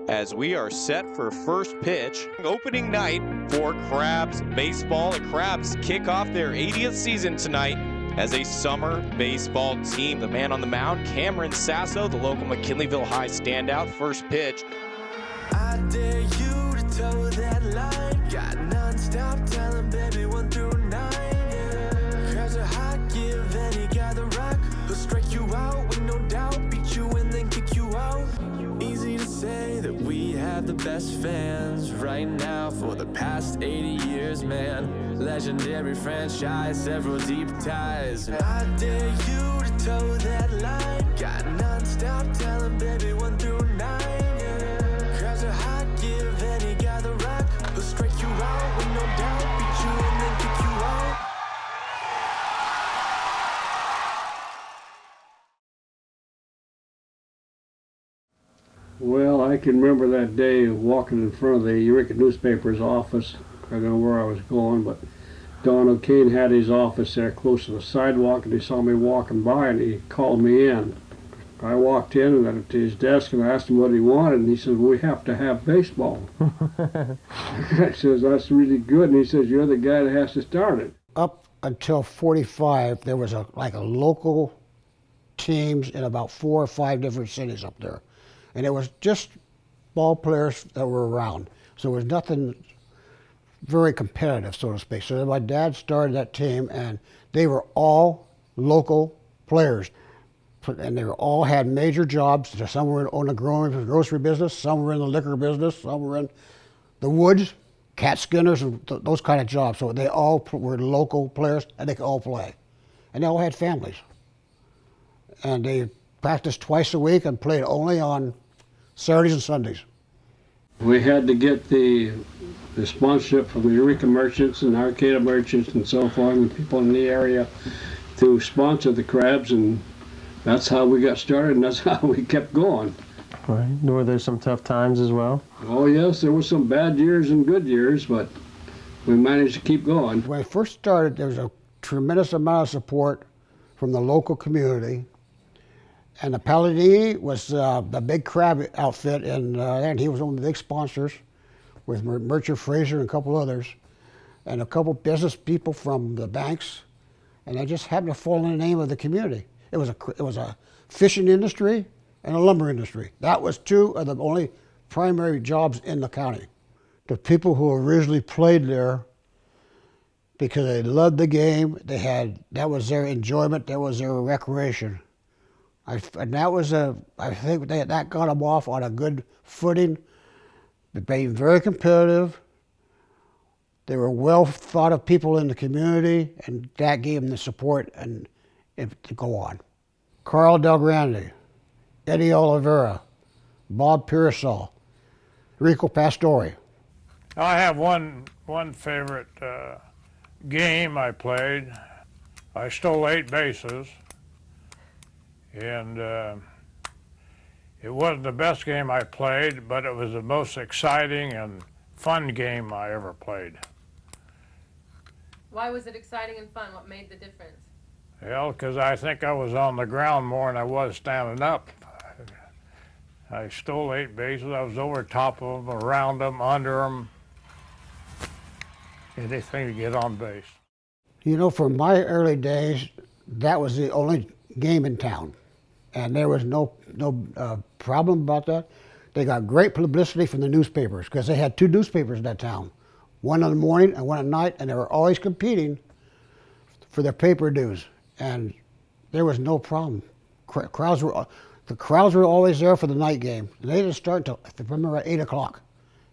as we are set for first pitch. Opening night for Crabs baseball. The Crabs kick off their 80th season tonight as a summer baseball team. The man on the mound, Cameron Sasso, the local McKinleyville High standout. First pitch. I dare you to toe that line. Got non-stop telling baby 1 through 9. Yeah. Crabs are hot, give any guy the rock. He'll strike you out with no doubt, beat you and then kick you out. Easy to say that we have the best fans right now for the past 80 years, man. Legendary franchise, several deep ties. I dare you to toe that line. Got non-stop telling baby 1 through 9. Yeah. Crabs are hot, give any guy the rock. He'll strike you out with no doubt, beat you and then kick you out. Well, I can remember that day walking in front of the Eureka newspaper's office. I don't know where I was going, but Don O'Kane had his office there close to the sidewalk, and he saw me walking by, and he called me in. I walked in and to his desk and I asked him what he wanted, and he said, "We have to have baseball." I says, "That's really good," and he says, "You're the guy that has to start it." Up until 45, there was a local teams in about 4 or 5 different cities up there. And it was just ball players that were around. So it was nothing very competitive, so to speak. So my dad started that team, and they were all local players. And they all had major jobs. Some were in the grocery business, some were in the liquor business, some were in the woods, cat skinners, and those kind of jobs. So they all were local players, and they could all play. And they all had families. And they practiced twice a week and played only on Saturdays and Sundays. We had to get the sponsorship from the Eureka merchants and Arcata merchants and so forth, and people in the area to sponsor the Crabs, and that's how we got started, and that's how we kept going. Right. Were there some tough times as well? Oh yes, there were some bad years and good years, but we managed to keep going. When I first started, there was a tremendous amount of support from the local community. And the Palladini was the big crab outfit, and he was one of the big sponsors with Merchant Fraser and a couple others, and a couple business people from the banks, and they just happened to fall in the name of the community. It was a fishing industry and a lumber industry. That was 2 of the only primary jobs in the county. The people who originally played there, because they loved the game, that was their enjoyment, that was their recreation. And that was I think that got them off on a good footing. They being very competitive. They were well thought of people in the community, and that gave them the support and to go on. Carl Del Grande, Eddie Oliveira, Bob Pearsall, Rico Pastore. I have one favorite game I played. I stole 8 bases. And it wasn't the best game I played, but it was the most exciting and fun game I ever played. Why was it exciting and fun? What made the difference? Well, because I think I was on the ground more than I was standing up. I stole 8 bases. I was over top of them, around them, under them. Anything to get on base. You know, from my early days, that was the only game in town, and there was no problem about that. They got great publicity from the newspapers because they had 2 newspapers in that town, one in the morning and one at night, and they were always competing for their paper dues, and there was no problem. The crowds were always there for the night game. And they didn't start until, I remember, at 8 o'clock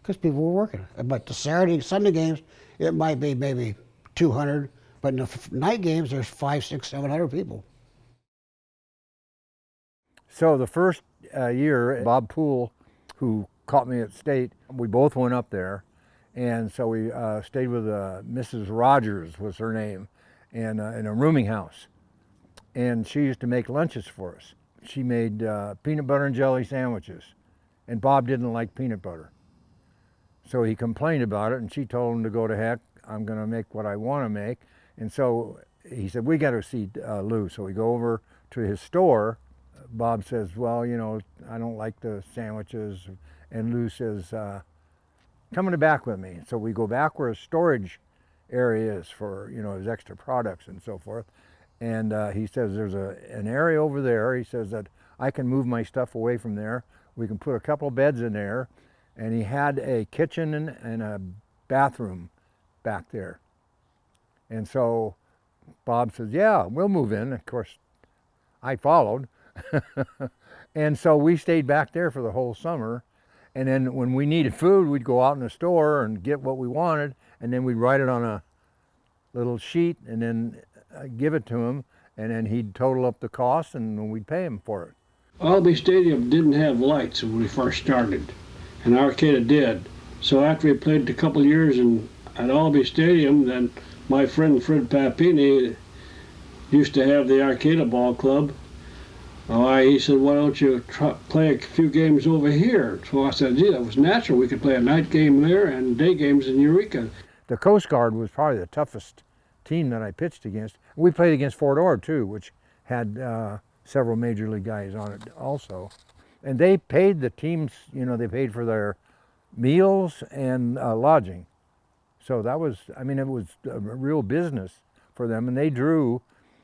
because people were working. But the Saturday and Sunday games, it might be maybe 200, but in the night games, there's 500, 600, 700 people. So the first year, Bob Poole, who caught me at state, we both went up there. And so we stayed with Mrs. Rogers was her name, and in a rooming house. And she used to make lunches for us. She made peanut butter and jelly sandwiches. And Bob didn't like peanut butter. So he complained about it, and she told him to go to heck. I'm gonna make what I wanna make. And so he said, we gotta see Lou. So we go over to his store, Bob says, well, you know, I don't like the sandwiches. And Lou says, coming back with me. So we go back where his storage area is for, you know, his extra products and so forth. And he says, there's an area over there. He says that I can move my stuff away from there. We can put a couple beds in there. And he had a kitchen and a bathroom back there. And so Bob says, yeah, we'll move in. Of course, I followed. And so we stayed back there for the whole summer. And then when we needed food, we'd go out in the store and get what we wanted. And then we'd write it on a little sheet and then give it to him. And then he'd total up the cost and we'd pay him for it. Albany Stadium didn't have lights when we first started, and Arcata did. So after we played a couple of years at Albany Stadium, then my friend Fred Papini used to have the Arcata Ball Club. He said, why don't you play a few games over here? So I said, gee, that was natural. We could play a night game there and day games in Eureka. The Coast Guard was probably the toughest team that I pitched against. We played against Fort Ord too, which had several major league guys on it also. And they paid the teams, you know, they paid for their meals and lodging. So that was, I mean, it was a real business for them. And they drew,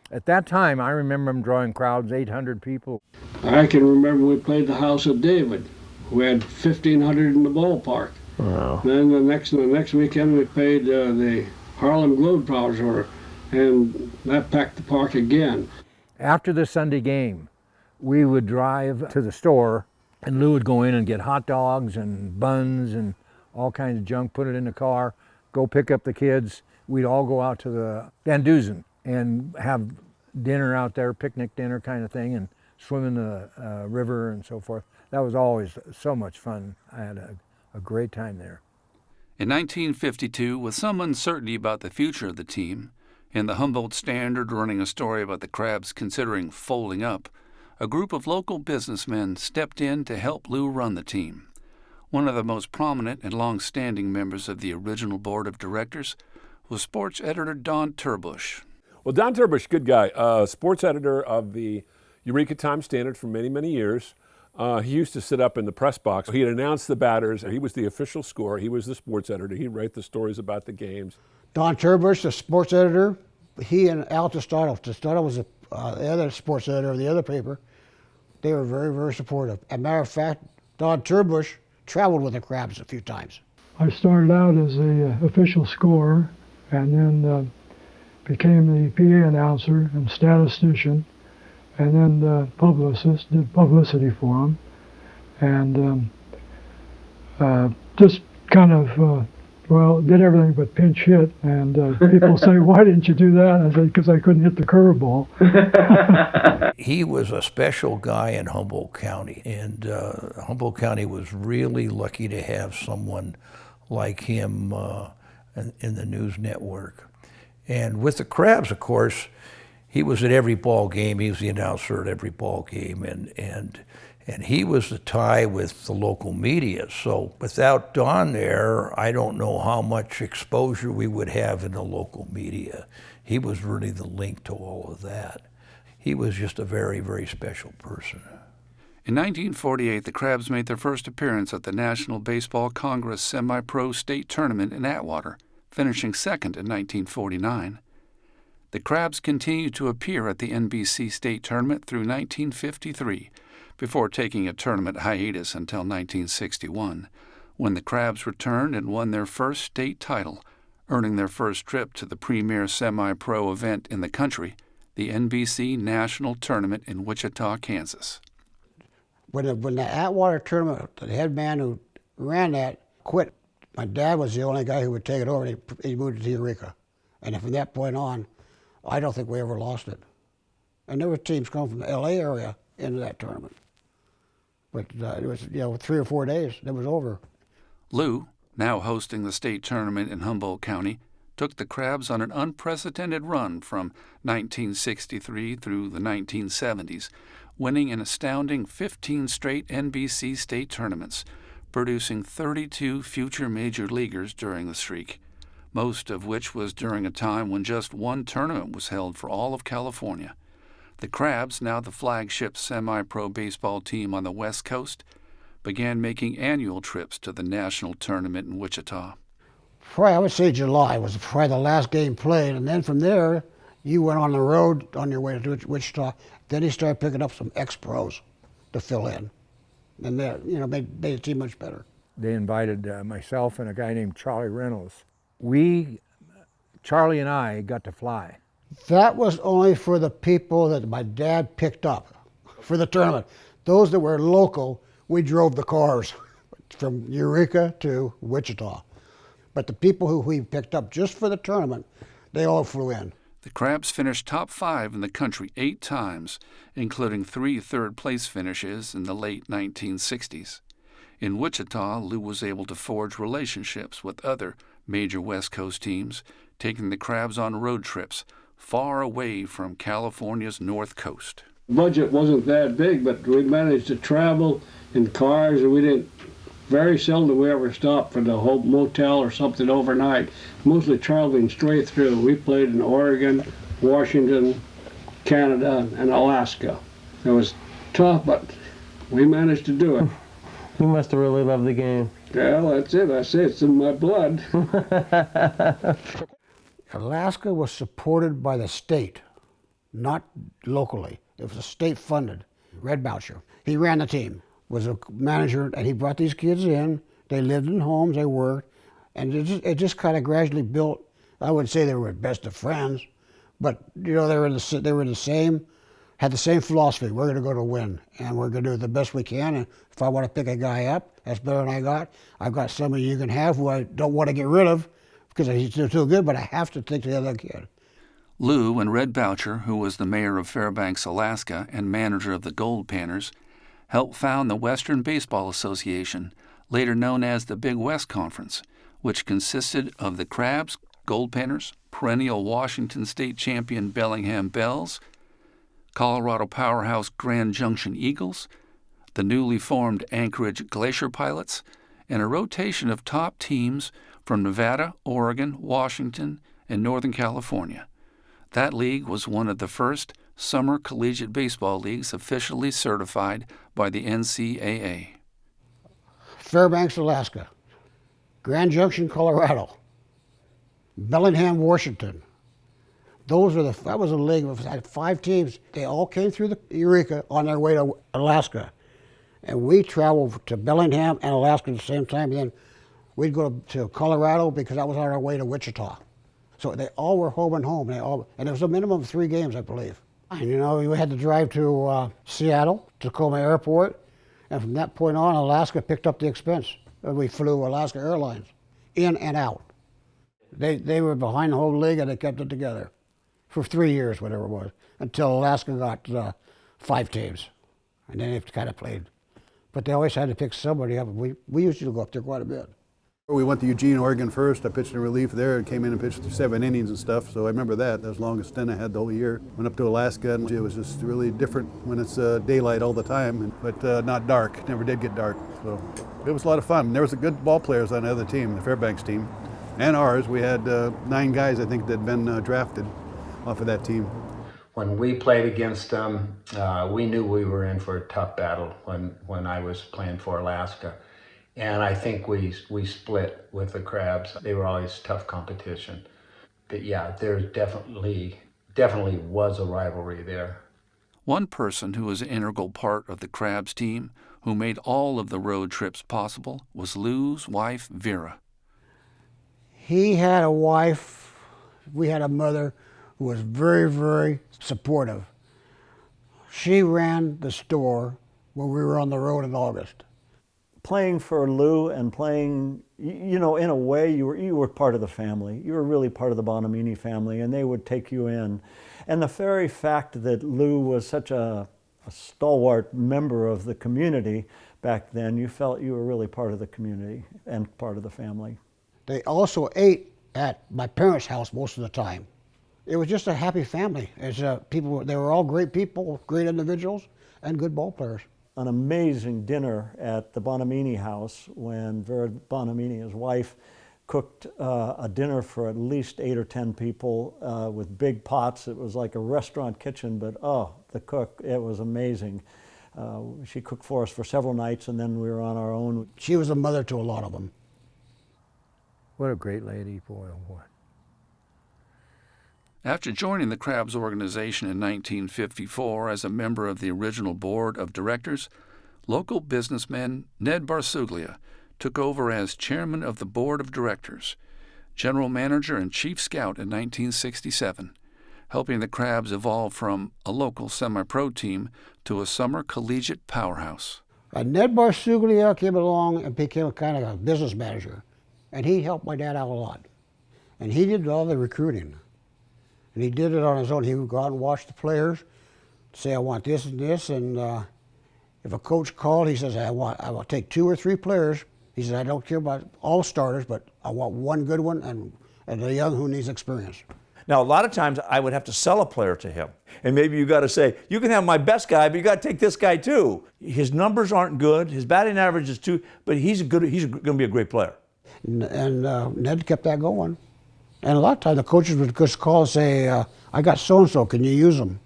at that time, I remember them drawing crowds, 800 people. I can remember we played the House of David. We had 1,500 in the ballpark. Wow. Then the next weekend we played the Harlem Globetrotters, and that packed the park again. After the Sunday game, we would drive to the store, and Lou would go in and get hot dogs and buns and all kinds of junk, put it in the car, go pick up the kids. We'd all go out to the Van Dusen and have dinner out there, picnic dinner kind of thing, and swim in the river and so forth. That was always so much fun. I had a great time there. In 1952, with some uncertainty about the future of the team, and the Humboldt Standard running a story about the Crabs considering folding up, a group of local businessmen stepped in to help Lou run the team. One of the most prominent and long-standing members of the original board of directors was sports editor Don Turbush. Well, Don Turbush, good guy, sports editor of the Eureka Times-Standard for many, many years. He used to sit up in the press box. He'd announce the batters. He was the official scorer. He was the sports editor. He'd write the stories about the games. Don Turbush, the sports editor, he and Al Tostado. Tostado was the other sports editor of the other paper. They were very, very supportive. As a matter of fact, Don Turbush traveled with the Crabs a few times. I started out as the official scorer and then became the PA announcer and statistician and then publicist, did publicity for him. And just kind of did everything but pinch hit, and people say, why didn't you do that? I said, because I couldn't hit the curveball. He was a special guy in Humboldt County, and Humboldt County was really lucky to have someone like him in the news network. And with the Crabs, of course, he was at every ball game. He was the announcer at every ball game, and he was the tie with the local media. So without Don there, I don't know how much exposure we would have in the local media. He was really the link to all of that. He was just a very, very special person. In 1948, the Crabs made their first appearance at the National Baseball Congress Semi-Pro State Tournament in Atwater, finishing second in 1949. The Crabs continued to appear at the NBC State Tournament through 1953, before taking a tournament hiatus until 1961, when the Crabs returned and won their first state title, earning their first trip to the premier semi-pro event in the country, the NBC National Tournament in Wichita, Kansas. When the Atwater tournament, the head man who ran that quit. My dad was the only guy who would take it over, and he moved to Eureka. And from that point on, I don't think we ever lost it. And there were teams coming from the LA area into that tournament. But it was, 3 or 4 days, it was over. Lou, now hosting the state tournament in Humboldt County, took the Crabs on an unprecedented run from 1963 through the 1970s, winning an astounding 15 straight NBC state tournaments, producing 32 future major leaguers during the streak, most of which was during a time when just one tournament was held for all of California. The Crabs, now the flagship semi-pro baseball team on the West Coast, began making annual trips to the national tournament in Wichita. Probably, I would say July was probably the last game played, and then from there, you went on the road on your way to Wichita. Then you started picking up some ex-pros to fill in, and that made the team much better. They invited myself and a guy named Charlie Reynolds. Charlie and I got to fly. That was only for the people that my dad picked up for the tournament. Those that were local, we drove the cars from Eureka to Wichita. But the people who we picked up just for the tournament, they all flew in. The Crabs finished top 5 in the country 8 times, including 3 third-place finishes in the late 1960s. In Wichita, Lou was able to forge relationships with other major West Coast teams, taking the Crabs on road trips far away from California's North Coast. The budget wasn't that big, but we managed to travel in cars, and very seldom we ever stopped for the whole motel or something overnight. Mostly traveling straight through. We played in Oregon, Washington, Canada, and Alaska. It was tough, but we managed to do it. You must have really loved the game. Well, that's it. I say it's in my blood. Alaska was supported by the state, not locally. It was a state funded. Red Boucher, he ran the team, was a manager, and he brought these kids in. They lived in homes, they worked, and it just kind of gradually built. I wouldn't say they were best of friends, but they were the same, had the same philosophy. We're going to go to win, and we're going to do the best we can. And if I want to pick a guy up, that's better than I got. I've got somebody you can have who I don't want to get rid of because he's too good, but I have to take the other kid. Lou and Red Boucher, who was the mayor of Fairbanks, Alaska, and manager of the Gold Panners, helped found the Western Baseball Association, later known as the Big West Conference, which consisted of the Crabs, Gold Panners, perennial Washington State champion Bellingham Bells, Colorado powerhouse Grand Junction Eagles, the newly formed Anchorage Glacier Pilots, and a rotation of top teams from Nevada, Oregon, Washington, and Northern California. That league was one of the first summer collegiate baseball leagues officially certified by the NCAA. Fairbanks, Alaska, Grand Junction, Colorado, Bellingham, Washington. That was a league of 5 teams. They all came through the Eureka on their way to Alaska. And we traveled to Bellingham and Alaska at the same time. And then we'd go to Colorado because that was on our way to Wichita. So they all were home and home. And it was a minimum of 3 games, I believe. And we had to drive to Seattle, Tacoma Airport. And from that point on, Alaska picked up the expense. And we flew Alaska Airlines in and out. They were behind the whole league and they kept it together for 3 years, whatever it was, until Alaska got 5 teams. And then they kind of played. But they always had to pick somebody up. We used to go up there quite a bit. We went to Eugene, Oregon first. I pitched in relief there and came in and pitched 7 innings and stuff. So I remember that. That was the longest stint I had the whole year. Went up to Alaska and it was just really different when it's daylight all the time, but not dark. Never did get dark. So it was a lot of fun. There was good ball players on the other team, the Fairbanks team, and ours. We had 9 guys, I think, that had been drafted off of that team. When we played against them, we knew we were in for a tough battle when I was playing for Alaska. And I think we split with the Crabs. They were always tough competition. But yeah, there definitely was a rivalry there. One person who was an integral part of the Crabs team, who made all of the road trips possible, was Lou's wife, Vera. He had a wife, we had a mother who was very, very supportive. She ran the store when we were on the road in August. Playing for Lou and playing, in a way, you were part of the family. You were really part of the Bonomini family, and they would take you in. And the very fact that Lou was such a stalwart member of the community back then, you felt you were really part of the community and part of the family. They also ate at my parents' house most of the time. It was just a happy family. They were all great people, great individuals, and good ball players. An amazing dinner at the Bonomini house when Vera Bonomini, his wife, cooked a dinner for at least 8 or 10 people with big pots. It was like a restaurant kitchen, but the cook. It was amazing. She cooked for us for several nights, and then we were on our own. She was a mother to a lot of them. What a great lady, boy, oh boy. After joining the Crabs organization in 1954 as a member of the original board of directors, local businessman Ned Barsuglia took over as chairman of the board of directors, general manager and chief scout in 1967, helping the Crabs evolve from a local semi-pro team to a summer collegiate powerhouse. Ned Barsuglia came along and became kind of a business manager, and he helped my dad out a lot. And he did all the recruiting. And he did it on his own. He would go out and watch the players, say, I want this and this, and if a coach called, he says, I will take 2 or 3 players. He says, I don't care about all starters, but I want one good one and a young who needs experience. Now, a lot of times I would have to sell a player to him. And maybe you got to say, you can have my best guy, but you got to take this guy too. His numbers aren't good. His batting average is too, but he's going to be a great player. And Ned kept that going. And a lot of times the coaches would just call and say, I got so-and-so, can you use them?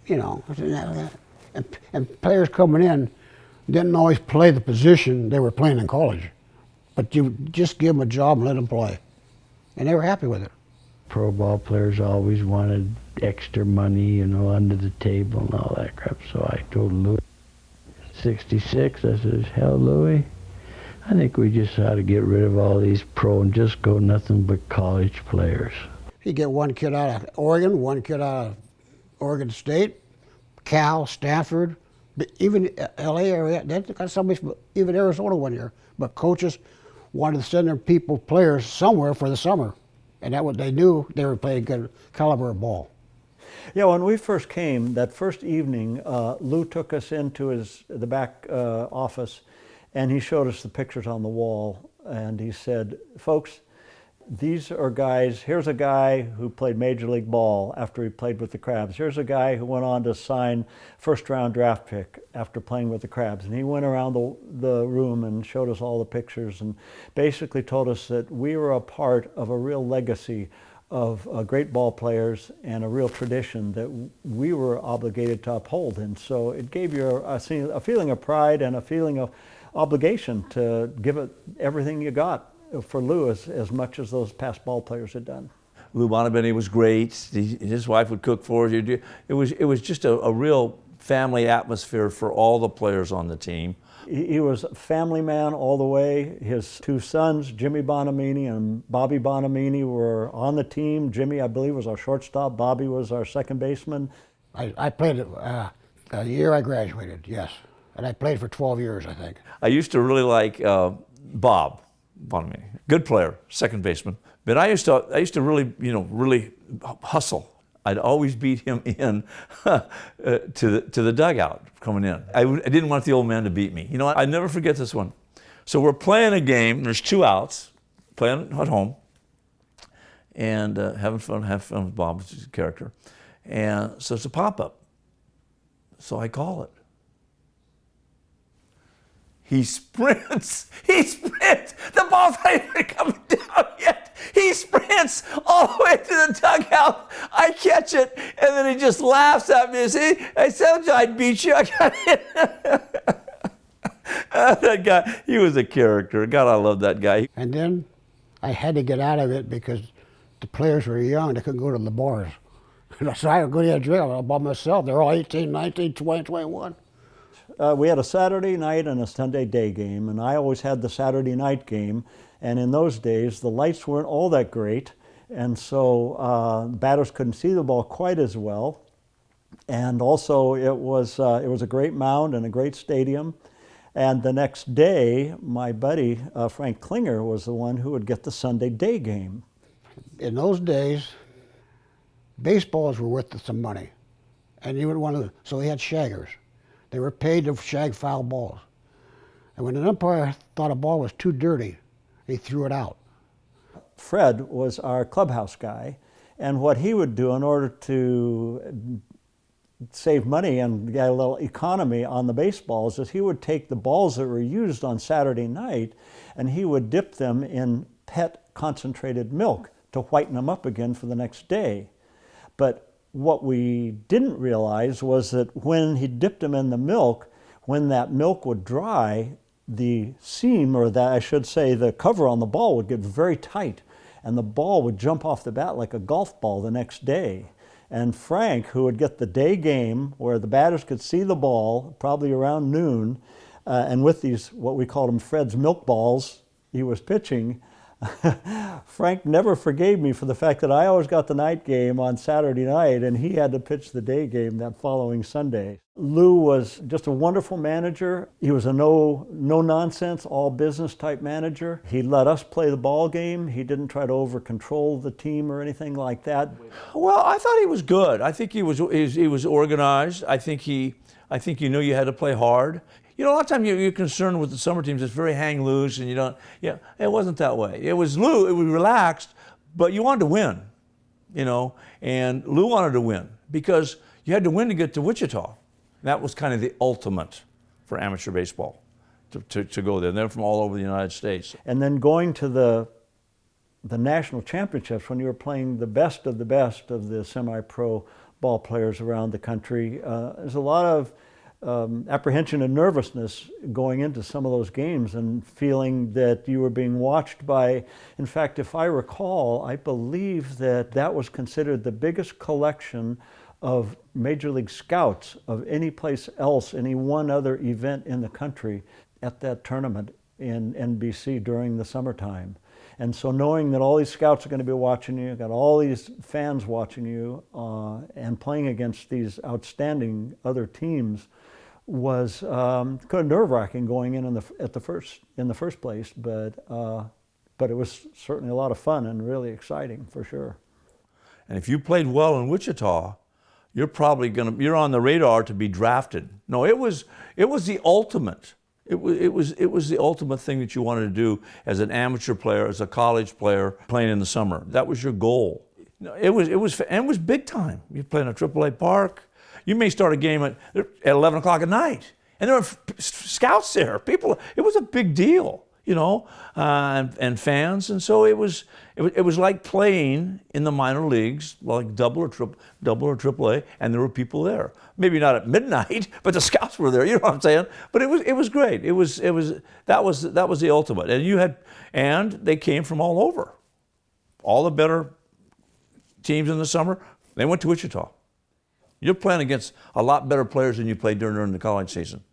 You know, and players coming in didn't always play the position they were playing in college. But you just give them a job and let them play. And they were happy with it. Pro ball players always wanted extra money, you know, under the table and all that crap. So I told Louis, 66, I says, hell, Louis, I think we just ought to get rid of all these pro and just go nothing but college players. You get one kid out of Oregon, one kid out of Oregon State, Cal, Stanford, even LA area. They got somebody from even Arizona one year. But coaches wanted to send their players somewhere for the summer. And that what they knew, they were playing good caliber of ball. Yeah, when we first came, that first evening, Lou took us into the back office, and he showed us the pictures on the wall, and he said, folks, these are guys, here's a guy who played Major League Ball after he played with the Crabs. Here's a guy who went on to sign first-round draft pick after playing with the Crabs. And he went around the room and showed us all the pictures and basically told us that we were a part of a real legacy of great ball players and a real tradition that we were obligated to uphold. And so it gave you a feeling of pride and a feeling of obligation to give it everything you got for Lou as much as those past ball players had done. Lou Bonomini was great. His wife would cook for us. It was just a real family atmosphere for all the players on the team. He was a family man all the way. His 2 sons, Jimmy Bonomini and Bobby Bonomini, were on the team. Jimmy, I believe, was our shortstop. Bobby was our second baseman. I played the year I graduated, yes. And I played for 12 years, I think. I used to really like Bob Bonomini, good player, second baseman. But I used to really, really hustle. I'd always beat him in to the dugout coming in. I didn't want the old man to beat me. You know, I never forget this one. So we're playing a game. There's 2 outs, playing at home, and having fun with Bob's character. And so it's a pop-up. So I call it. He sprints, the ball's not even coming down yet. He sprints all the way to the dugout. I catch it, and then he just laughs at me. See, I said I'd beat you. I got it. That guy, he was a character. God, I love that guy. And then I had to get out of it because the players were young. They couldn't go to the bars. So I would go to the drink all by myself. They're all 18, 19, 20, 21. We had a Saturday night and a Sunday day game, and I always had the Saturday night game. And in those days, the lights weren't all that great, and so batters couldn't see the ball quite as well. And also, it was a great mound and a great stadium. And the next day, my buddy Frank Klinger was the one who would get the Sunday day game. In those days, baseballs were worth some money, and you would want to. So he had shaggers. They were paid to shag foul balls. And when an umpire thought a ball was too dirty, he threw it out. Fred was our clubhouse guy, and what he would do in order to save money and get a little economy on the baseballs is he would take the balls that were used on Saturday night and he would dip them in pet concentrated milk to whiten them up again for the next day. But what we didn't realize was that when he dipped them in the milk, when that milk would dry, the seam, or that I should say the cover on the ball, would get very tight, and the ball would jump off the bat like a golf ball the next day. And Frank, who would get the day game where the batters could see the ball probably around noon, and with these, what we called them Fred's milk balls, he was pitching, Frank never forgave me for the fact that I always got the night game on Saturday night and he had to pitch the day game that following Sunday. Lou was just a wonderful manager. He was a no-nonsense, all-business type manager. He let us play the ball game. He didn't try to over-control the team or anything like that. Well, I thought he was good. I think he was organized. I think he knew you had to play hard. You know, a lot of times you're concerned with the summer teams. It's very hang loose, and you don't. Yeah, it wasn't that way. It was Lou. It was relaxed, but you wanted to win, you know. And Lou wanted to win because you had to win to get to Wichita. That was kind of the ultimate for amateur baseball, to go there. And they're from all over the United States. And then going to the national championships when you were playing the best of the semi-pro ball players around the country. There's a lot of apprehension and nervousness going into some of those games and feeling that you were being watched by, in fact, if I recall, I believe that was considered the biggest collection of Major League Scouts of any place else, any one other event in the country at that tournament in NBC during the summertime. And so knowing that all these scouts are going to be watching you, got all these fans watching you, and playing against these outstanding other teams was kind of nerve-wracking going in the first place, but it was certainly a lot of fun and really exciting for sure. And if you played well in Wichita, you're on the radar to be drafted. No, it was the ultimate. It was the ultimate thing that you wanted to do as an amateur player, as a college player playing in the summer. That was your goal. It was big time. You play in a AAA park. You may start a game at 11 o'clock at night, and there were scouts there. People. It was a big deal, you know, and fans. And so it was like playing in the minor leagues, like double or AAA, and there were people there. Maybe not at midnight, but the scouts were there. You know what I'm saying? But it was great. That was the ultimate. And they came from all over. All the better teams in the summer, they went to Wichita. You're playing against a lot better players than you played during the college season.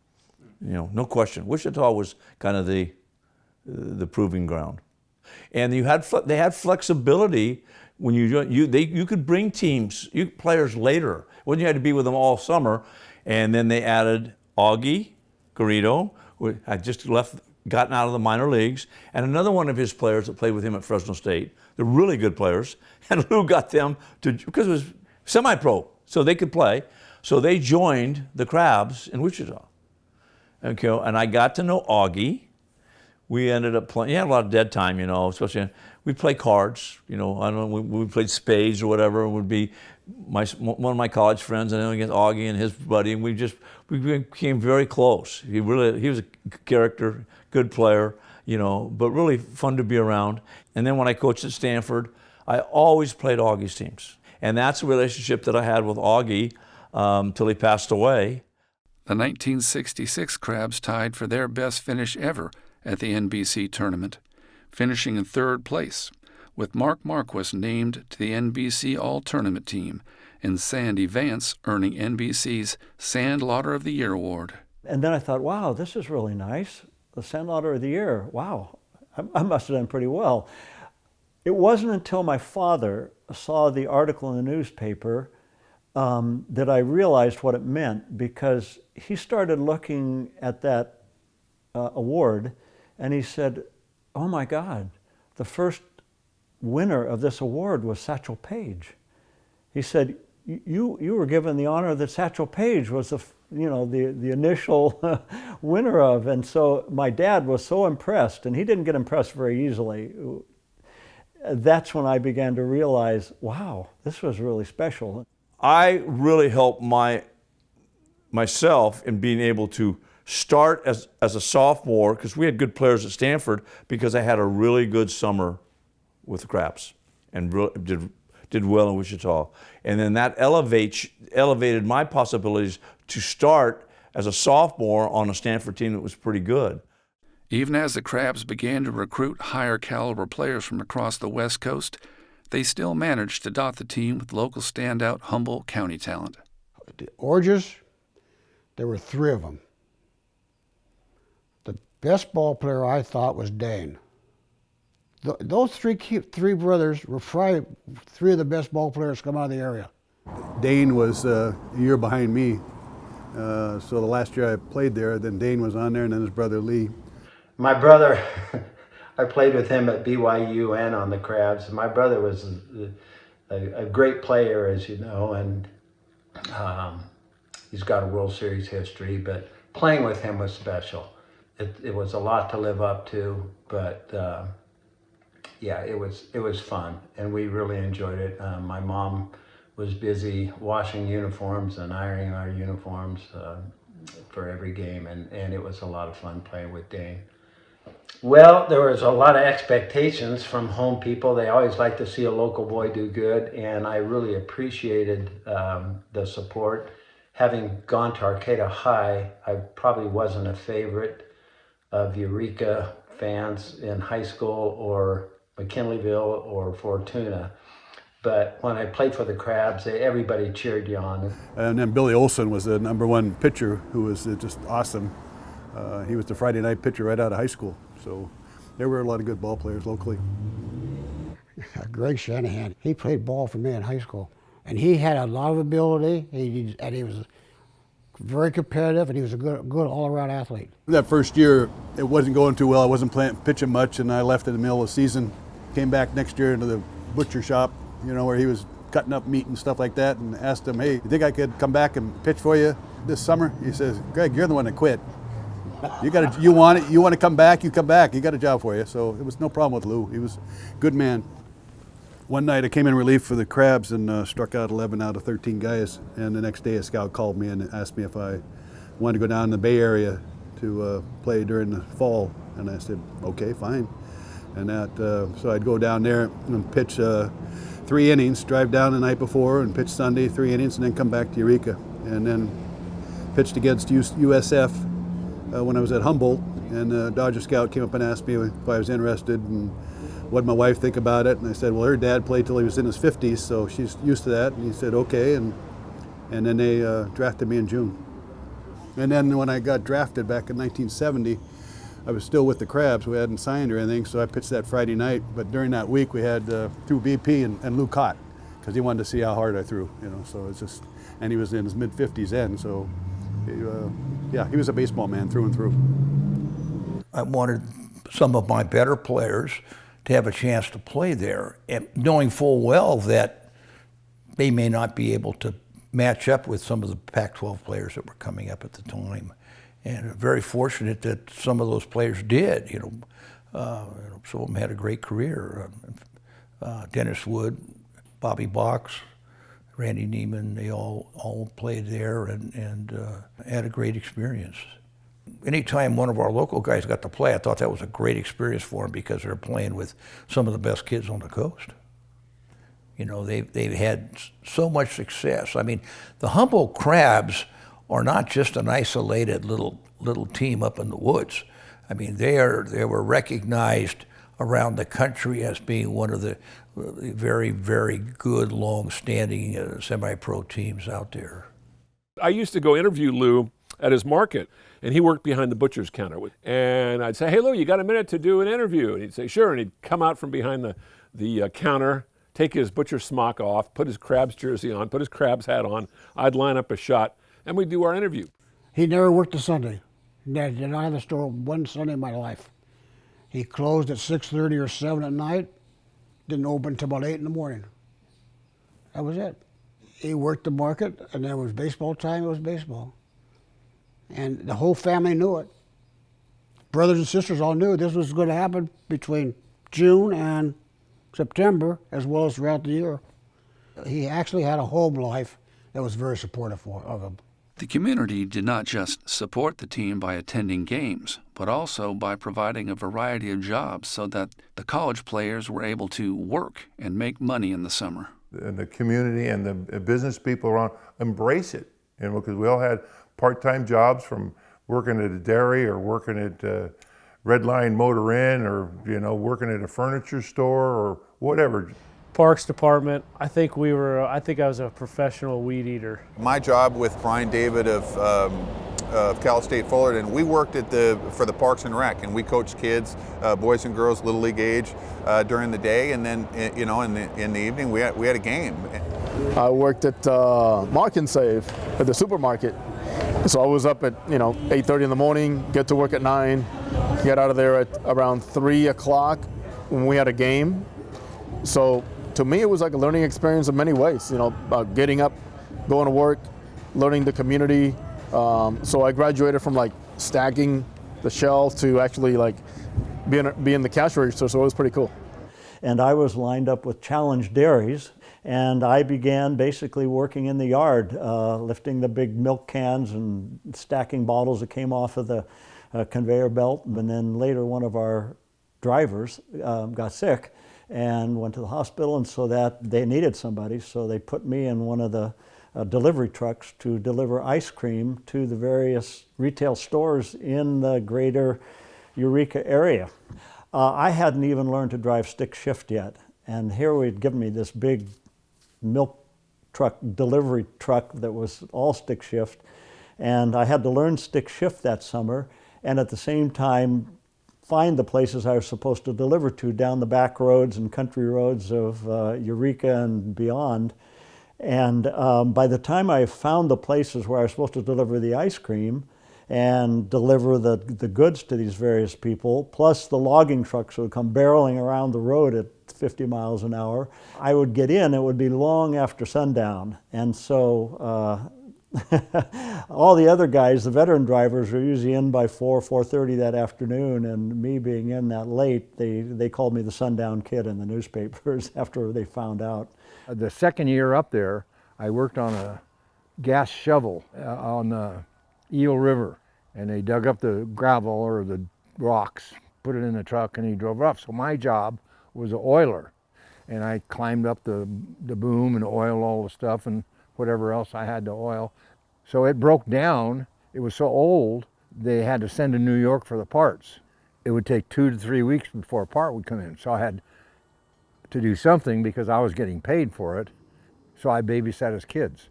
You know, no question. Wichita was kind of the proving ground. And they had flexibility when you could bring players later. When you had to be with them all summer, and then they added Augie Garrido, who had just gotten out of the minor leagues, and another one of his players that played with him at Fresno State. They're really good players, and Lou got them because it was semi-pro, so they could play. So they joined the Crabs in Wichita. Okay, and I got to know Augie. We ended up playing. He had a lot of dead time, you know. Especially we'd play cards, you know. I don't know. We played spades or whatever. It would be one of my college friends, and then against Augie and his buddy, and we became very close. He was a character, good player, you know, but really fun to be around. And then when I coached at Stanford, I always played Augie's teams, and that's a relationship that I had with Augie till he passed away. The 1966 Crabs tied for their best finish ever at the NBC tournament, finishing in third place, with Mark Marquis named to the NBC All-Tournament team, and Sandy Vance earning NBC's Sandlotter of the Year award. And then I thought, wow, this is really nice. The Sandlotter of the Year, wow, I must have done pretty well. It wasn't until my father saw the article in the newspaper that I realized what it meant, because he started looking at that award, and he said, oh my God, the first winner of this award was Satchel Paige. He said, you were given the honor that Satchel Paige was the initial winner of. And so my dad was so impressed, and he didn't get impressed very easily. That's when I began to realize, wow, this was really special. I really helped myself in being able to start as a sophomore, because we had good players at Stanford, because I had a really good summer with the Crabs and did did well in Wichita. And then that elevated my possibilities to start as a sophomore on a Stanford team that was pretty good. Even as the Crabs began to recruit higher caliber players from across the West Coast, they still managed to dot the team with local standout Humboldt County talent. The Orges, there were 3 of them. The best ball player I thought was Dane. Those three brothers were probably 3 of the best ball players to come out of the area. Dane was a year behind me. So the last year I played there, then Dane was on there, and then his brother Lee. My brother, I played with him at BYU and on the Crabs. My brother was a great player, as you know, and he's got a World Series history, but playing with him was special. It was a lot to live up to, but yeah, it was fun, and we really enjoyed it. My mom was busy washing uniforms and ironing our uniforms for every game, and it was a lot of fun playing with Dane. Well, there was a lot of expectations from home people. They always like to see a local boy do good, and I really appreciated the support. Having gone to Arcata High, I probably wasn't a favorite of Eureka fans in high school or McKinleyville or Fortuna. But when I played for the Crabs, everybody cheered you on. And then Billy Olson was the #1 pitcher who was just awesome. He was the Friday night pitcher right out of high school. So there were a lot of good ball players locally. Greg Shanahan, he played ball for me in high school. And he had a lot of ability, and he was very competitive, and he was a good all-around athlete. That first year, it wasn't going too well. I wasn't pitching much, and I left in the middle of the season. Came back next year into the butcher shop, you know, where he was cutting up meat and stuff like that, and asked him, hey, you think I could come back and pitch for you this summer? He says, Greg, you're the one that quit. You want it, you want to come back, you come back. He got a job for you. So it was no problem with Lou. He was a good man. One night I came in relief for the Crabs and struck out 11 out of 13 guys. And the next day a scout called me and asked me if I wanted to go down in the Bay Area to play during the fall. And I said, okay, fine. And so I'd go down there and pitch 3 innings, drive down the night before and pitch Sunday, 3 innings, and then come back to Eureka. And then pitched against USF when I was at Humboldt. And the Dodger scout came up and asked me if I was interested and what'd my wife think about it. And I said, well, her dad played till he was in his 50s, so she's used to that. And he said, okay. And then they drafted me in June. And then when I got drafted back in 1970, I was still with the Crabs. We hadn't signed or anything, so I pitched that Friday night. But during that week, we had threw BP and Lou Cott because he wanted to see how hard I threw, you know. So it's just, and he was in his mid-50s then, so yeah, he was a baseball man through and through. I wanted some of my better players to have a chance to play there, and knowing full well that they may not be able to match up with some of the Pac-12 players that were coming up at the time. And very fortunate that some of those players did. Some of them had a great career. Dennis Wood, Bobby Box, Randy Neiman, they all played there and had a great experience. Anytime one of our local guys got to play, I thought that was a great experience for them because they're playing with some of the best kids on the coast. You know, they've had so much success. I mean, the Humboldt Crabs are not just an isolated little team up in the woods. I mean, they were recognized around the country as being one of the very, very good, long-standing semi-pro teams out there. I used to go interview Lou at his market, and he worked behind the butcher's counter. And I'd say, hey, Lou, you got a minute to do an interview? And he'd say, sure. And he'd come out from behind the counter, take his butcher smock off, put his Crabs jersey on, put his Crabs hat on. I'd line up a shot, and we'd do our interview. He never worked a Sunday. He did not have a store one Sunday in my life. He closed at 6:30 or 7 at night, didn't open until about 8 in the morning. That was it. He worked the market, and there was baseball time, it was baseball. And the whole family knew it. Brothers and sisters all knew this was going to happen between June and September, as well as throughout the year. He actually had a home life that was very supportive of him. The community did not just support the team by attending games, but also by providing a variety of jobs so that the college players were able to work and make money in the summer. the community and the business people around embrace it, you know, because we all had part-time jobs, from working at a dairy or working at Red Line Motor Inn, or, you know, working at a furniture store or whatever. Parks department, I think I was a professional weed eater. My job with Brian David of Cal State Fullerton, we worked for the Parks and Rec, and we coached kids, boys and girls, little league age, during the day, and then in the evening we had a game. I worked at Mark and Save at the supermarket, so I was up at 8:30 in the morning, get to work at 9, get out of there at around 3 o'clock when we had a game. So to me, it was like a learning experience in many ways. About getting up, going to work, learning the community. So I graduated from like stacking the shelf to actually like being the cash register. So it was pretty cool. And I was lined up with Challenge Dairies, and I began basically working in the yard, lifting the big milk cans and stacking bottles that came off of the conveyor belt. And then later, one of our drivers got sick and went to the hospital, and so that they needed somebody, so they put me in one of the delivery trucks to deliver ice cream to the various retail stores in the greater Eureka area. I hadn't even learned to drive stick shift yet, and here we'd given me this big milk truck, delivery truck that was all stick shift, and I had to learn stick shift that summer, and at the same time find the places I was supposed to deliver to down the back roads and country roads of Eureka and beyond. And by the time I found the places where I was supposed to deliver the ice cream and deliver the goods to these various people, plus the logging trucks would come barreling around the road at 50 miles an hour, I would get in, it would be long after sundown. And so all the other guys, the veteran drivers, were usually in by 4:30 that afternoon, and me being in that late, they called me the sundown kid in the newspapers after they found out. The second year up there, I worked on a gas shovel on the Eel River, and they dug up the gravel or the rocks, put it in the truck, and he drove it off. So my job was an oiler, and I climbed up the boom and oiled all the stuff and whatever else I had to oil. So it broke down. It was so old, they had to send to New York for the parts. It would take 2 to 3 weeks before a part would come in. So I had to do something because I was getting paid for it. So I babysat his kids.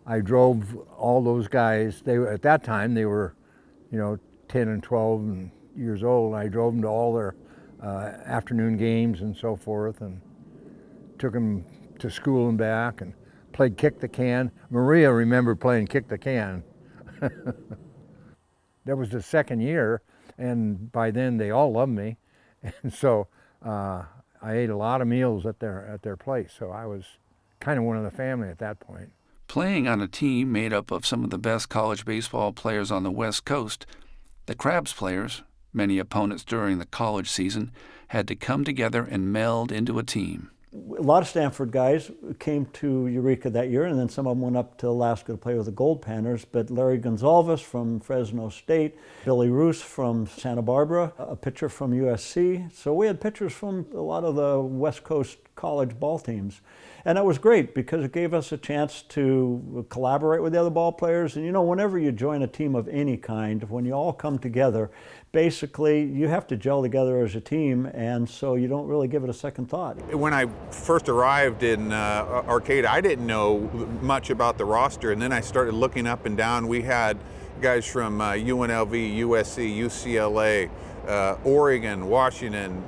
I drove all those guys. At that time, they were, 10 and 12 years old. I drove them to all their afternoon games and so forth, and took them to school and back, and played kick the can. Maria remembered playing kick the can. That was the second year, and by then they all loved me, and so I ate a lot of meals at their place. So I was kind of one of the family at that point. Playing on a team made up of some of the best college baseball players on the West Coast, the Crabs players, many opponents during the college season, had to come together and meld into a team. A lot of Stanford guys came to Eureka that year, and then some of them went up to Alaska to play with the Gold Panthers. But Larry Gonzalez from Fresno State, Billy Roos from Santa Barbara, a pitcher from USC. So we had pitchers from a lot of the West Coast college ball teams. And that was great because it gave us a chance to collaborate with the other ball players. And whenever you join a team of any kind, when you all come together, basically you have to gel together as a team, and so you don't really give it a second thought. When I first arrived in Arcata, I didn't know much about the roster, and then I started looking up and down. We had guys from UNLV, USC, UCLA, Oregon, Washington,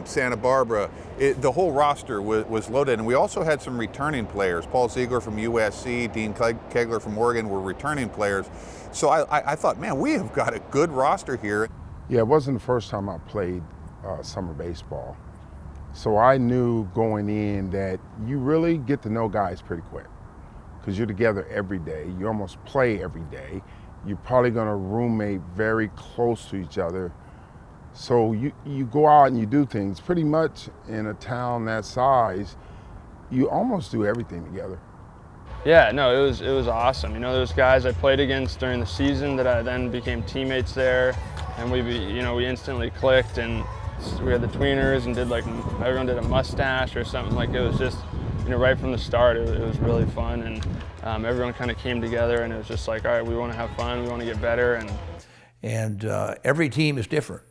Santa Barbara. The whole roster was loaded, and we also had some returning players. Paul Ziegler from USC, Dean Kegler from Oregon were returning players. So I thought, man, we have got a good roster here. Yeah, it wasn't the first time I played summer baseball. So I knew going in that you really get to know guys pretty quick because you're together every day. You almost play every day. You're probably going to roommate very close to each other. So you go out and you do things. Pretty much in a town that size, you almost do everything together. Yeah, no, it was awesome. Those guys I played against during the season that I then became teammates there, and we instantly clicked, and we had the tweeners and everyone did a mustache or something. Like it right from the start, it was really fun, and everyone kind of came together, and it was just like, all right, we want to have fun, we want to get better. And every team is different.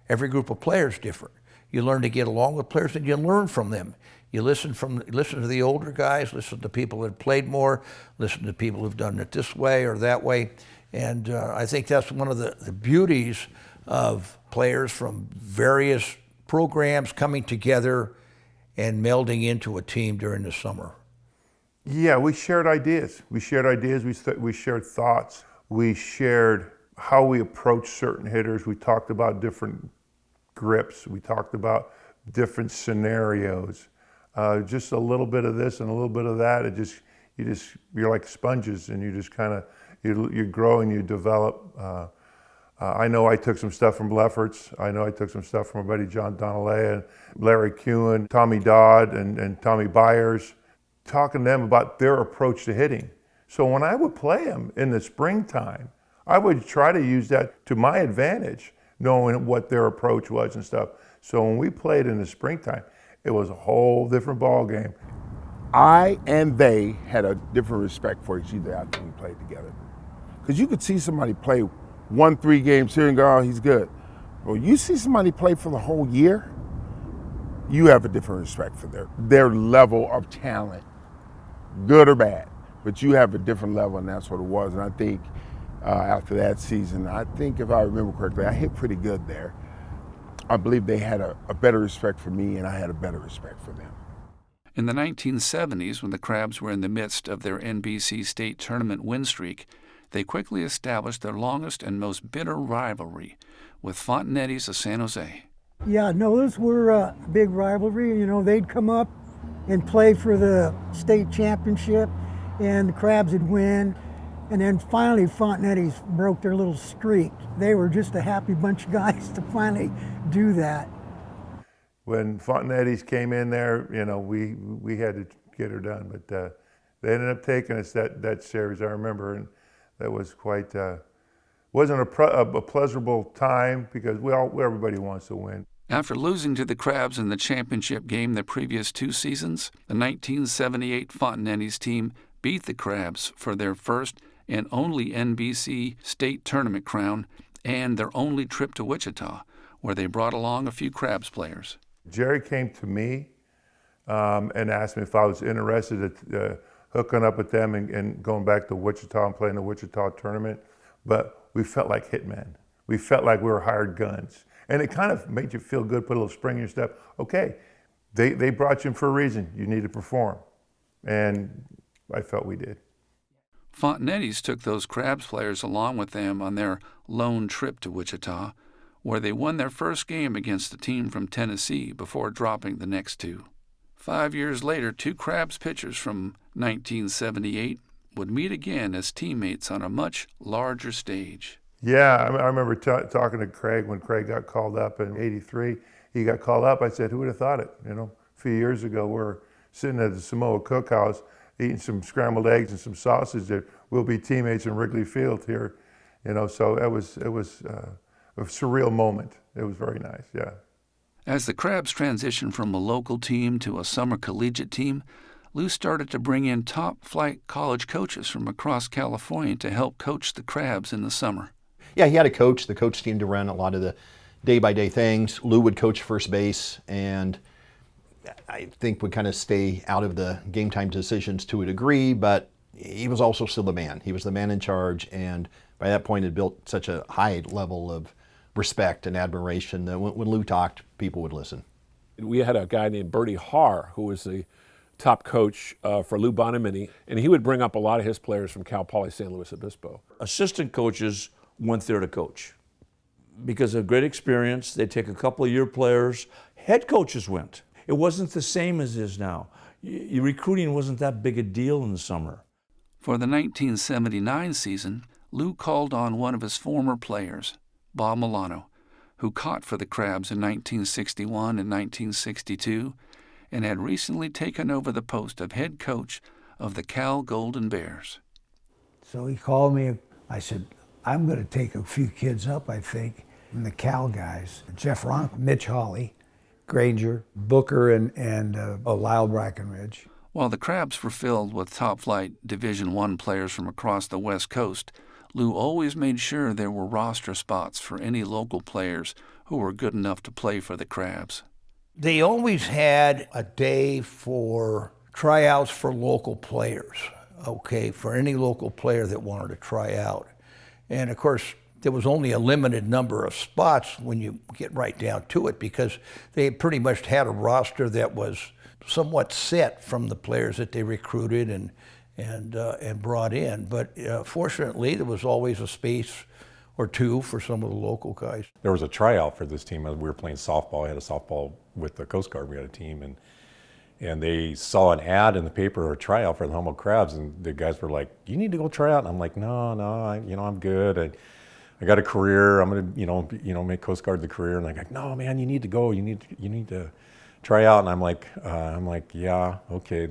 Every group of players is different. You learn to get along with players and you learn from them. You listen to the older guys, listen to people that played more, listen to people who've done it this way or that way. And I think that's one of the beauties of players from various programs coming together and melding into a team during the summer. Yeah, we shared ideas. We shared ideas, we shared thoughts. We shared how we approach certain hitters. We talked about different grips. We talked about different scenarios. Just a little bit of this and a little bit of that. You're like sponges, and you just kind of, you grow and you develop. I know I took some stuff from Lefferts. I know I took some stuff from my buddy John Donnelly and Larry Kuhn, Tommy Dodd and Tommy Byers, talking to them about their approach to hitting. So when I would play them in the springtime, I would try to use that to my advantage, knowing what their approach was and stuff. So when we played in the springtime, it was a whole different ball game. I and they had a different respect for each other after we played together. Because you could see somebody play 1-3 games here and go, oh, he's good. Well, you see somebody play for the whole year, you have a different respect for their level of talent, good or bad. But you have a different level, and that's what it was. And I think after that season, I think if I remember correctly, I hit pretty good there. I believe they had a better respect for me, and I had a better respect for them. In the 1970s, when the Crabs were in the midst of their NBC state tournament win streak, they quickly established their longest and most bitter rivalry with Fontanetti's of San Jose. Yeah, no, those were a big rivalry. You know, they'd come up and play for the state championship, and the Crabs would win. And then finally, Fontanetti's broke their little streak. They were just a happy bunch of guys to finally do that. When Fontanetti's came in there, you know, we had to get her done, but they ended up taking us that series, I remember, and that was quite, wasn't a pleasurable time because everybody wants to win. After losing to the Crabs in the championship game the previous 2 seasons, the 1978 Fontanetti's team beat the Crabs for their first and only NBC state tournament crown and their only trip to Wichita, where they brought along a few Crabs players. Jerry came to me and asked me if I was interested in hooking up with them and going back to Wichita and playing the Wichita tournament. But we felt like hitmen. We felt like we were hired guns. And it kind of made you feel good, put a little spring in your step. Okay, they brought you in for a reason. You need to perform. And I felt we did. Fontanetti's took those Crabs players along with them on their lone trip to Wichita, where they won their first game against a team from Tennessee before dropping the next 2. 5 years later, 2 Crabs pitchers from 1978 would meet again as teammates on a much larger stage. Yeah, I remember talking to Craig when Craig got called up in '83. He got called up. I said, who would have thought it? You know, a few years ago, we're sitting at the Samoa Cookhouse eating some scrambled eggs and some sausage that we'll be teammates in Wrigley Field here. You know, so it was a surreal moment. It was very nice, yeah. As the Crabs transitioned from a local team to a summer collegiate team, Lou started to bring in top-flight college coaches from across California to help coach the Crabs in the summer. Yeah, he had a coach. The coach team to run a lot of the day-by-day things. Lou would coach first base, and I think would kind of stay out of the game time decisions to a degree, but he was also still the man. He was the man in charge, and by that point had built such a high level of respect and admiration that when Lou talked, people would listen. We had a guy named Bertie Haar, who was the top coach for Lou Bonomini, and he would bring up a lot of his players from Cal Poly San Luis Obispo. Assistant coaches went there to coach because of great experience. They take a couple of year players. Head coaches went. It wasn't the same as it is now. Recruiting wasn't that big a deal in the summer. For the 1979 season, Lou called on one of his former players, Bob Milano, who caught for the Crabs in 1961 and 1962 and had recently taken over the post of head coach of the Cal Golden Bears. So he called me. I said, I'm going to take a few kids up, I think, from the Cal guys. Jeff Ronk, Mitch Hawley, Granger, Booker, and Lyle Brackenridge. While the Crabs were filled with top-flight Division I players from across the West Coast, Lou always made sure there were roster spots for any local players who were good enough to play for the Crabs. They always had a day for tryouts for local players, okay, for any local player that wanted to try out. And of course, there was only a limited number of spots when you get right down to it, because they pretty much had a roster that was somewhat set from the players that they recruited and brought in. But fortunately, there was always a space or two for some of the local guys. There was a tryout for this team. We were playing softball. I had a softball with the Coast Guard. We had a team, and they saw an ad in the paper, a tryout for the Humboldt Crabs, and the guys were like, "You need to go try out." And I'm like, "No, I'm good. I got a career. I'm gonna, make Coast Guard the career." And they're like, "No, man, you need to go. You need to try out." And I'm like, "Yeah, okay,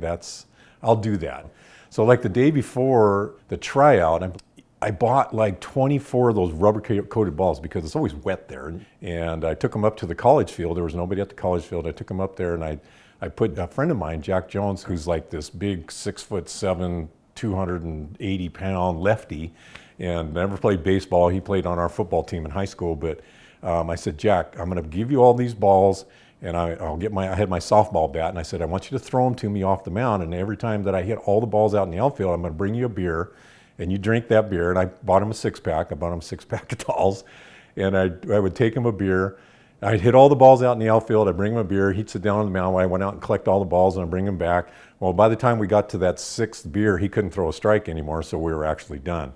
I'll do that." So like the day before the tryout, I bought like 24 of those rubber-coated balls because it's always wet there. And I took them up to the college field. There was nobody at the college field. I took them up there, and I put a friend of mine, Jack Jones, who's like this big 6'7", 280-pound lefty, and never played baseball. He played on our football team in high school. But I said, "Jack, I'm going to give you all these balls, and I had my softball bat, and I said, I want you to throw them to me off the mound, and every time that I hit all the balls out in the outfield, I'm going to bring you a beer, and you drink that beer." And I bought him a six-pack. I bought him a six-pack of Talls, and I would take him a beer. I'd hit all the balls out in the outfield. I'd bring him a beer. He'd sit down on the mound. I went out and collect all the balls, and I'd bring him back. Well, by the time we got to that sixth beer, he couldn't throw a strike anymore, so we were actually done.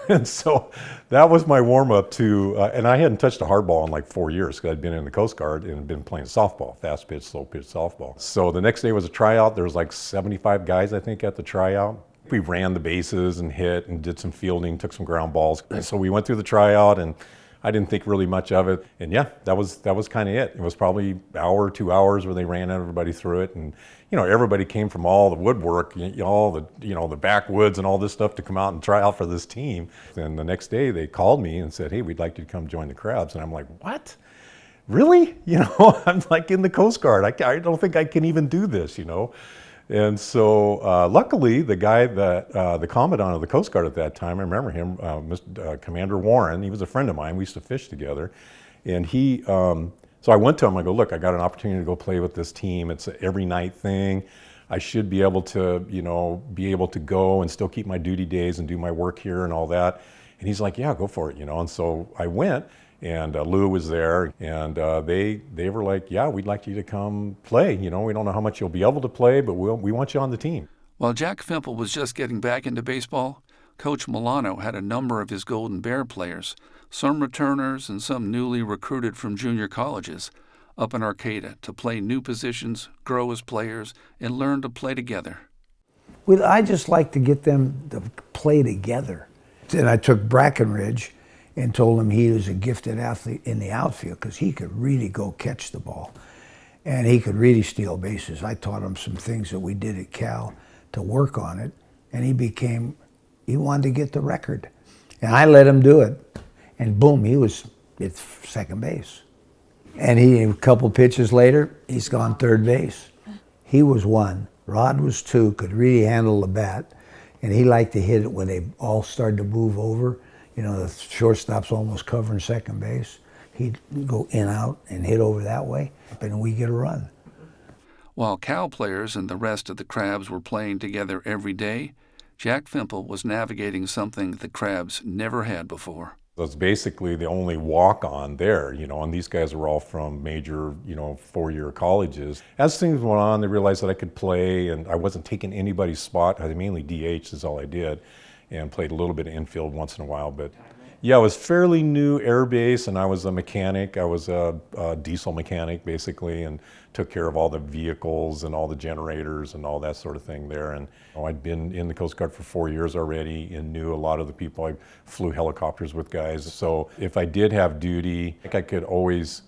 And so that was my warm-up to, and I hadn't touched a hard ball in like 4 years because I'd been in the Coast Guard and been playing softball, fast pitch, slow pitch softball. So the next day was a tryout. There was like 75 guys, I think, at the tryout. We ran the bases and hit and did some fielding, took some ground balls. And so we went through the tryout, and I didn't think really much of it. And yeah, that was kind of it. It was probably an hour, 2 hours where they ran everybody through it. And everybody came from all the woodwork, all the backwoods and all this stuff to come out and try out for this team. And the next day they called me and said, "Hey, we'd like you to come join the Crabs." And I'm like, "What? Really?" I'm like in the Coast Guard. I don't think I can even do this, And so luckily, the guy the commandant of the Coast Guard at that time, I remember him, Commander Warren, he was a friend of mine. We used to fish together. And so I went to him, I go, "Look, I got an opportunity to go play with this team. It's an every night thing. I should be able to go and still keep my duty days and do my work here and all that." And he's like, "Yeah, go for it, And so I went, and Lou was there, and they were like, "Yeah, we'd like you to come play. We don't know how much you'll be able to play, but we want you on the team." While Jack Fimple was just getting back into baseball, Coach Milano had a number of his Golden Bear players, some returners and some newly recruited from junior colleges, up in Arcata to play new positions, grow as players, and learn to play together. Well, I just like to get them to play together. And I took Brackenridge and told him he was a gifted athlete in the outfield because he could really go catch the ball. And he could really steal bases. I taught him some things that we did at Cal to work on it. And he wanted to get the record. And I let him do it. And boom, he was at second base. And a couple pitches later, he's gone third base. He was one. Rod was two, could really handle the bat. And he liked to hit it when they all started to move over. The shortstop's almost covering second base. He'd go in, out, and hit over that way, and we get a run. While Cal players and the rest of the Crabs were playing together every day, Jack Fimple was navigating something the Crabs never had before. That's basically the only walk-on there, and these guys were all from major, 4-year colleges. As things went on, they realized that I could play, and I wasn't taking anybody's spot. I mainly DH is all I did, and played a little bit of infield once in a while. But yeah, I was fairly new air base, and I was a mechanic. I was a diesel mechanic, basically, and took care of all the vehicles and all the generators and all that sort of thing there. And I'd been in the Coast Guard for 4 years already and knew a lot of the people. I flew helicopters with guys. So if I did have duty, I could always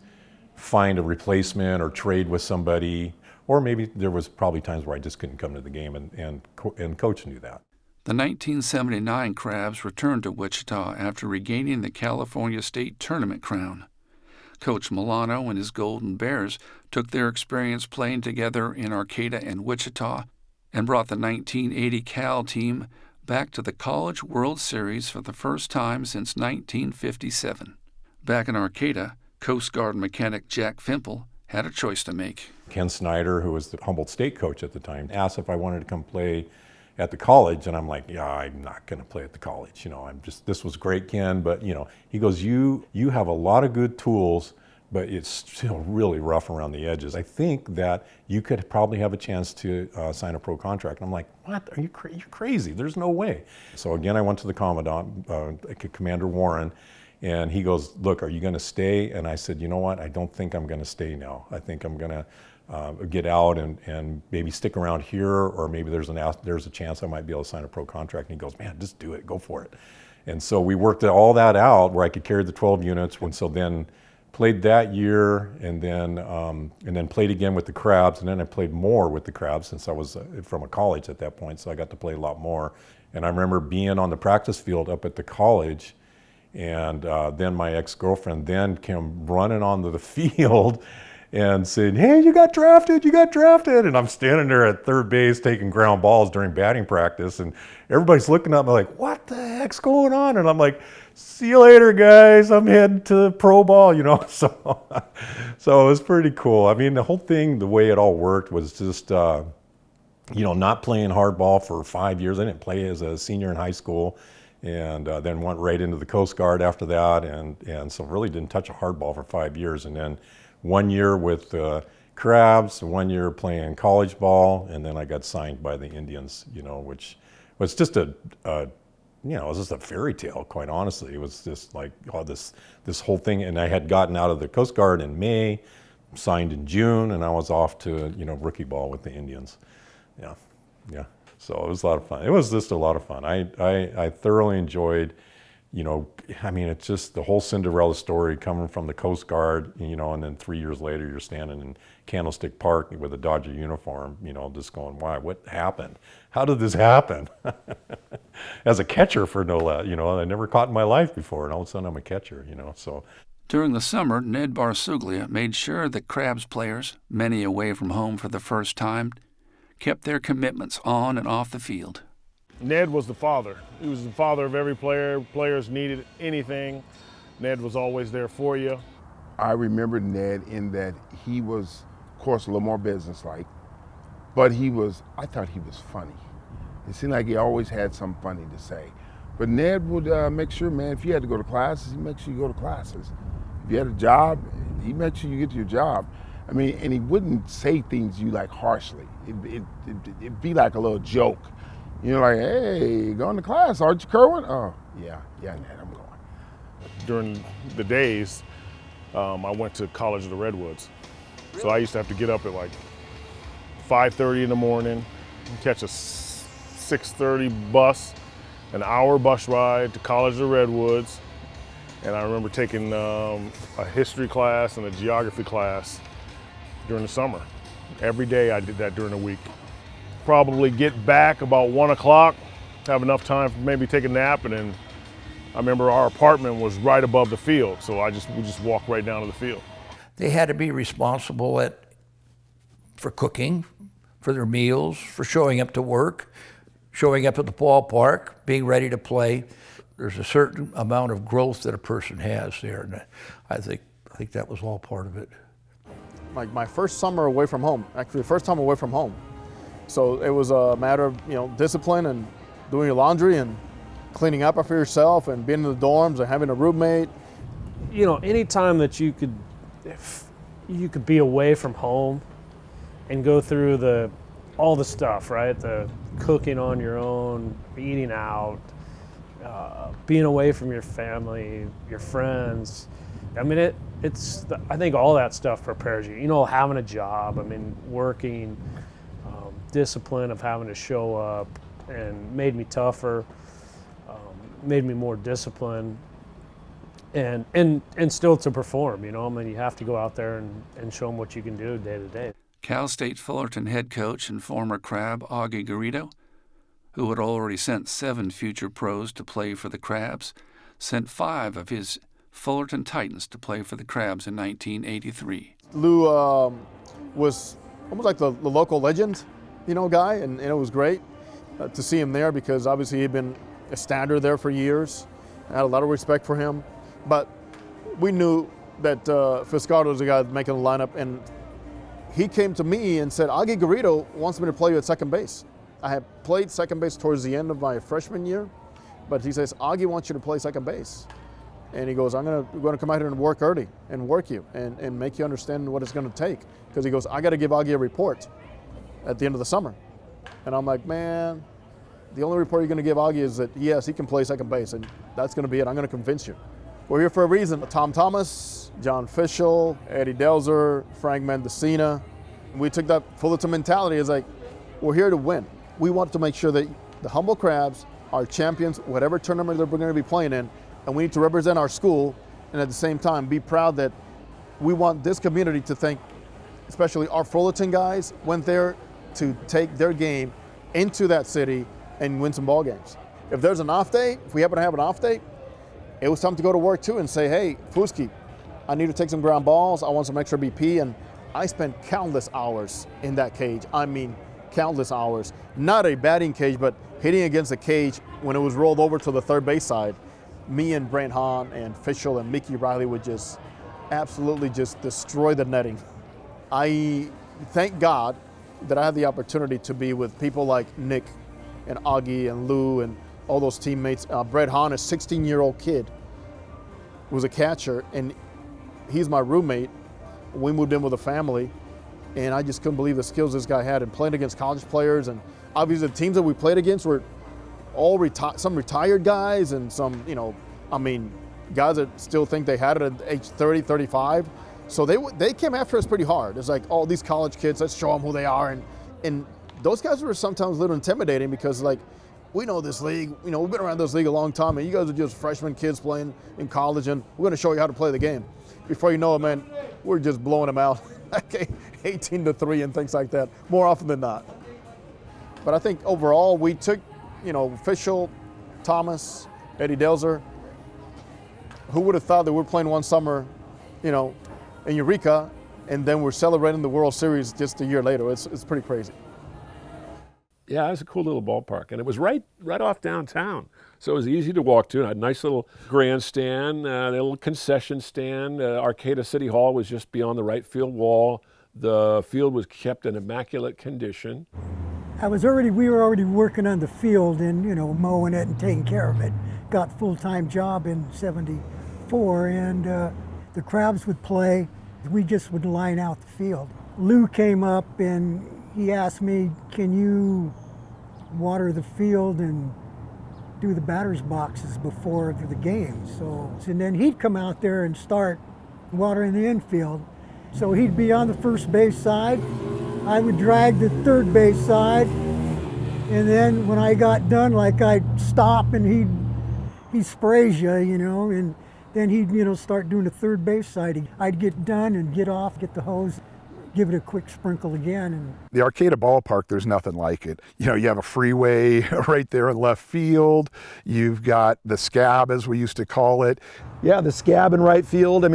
find a replacement or trade with somebody. Or maybe there was probably times where I just couldn't come to the game, and Coach knew that. The 1979 Crabs returned to Wichita after regaining the California State Tournament crown. Coach Milano and his Golden Bears took their experience playing together in Arcata and Wichita and brought the 1980 Cal team back to the College World Series for the first time since 1957. Back in Arcata, Coast Guard mechanic Jack Fimple had a choice to make. Ken Snyder, who was the Humboldt State coach at the time, asked if I wanted to come play at the college, and I'm like, yeah, I'm not going to play at the college. You know, this was great, Ken, but you know, he goes, you have a lot of good tools, but it's still really rough around the edges. I think that you could probably have a chance to sign a pro contract. And I'm like, what? Are you you're crazy? There's no way. So again, I went to the commandant, Commander Warren, and he goes, look, are you going to stay? And I said, you know what? I don't think I'm going to stay now. I think I'm going to get out and maybe stick around here, or maybe there's a chance I might be able to sign a pro contract. And he goes, man, just do it, go for it. And so we worked all that out where I could carry the 12 units. And so then played that year, and then played again with the Crabs, and then I played more with the Crabs since I was from a college at that point, so I got to play a lot more. And I remember being on the practice field up at the college, and then my ex-girlfriend then came running onto the field and said, hey, you got drafted. And I'm standing there at third base taking ground balls during batting practice, and everybody's looking at me like, what the heck's going on? And I'm like, see you later, guys. I'm heading to pro ball, you know. So it was pretty cool. I mean, the whole thing, the way it all worked was just, you know, not playing hardball for 5 years. I didn't play as a senior in high school, and then went right into the Coast Guard after that, and so really didn't touch a hardball for 5 years. And then 1 year with Crabs, 1 year playing college ball, and then I got signed by the Indians, you know, which was just you know, it was just a fairy tale, quite honestly. It was just like, oh, this whole thing, and I had gotten out of the Coast Guard in May, signed in June, and I was off to, you know, rookie ball with the Indians. Yeah. So it was a lot of fun. It was just a lot of fun. I thoroughly enjoyed, you know, I mean, it's just the whole Cinderella story coming from the Coast Guard, you know, and then 3 years later you're standing in Candlestick Park with a Dodger uniform, you know, just going, why, what happened? How did this happen? As a catcher for no less, you know, I never caught in my life before, and all of a sudden I'm a catcher, you know, so. During the summer, Ned Barsuglia made sure that Crabs players, many away from home for the first time, kept their commitments on and off the field. Ned was the father. He was the father of every player. Players needed anything, Ned was always there for you. I remember Ned in that he was, of course, a little more businesslike, but I thought he was funny. It seemed like he always had something funny to say. But Ned would make sure, man, if you had to go to classes, he'd make sure you go to classes. If you had a job, he'd make sure you get to your job. I mean, and he wouldn't say things you like harshly. It'd be like a little joke. You know, like, hey, going to class, aren't you, Kerwin? Oh, yeah, Ned, I'm going. During the days, I went to College of the Redwoods. So I used to have to get up at like 5:30 in the morning, catch a 6:30 bus, an hour bus ride to College of the Redwoods. And I remember taking a history class and a geography class during the summer. Every day I did that during the week. Probably get back about 1 o'clock, have enough time for maybe take a nap, and then I remember our apartment was right above the field, so we just walked right down to the field. They had to be responsible for cooking, for their meals, for showing up to work, showing up at the ballpark, being ready to play. There's a certain amount of growth that a person has there, and I think that was all part of it. Like my first summer away from home, actually the first time away from home. So it was a matter of, you know, discipline and doing your laundry and cleaning up after yourself and being in the dorms and having a roommate. You know, any time that you could be away from home and go through all the stuff, right? The cooking on your own, eating out, being away from your family, your friends. I mean, I think all that stuff prepares you. You know, having a job, I mean, working, discipline of having to show up, and made me tougher, made me more disciplined, and still to perform, you know. I mean, you have to go out there and show them what you can do day to day. Cal State Fullerton head coach and former Crab Augie Garrido, who had already sent 7 future pros to play for the Crabs, sent 5 of his Fullerton Titans to play for the Crabs in 1983. Lou was almost like the local legend. guy, and it was great to see him there because obviously he'd been a standard there for years. I had a lot of respect for him, but we knew that Fitzgerald was the guy making the lineup, and he came to me and said, Augie Garrido wants me to play you at second base. I had played second base towards the end of my freshman year, but he says, Augie wants you to play second base. And he goes, we're gonna come out here and work early and work you and make you understand what it's gonna take. Because he goes, I gotta give Augie a report at the end of the summer. And I'm like, man, the only report you're gonna give Augie is that, yes, he can play second base, and that's gonna be it. I'm gonna convince you. We're here for a reason. Tom Thomas, John Fishel, Eddie Delzer, Frank Mendocino. We took that Fullerton mentality as like, we're here to win. We want to make sure that the Humboldt Crabs are champions, whatever tournament they're going to be playing in, and we need to represent our school and at the same time be proud that we want this community to think, especially our Fullerton guys went there to take their game into that city and win some ball games. If there's an off day, if we happen to have an off day, it was time to go to work too and say, hey, Fuski, I need to take some ground balls. I want some extra BP. And I spent countless hours in that cage. I mean, countless hours. Not a batting cage, but hitting against the cage when it was rolled over to the third base side. Me and Brent Hahn and Fishel and Mickey Riley would just absolutely just destroy the netting. I thank God that I had the opportunity to be with people like Nick and Augie and Lou and all those teammates. Brett Hahn, a 16-year-old kid, was a catcher, and he's my roommate. We moved in with a family, and I just couldn't believe the skills this guy had. And playing against college players, and obviously the teams that we played against were all some retired guys and some, guys that still think they had it at age 30, 35. So they came after us pretty hard. It's like, all these college kids, let's show them who they are. And those guys were sometimes a little intimidating because, like, we know this league, we've been around this league a long time, and you guys are just freshman kids playing in college, and we're gonna show you how to play the game. Before you know it, man, we're just blowing them out, 18-3 and things like that, more often than not. But I think overall, we took, Fishel, Thomas, Eddie Delzer. Who would have thought that we're playing one summer, in Eureka, and then we're celebrating the World Series just a year later. It's pretty crazy. Yeah, it was a cool little ballpark, and it was right off downtown, so it was easy to walk to. It had a nice little grandstand, a little concession stand. Arcata City Hall was just beyond the right field wall. The field was kept in immaculate condition. We were already working on the field and mowing it and taking care of it. Got a full-time job in '74, and the Crabs would play. We just would line out the field. Lou came up and he asked me, can you water the field and do the batter's boxes before the game? And then he'd come out there and start watering the infield. So he'd be on the first base side. I would drag the third base side. And then when I got done, I'd stop and he sprays you, and then he'd, start doing the third base side. I'd get done and get off, get the hose, give it a quick sprinkle again. And the Arcata ballpark, there's nothing like it. You have a freeway right there in left field. You've got the scab, as we used to call it. Yeah, the scab in right field.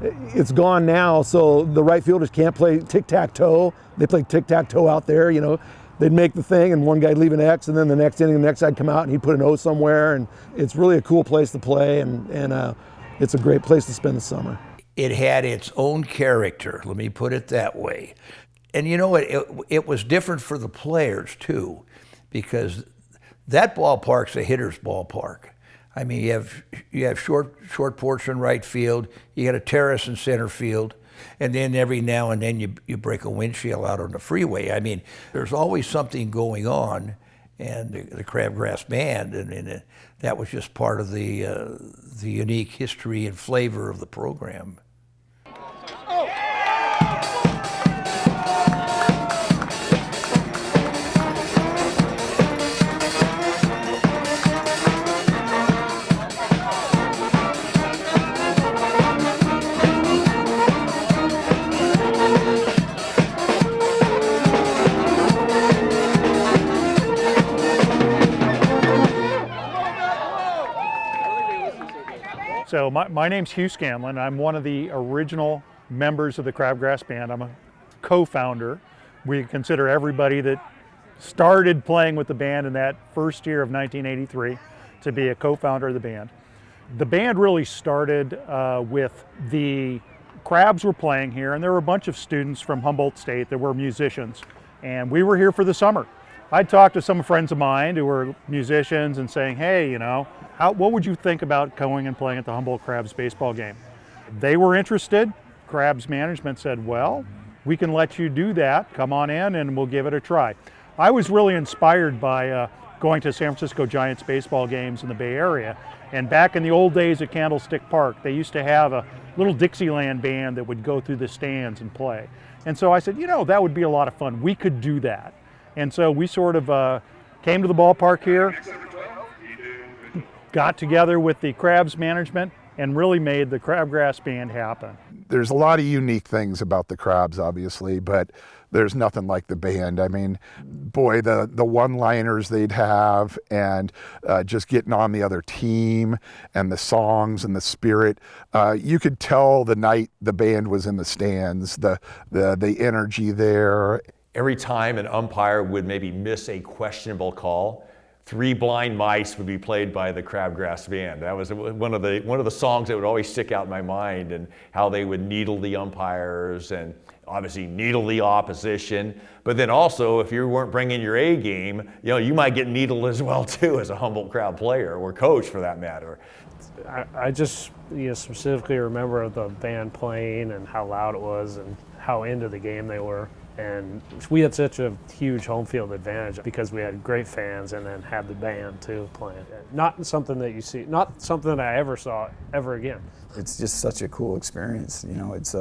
It's gone now, so the right fielders can't play tic-tac-toe. They play tic-tac-toe out there, They'd make the thing and one guy'd leave an X, and then the next inning, the next guy'd come out and he'd put an O somewhere. And it's really a cool place to play, and it's a great place to spend the summer. It had its own character, let me put it that way. And it was different for the players too, because that ballpark's a hitter's ballpark. You have short porch in right field, you got a terrace in center field, and then every now and then you break a windshield out on the freeway. There's always something going on, and the Crabgrass Band, and that was just part of the unique history and flavor of the program. So my name's Hugh Scanlon. I'm one of the original members of the Crabgrass Band. I'm a co-founder. We consider everybody that started playing with the band in that first year of 1983 to be a co-founder of the band. The band really started with the Crabs were playing here, and there were a bunch of students from Humboldt State that were musicians, and we were here for the summer. I'd talked to some friends of mine who were musicians and saying, hey, you know, what would you think about going and playing at the Humboldt Crabs baseball game? They were interested. Crabs management said, well, we can let you do that. Come on in and we'll give it a try. I was really inspired by going to San Francisco Giants baseball games in the Bay Area. And back in the old days at Candlestick Park, they used to have a little Dixieland band that would go through the stands and play. And so I said, you know, that would be a lot of fun. We could do that. And so we sort of came to the ballpark here, got together with the Crabs management, and really made the Crabgrass Band happen. There's a lot of unique things about the Crabs, obviously, but there's nothing like the band. I mean, boy, the one-liners they'd have, and just getting on the other team, and the songs and the spirit. You could tell the night the band was in the stands, the energy there. Every time an umpire would maybe miss a questionable call, Three Blind Mice would be played by the Crabgrass Band. That was one of the songs that would always stick out in my mind, and how they would needle the umpires and obviously needle the opposition. But then also, if you weren't bringing your A game, you know, you might get needled as well too as a Humboldt Crab player or coach for that matter. I just specifically remember the band playing and how loud it was and how into the game they were. And we had such a huge home field advantage because we had great fans and then had the band too playing. Not something that you see, not something that I ever saw ever again. It's just such a cool experience. You know, it's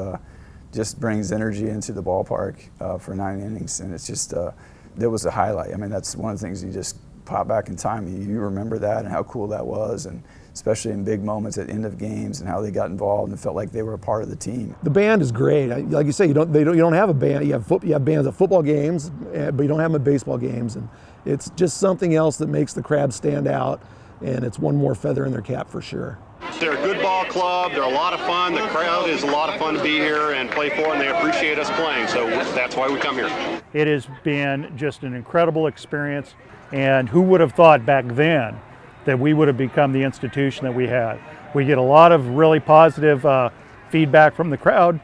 just brings energy into the ballpark for 9 innings, and it's just that was a highlight. I mean, that's one of the things you just pop back in time. You remember that and how cool that was, and especially in big moments at end of games and how they got involved and felt like they were a part of the team. The band is great. Like you say, you don't have a band. You have bands at football games, but you don't have them at baseball games, and it's just something else that makes the Crabs stand out, and it's one more feather in their cap for sure. They're a good ball club. They're a lot of fun. The crowd is a lot of fun to be here and play for, and they appreciate us playing, so that's why we come here. It has been just an incredible experience, and who would have thought back then that we would have become the institution that we had. We get a lot of really positive feedback from the crowd,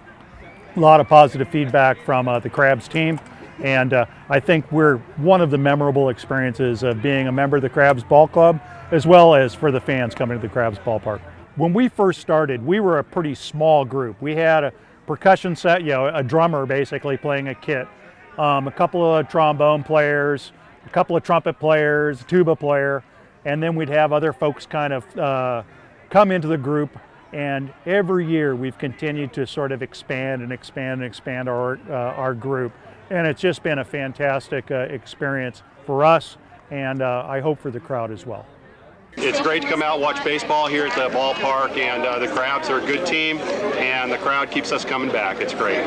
a lot of positive feedback from the Crabs team, and I think we're one of the memorable experiences of being a member of the Crabs ball club, as well as for the fans coming to the Crabs ballpark. When we first started, we were a pretty small group. We had a percussion set, a drummer basically playing a kit, a couple of trombone players, a couple of trumpet players, a tuba player, and then we'd have other folks kind of come into the group, and every year we've continued to sort of expand our group, and it's just been a fantastic experience for us, and I hope for the crowd as well. It's great to come out and watch baseball here at the ballpark, and the Crabs are a good team, and the crowd keeps us coming back. It's great.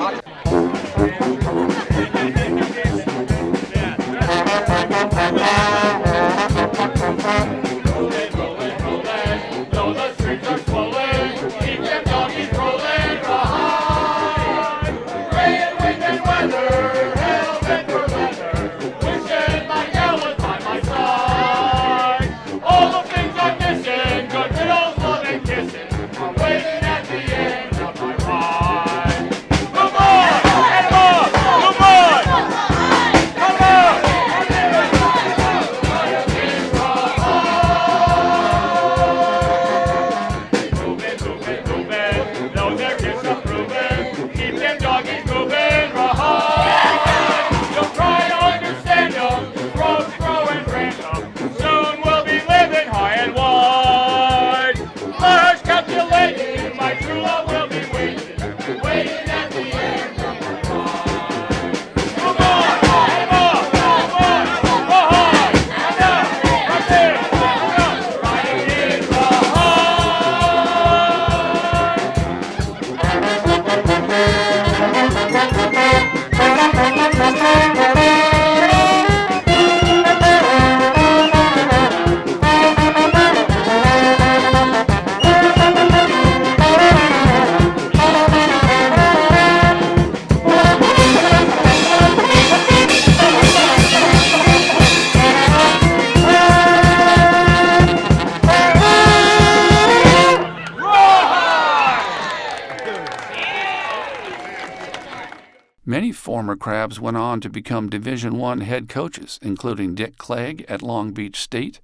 Many former Crabs went on to become Division I head coaches, including Dick Clegg at Long Beach State,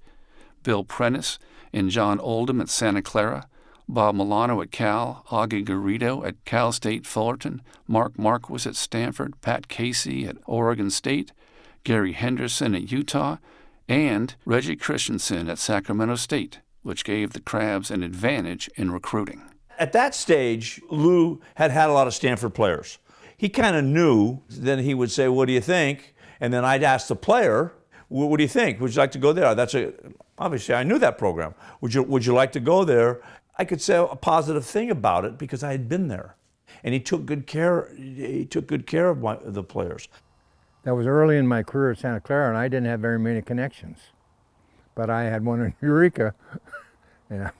Bill Prentice and John Oldham at Santa Clara, Bob Milano at Cal, Augie Garrido at Cal State Fullerton, Mark Marquis at Stanford, Pat Casey at Oregon State, Gary Henderson at Utah, and Reggie Christensen at Sacramento State, which gave the Crabs an advantage in recruiting. At that stage, Lou had had a lot of Stanford players. He kind of knew, then he would say, what do you think? And then I'd ask the player, what do you think? Would you like to go there? Obviously, I knew that program. Would you like to go there? I could say a positive thing about it because I had been there. And he took good care of the players. That was early in my career at Santa Clara, and I didn't have very many connections. But I had one in Eureka. And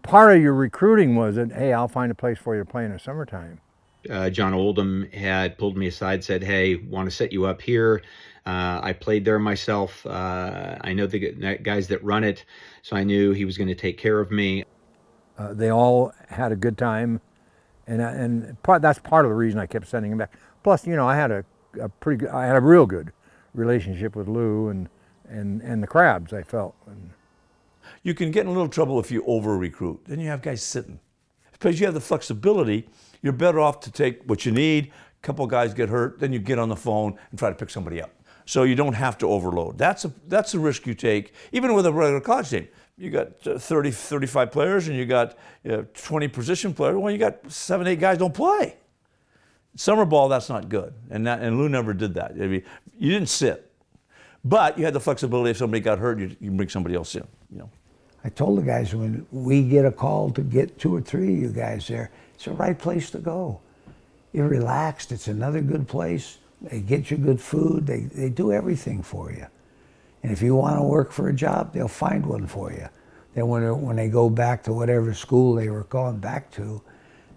part of your recruiting was that, hey, I'll find a place for you to play in the summertime. John Oldham had pulled me aside, said, hey, want to set you up here. I played there myself. I know the guys that run it, so I knew he was going to take care of me. They all had a good time, and that's part of the reason I kept sending him back. Plus, you know, I had a real good relationship with Lou and the Crabs, I felt. You can get in a little trouble if you over-recruit. Then you have guys sitting. Because you have the flexibility, you're better off to take what you need. A couple guys get hurt, then you get on the phone and try to pick somebody up. So you don't have to overload. That's a risk you take, even with a regular college team. You got 30, 35 players and you got 20 position players. Well, you got 7, 8 guys don't play. Summer ball, that's not good. And Lou never did that. I mean, you didn't sit. But you had the flexibility if somebody got hurt, you can bring somebody else in. You know. I told the guys, when we get a call to get 2 or 3 of you guys there, it's the right place to go. You're relaxed. It's another good place. They get you good food. They do everything for you. And if you want to work for a job, they'll find one for you. Then when they go back to whatever school they were going back to,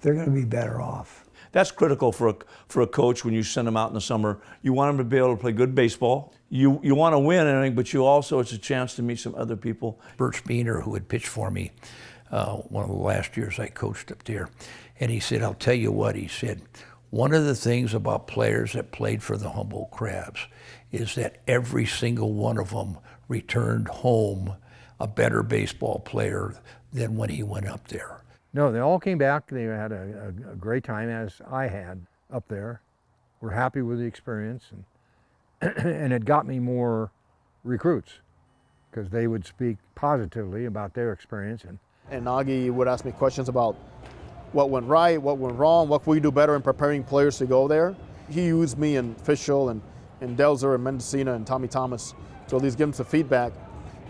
they're going to be better off. That's critical for a coach when you send them out in the summer. You want them to be able to play good baseball. You want to win and everything, but you also, it's a chance to meet some other people. Birch Beaner, who had pitched for me one of the last years I coached up there, and he said, I'll tell you what, he said, one of the things about players that played for the Humboldt Crabs is that every single one of them returned home a better baseball player than when he went up there. No, they all came back. They had a great time, as I had up there. We're happy with the experience, and it got me more recruits because they would speak positively about their experience. And Augie would ask me questions about what went right, what went wrong, what could we do better in preparing players to go there. He used me and Fitzgerald and Delzer and Mendocino and Tommy Thomas to at least give him some feedback.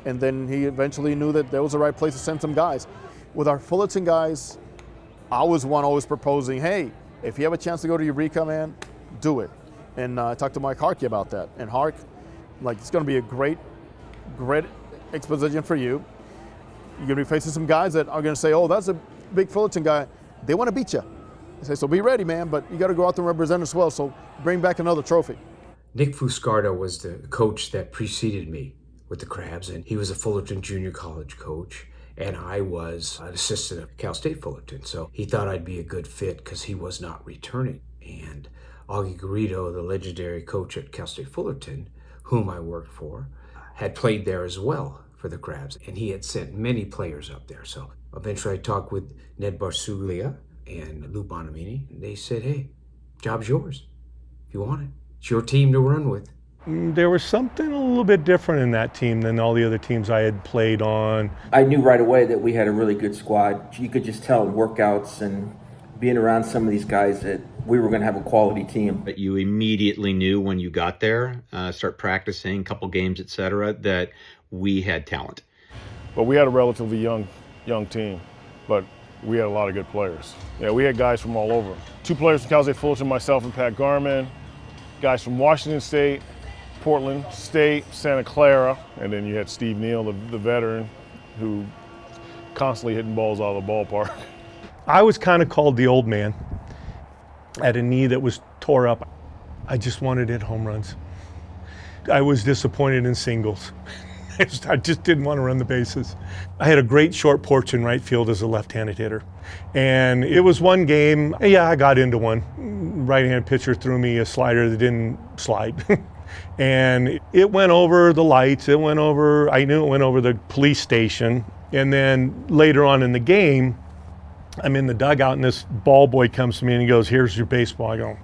And then he eventually knew that there was the right place to send some guys. With our Fullerton guys, I was one always proposing, hey, if you have a chance to go to Eureka, man, do it. And I talked to Mike Harkey about that. And Hark, like, it's going to be a great exposition for you. You're going to be facing some guys that are going to say, oh, that's a big Fullerton guy. They want to beat you. I say, so be ready, man, but you got to go out there and represent as well, so bring back another trophy. Nick Fuscardo was the coach that preceded me with the Crabs, and he was a Fullerton Junior College coach, and I was an assistant at Cal State Fullerton, so he thought I'd be a good fit because he was not returning. And Augie Garrido, the legendary coach at Cal State Fullerton, whom I worked for, had played there as well for the Crabs, and he had sent many players up there. So eventually I talked with Ned Barsuglia and Lou Bonomini, and they said, hey, job's yours if you want it. It's your team to run with. There was something a little bit different in that team than all the other teams I had played on. I knew right away that we had a really good squad. You could just tell in workouts and being around some of these guys that we were going to have a quality team. But you immediately knew when you got there, start practicing, couple games, etc., that we had talent. But we had a relatively young team, but we had a lot of good players. Yeah, we had guys from all over. 2 players from Cal State Fullerton, myself and Pat Garman, guys from Washington State, Portland State, Santa Clara, and then you had Steve Neal, the veteran, who constantly hitting balls out of the ballpark. I was kind of called the old man. I had a knee that was tore up. I just wanted to hit home runs. I was disappointed in singles. I just didn't want to run the bases. I had a great short porch in right field as a left-handed hitter. And it was one game, yeah, I got into one. Right-handed pitcher threw me a slider that didn't slide. And it went over the lights, I knew it went over the police station. And then later on in the game, I'm in the dugout and this ball boy comes to me and he goes, "Here's your baseball." I go,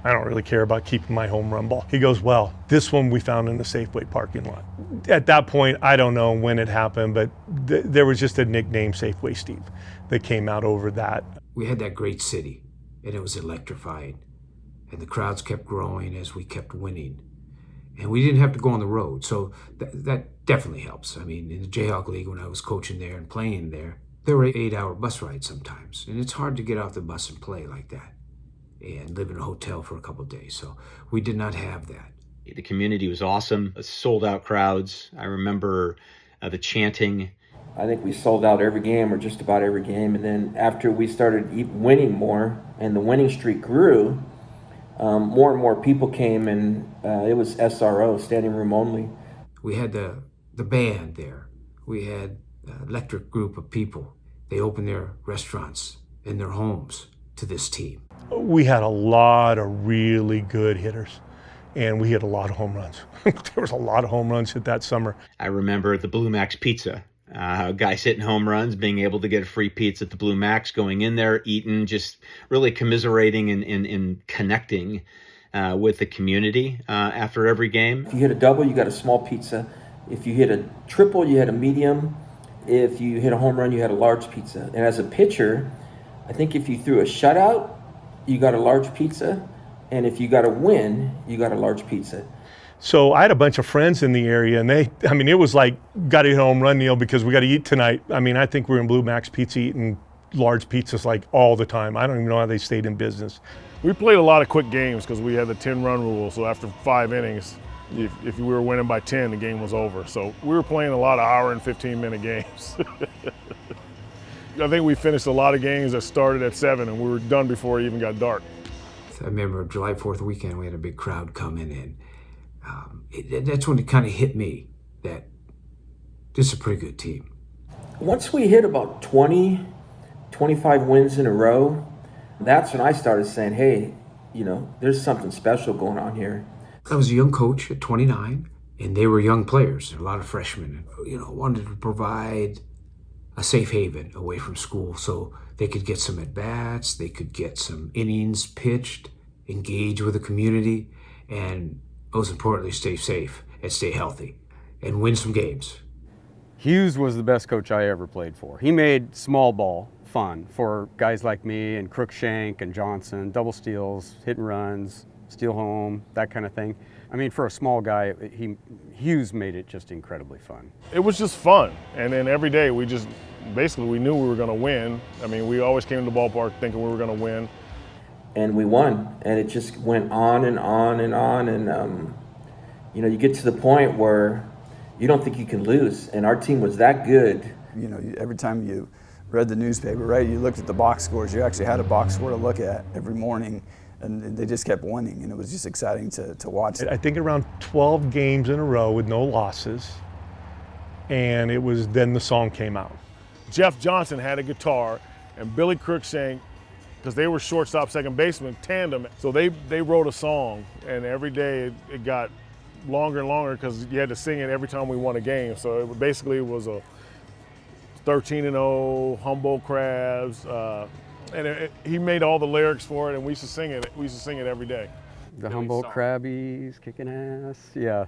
I don't really care about keeping my home run ball. He goes, "Well, this one we found in the Safeway parking lot." At that point, I don't know when it happened, but there was just a nickname, Safeway Steve, that came out over that. We had that great city, and it was electrifying. And the crowds kept growing as we kept winning. And we didn't have to go on the road, so that definitely helps. I mean, in the Jayhawk League, when I was coaching there and playing there were 8-hour bus rides sometimes. And it's hard to get off the bus and play like that and live in a hotel for a couple of days. So we did not have that. The community was awesome. Sold out crowds. I remember the chanting. I think we sold out every game or just about every game. And then after we started winning more and the winning streak grew, more and more people came, and it was SRO, standing room only. We had the band there. We had an electric group of people. They opened their restaurants and their homes to this team. We had a lot of really good hitters, and we hit a lot of home runs. There was a lot of home runs hit that summer. I remember the Blue Max Pizza. Guys hitting home runs, being able to get a free pizza at the Blue Max, going in there, eating, just really commiserating and connecting with the community after every game. If you hit a double, you got a small pizza. If you hit a triple, you had a medium. If you hit a home run, you had a large pizza. And as a pitcher, I think if you threw a shutout, you got a large pizza. And if you got a win, you got a large pizza. So I had a bunch of friends in the area, and it was like, got to hit a home run, Neil, because we got to eat tonight. I mean, I think we were in Blue Max Pizza eating large pizzas like all the time. I don't even know how they stayed in business. We played a lot of quick games because we had the 10-run rule. So after 5 innings, if we were winning by 10, the game was over. So we were playing a lot of hour and 15-minute games. I think we finished a lot of games that started at 7, and we were done before it even got dark. I remember July 4th weekend, we had a big crowd coming in. That's when it kind of hit me that this is a pretty good team. Once we hit about 20, 25 wins in a row, that's when I started saying, hey, there's something special going on here. I was a young coach at 29, and they were young players, a lot of freshmen. Wanted to provide a safe haven away from school so they could get some at-bats, they could get some innings pitched, engage with the community, and most importantly, stay safe and stay healthy and win some games. Hughes was the best coach I ever played for. He made small ball fun for guys like me and Crookshank and Johnson, double steals, hit and runs, steal home, that kind of thing. I mean, for a small guy, Hughes made it just incredibly fun. It was just fun. And then every day we knew we were going to win. I mean, we always came to the ballpark thinking we were going to win. And we won, and it just went on and on and on. And, you get to the point where you don't think you can lose. And our team was that good. Every time you read the newspaper, right, you looked at the box scores. You actually had a box score to look at every morning. And they just kept winning, and it was just exciting to watch. I think around 12 games in a row with no losses, and then the song came out. Jeff Johnson had a guitar, and Billy Crookshank, because they were shortstop, second baseman, tandem, so they wrote a song, and every day it got longer and longer because you had to sing it every time we won a game. So it was a 13-0 Humboldt Crabs. And he made all the lyrics for it, and we used to sing it. We used to sing it every day. The Humboldt Crabbies kicking ass. Yeah,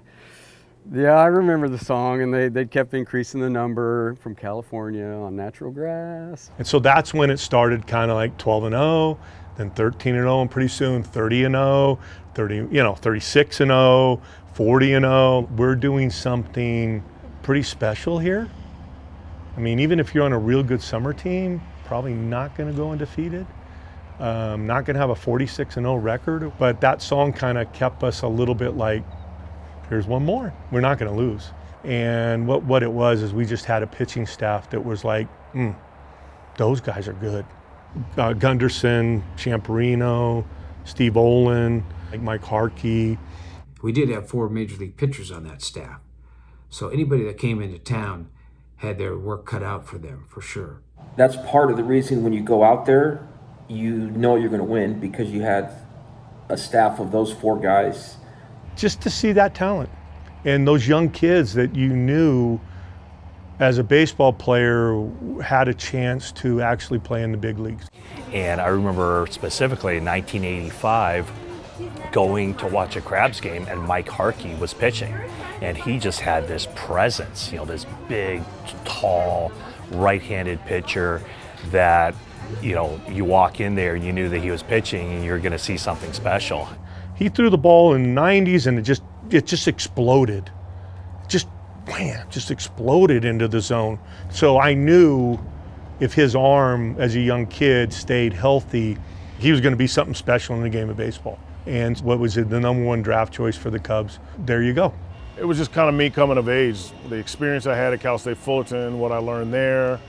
I remember the song, and they kept increasing the number from California on natural grass. And so that's when it started, kind of like 12-0, then 13-0, and pretty soon 30-0, 36-0, 40-0. We're doing something pretty special here. I mean, even if you're on a real good summer team, probably not going to go undefeated, not going to have a 46-0 record, but that song kind of kept us a little bit like, here's one more. We're not going to lose. And what it was is we just had a pitching staff that was like, those guys are good. Gunderson, Champerino, Steve Olin, like Mike Harkey. We did have 4 major league pitchers on that staff. So anybody that came into town had their work cut out for them, for sure. That's part of the reason when you go out there, you know you're going to win because you had a staff of those 4 guys. Just to see that talent and those young kids that you knew as a baseball player had a chance to actually play in the big leagues. And I remember specifically in 1985 going to watch a Crabs game, and Mike Harkey was pitching, and he just had this presence, this big, tall, right-handed pitcher that, you walk in there and you knew that he was pitching and you're going to see something special. He threw the ball in the 90s and it just exploded. Just wham, just exploded into the zone. So I knew if his arm as a young kid stayed healthy, he was going to be something special in the game of baseball. And what was it, the #1 draft choice for the Cubs? There you go. It was just kind of me coming of age. The experience I had at Cal State Fullerton, what I learned there,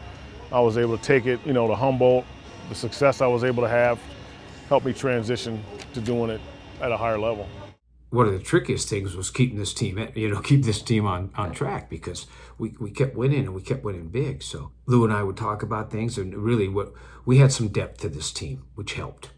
I was able to take it, to Humboldt. The success I was able to have helped me transition to doing it at a higher level. One of the trickiest things was keeping this team, on track, because we kept winning and we kept winning big. So Lou and I would talk about things, and really we had some depth to this team, which helped.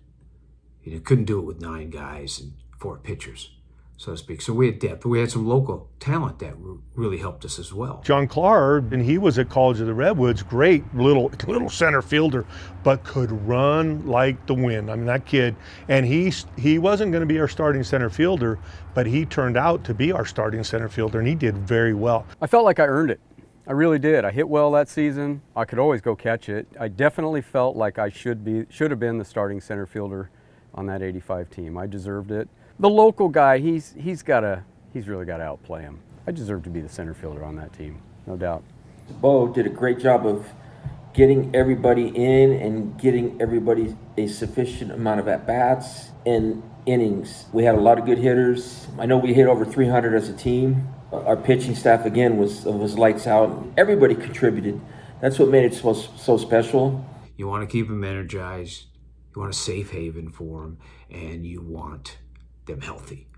Couldn't do it with 9 guys and 4 pitchers, so to speak. So we had depth, but we had some local talent that really helped us as well. John Clark, and he was at College of the Redwoods, great little center fielder, but could run like the wind. I mean, that kid, and he wasn't going to be our starting center fielder, but he turned out to be our starting center fielder, and he did very well. I felt like I earned it. I really did. I hit well that season. I could always go catch it. I definitely felt like I should have been the starting center fielder on that 85 team. I deserved it. The local guy, he's really got to outplay him. I deserve to be the center fielder on that team, no doubt. Bo did a great job of getting everybody in and getting everybody a sufficient amount of at-bats and innings. We had a lot of good hitters. I know we hit over 300 as a team. Our pitching staff, again, was lights out. Everybody contributed. That's what made it so special. You want to keep them energized. You want a safe haven for them, and you want them healthy.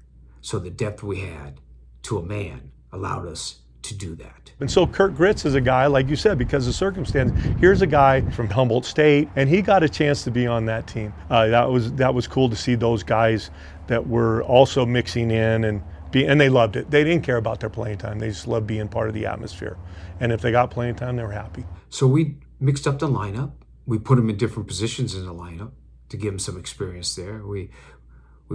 So the depth we had to a man allowed us to do that. And so Kurt Gritz is a guy, like you said, because of circumstance, here's a guy from Humboldt State, and he got a chance to be on that team. That was cool to see those guys that were also mixing in and they loved it. They didn't care about their playing time. They just loved being part of the atmosphere. And if they got playing time, they were happy. So we mixed up the lineup. We put them in different positions in the lineup to give them some experience there. We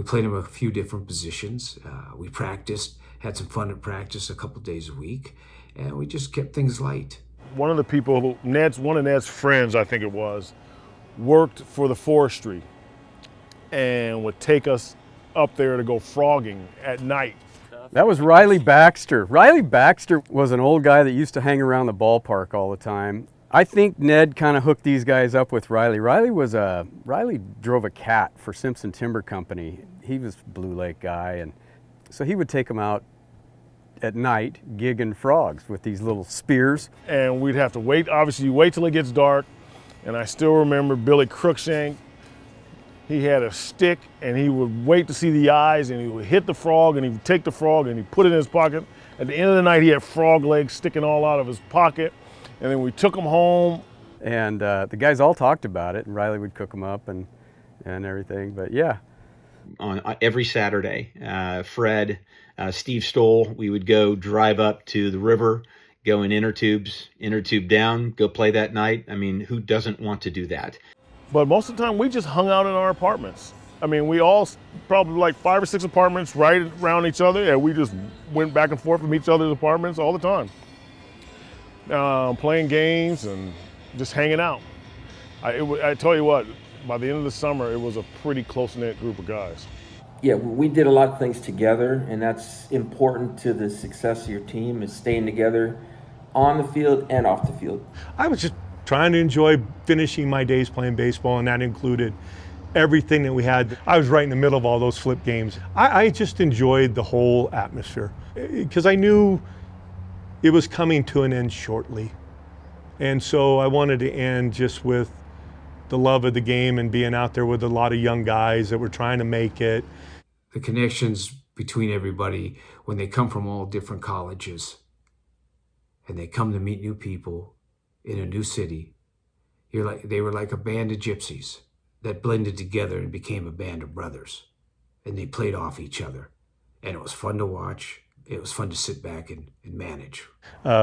played them a few different positions. We practiced, had some fun at practice a couple days a week, and we just kept things light. One of the people, one of Ned's friends, I think it was, worked for the forestry and would take us up there to go frogging at night. That was Riley Baxter. Riley Baxter was an old guy that used to hang around the ballpark all the time. I think Ned kind of hooked these guys up with Riley. Riley drove a cat for Simpson Timber Company. He was a Blue Lake guy, and so he would take them out at night gigging frogs with these little spears. And we'd have to wait. Obviously, you wait till it gets dark. And I still remember Billy Crookshank. He had a stick, and he would wait to see the eyes, and he would hit the frog, and he would take the frog, and he'd put it in his pocket. At the end of the night, he had frog legs sticking all out of his pocket. And then we took them home. And the guys all talked about it, and Riley would cook them up and everything, but yeah. On every Saturday, Fred, Steve Stoll, we would go drive up to the river, go in inner tube down, go play that night. I mean, who doesn't want to do that? But most of the time, we just hung out in our apartments. I mean, we all, probably like 5 or 6 apartments right around each other, and we just went back and forth from each other's apartments all the time. Playing games and just hanging out. I tell you what, by the end of the summer, it was a pretty close-knit group of guys. Yeah, we did a lot of things together, and that's important to the success of your team, is staying together on the field and off the field. I was just trying to enjoy finishing my days playing baseball, and that included everything that we had. I was right in the middle of all those flip games. I just enjoyed the whole atmosphere because I knew it was coming to an end shortly. And so I wanted to end just with the love of the game and being out there with a lot of young guys that were trying to make it. The connections between everybody when they come from all different colleges and they come to meet new people in a new city. They were like a band of gypsies that blended together and became a band of brothers. And they played off each other. And it was fun to watch. It was fun to sit back and manage.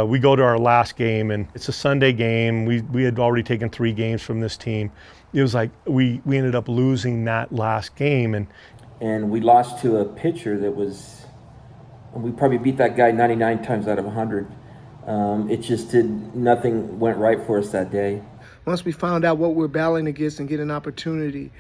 We go to our last game, and it's a Sunday game. We had already taken 3 games from this team. It was like we ended up losing that last game. And we lost to a pitcher that was, we probably beat that guy 99 times out of 100. It just nothing went right for us that day. Once we found out what we're battling against and get an opportunity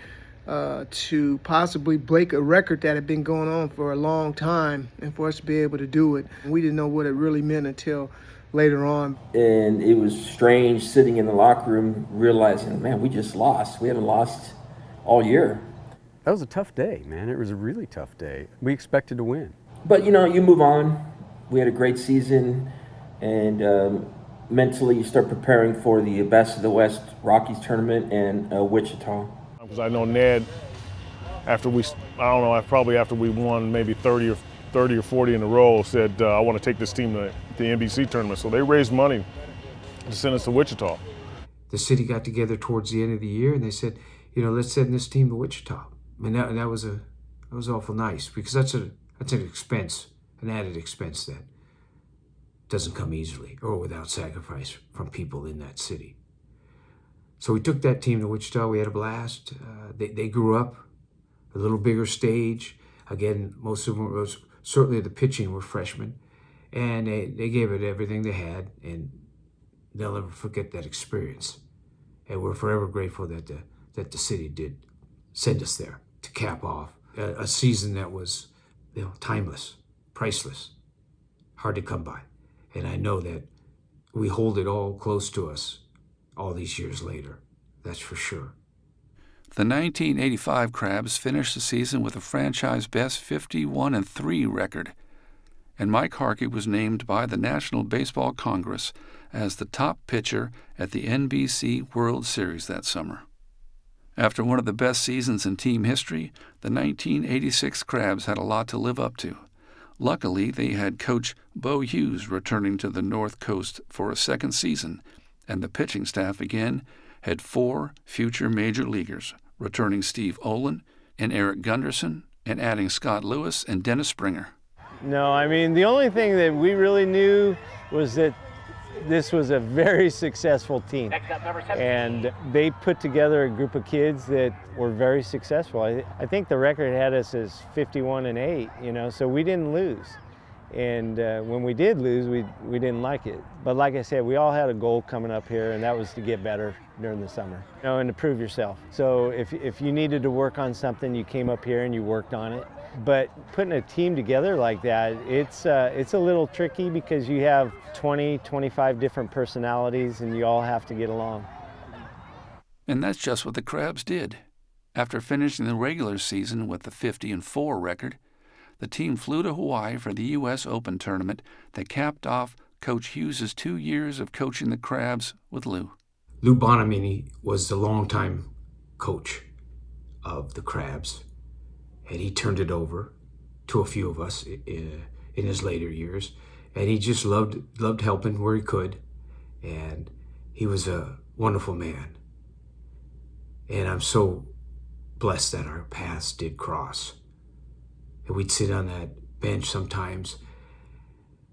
to possibly break a record that had been going on for a long time, and for us to be able to do it, we didn't know what it really meant until later on. And it was strange sitting in the locker room realizing, man, we just lost. We haven't lost all year. That was a tough day, man. It was a really tough day. We expected to win. But, you know, you move on. We had a great season, and mentally you start preparing for the Best of the West Rockies tournament and Wichita. Because I know Ned, probably after we won maybe 30 or 40 in a row, said, I want to take this team to the NBC tournament. So they raised money to send us to Wichita. The city got together towards the end of the year, and they said, let's send this team to Wichita. I mean, that was awful nice, because that's an expense, an added expense that doesn't come easily or without sacrifice from people in that city. So we took that team to Wichita. We had a blast. They grew up, a little bigger stage. Again, most of them, certainly the pitching, were freshmen. And they gave it everything they had, and they'll never forget that experience. And we're forever grateful that the city did send us there to cap off a season that was timeless, priceless, hard to come by. And I know that we hold it all close to us all these years later, that's for sure. The 1985 Crabs finished the season with a franchise best 51-3 record, and Mike Harkey was named by the National Baseball Congress as the top pitcher at the NBC World Series that summer. After one of the best seasons in team history, the 1986 Crabs had a lot to live up to. Luckily, they had coach Bo Hughes returning to the North Coast for a second season, and the pitching staff again had 4 future major leaguers, returning Steve Olin and Eric Gunderson, and adding Scott Lewis and Dennis Springer. No, I mean, the only thing that we really knew was that this was a very successful team. And they put together a group of kids that were very successful. I think the record had us as 51-8, so we didn't lose. And when we did lose, we didn't like it. But like I said, we all had a goal coming up here, and that was to get better during the summer, and to prove yourself. So if you needed to work on something, you came up here and you worked on it. But putting a team together like that, it's a little tricky, because you have 20, 25 different personalities, and you all have to get along. And that's just what the Crabs did. After finishing the regular season with a 50-4 record, the team flew to Hawaii for the U.S. Open tournament that capped off Coach Hughes' 2 years of coaching the Crabs with Lou. Lou Bonomini was the longtime coach of the Crabs, and he turned it over to a few of us in his later years, and he just loved helping where he could, and he was a wonderful man. And I'm so blessed that our paths did cross. And we'd sit on that bench sometimes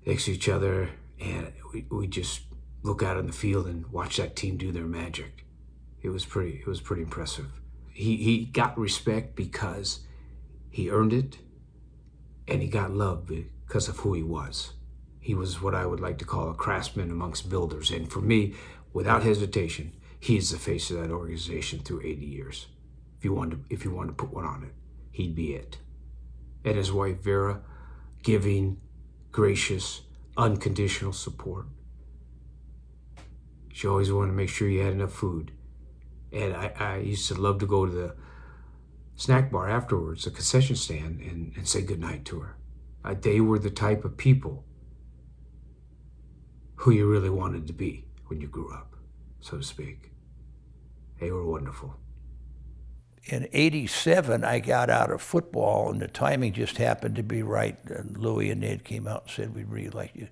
next to each other, and we just look out on the field and watch that team do their magic. It was pretty impressive. He got respect because he earned it, and he got love because of who he was. He was what I would like to call a craftsman amongst builders. And for me, without hesitation, he is the face of that organization through 80 years. If you wanted to put one on it, he'd be it. And his wife, Vera, giving, gracious, unconditional support. She always wanted to make sure you had enough food. And I used to love to go to the snack bar afterwards, the concession stand, and say goodnight to her. They were the type of people who you really wanted to be when you grew up, so to speak. They were wonderful. In '87, I got out of football, and the timing just happened to be right. And Louie and Ned came out and said, we'd really like you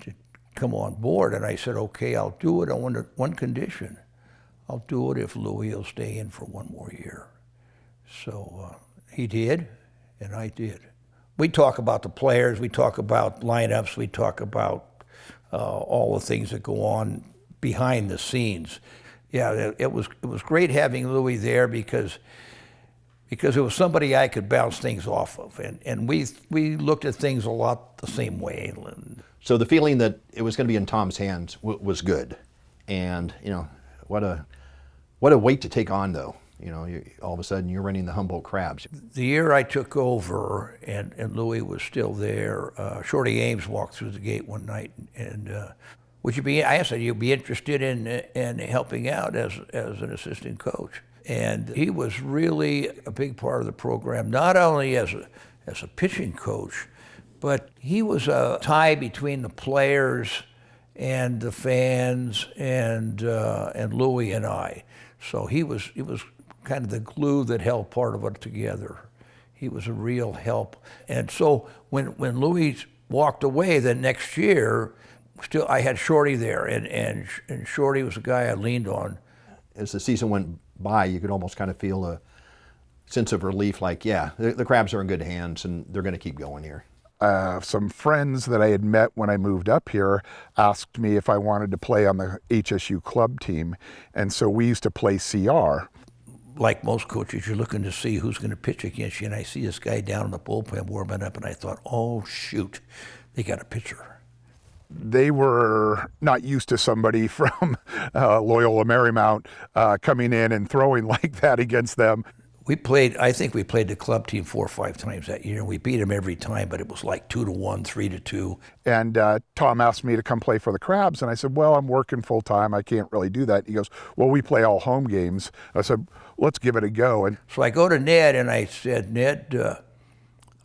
to come on board. And I said, okay, I'll do it on one condition. I'll do it if Louis will stay in for one more year. So he did, and I did. We talk about the players, we talk about lineups, we talk about all the things that go on behind the scenes. Yeah, it was great having Louis there because it was somebody I could bounce things off of, and we looked at things a lot the same way. So the feeling that it was going to be in Tom's hands was good, and you know what a weight to take on though. You know, all of a sudden you're running the Humboldt Crabs. The year I took over and Louis was still there, Shorty Ames walked through the gate one night and I said, you'd be interested in helping out as an assistant coach. And he was really a big part of the program, not only as a pitching coach, but he was a tie between the players and the fans and Louis and I. So he was kind of the glue that held part of it together. He was a real help. And so when Louis walked away the next year, still I had Shorty there, and Shorty was a guy I leaned on. As the season went by, you could almost kind of feel a sense of relief, like, yeah, the Crabs are in good hands and they're going to keep going here. Some friends that I had met when I moved up here asked me if I wanted to play on the HSU club team, and so we used to play CR. Like most coaches, you're looking to see who's going to pitch against you, and I see this guy down in the bullpen warming up, and I thought, oh shoot, they got a pitcher. They were not used to somebody from Loyola Marymount coming in and throwing like that against them. I think we played the club team 4 or 5 times that year, and we beat them every time, but it was like 2-1, 3-2. And Tom asked me to come play for the Crabs, and I said, well, I'm working full time, I can't really do that. He goes, well, we play all home games. I said, let's give it a go. And so I go to Ned, and I said, Ned,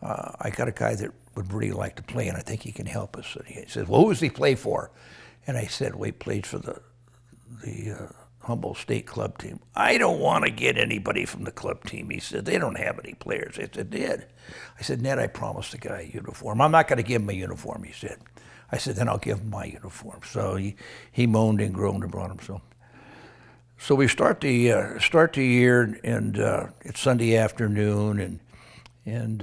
I got a guy that would really like to play, and I think he can help us. And he says, well, who does he play for? And I said, well, he plays for the Humboldt State club team. I don't want to get anybody from the club team. He said, they don't have any players. I said, Ned. I said, Ned, I promised the guy a uniform. I'm not going to give him a uniform, he said. I said, then I'll give him my uniform. So he moaned and groaned and brought him. So we start the year, and it's Sunday afternoon, and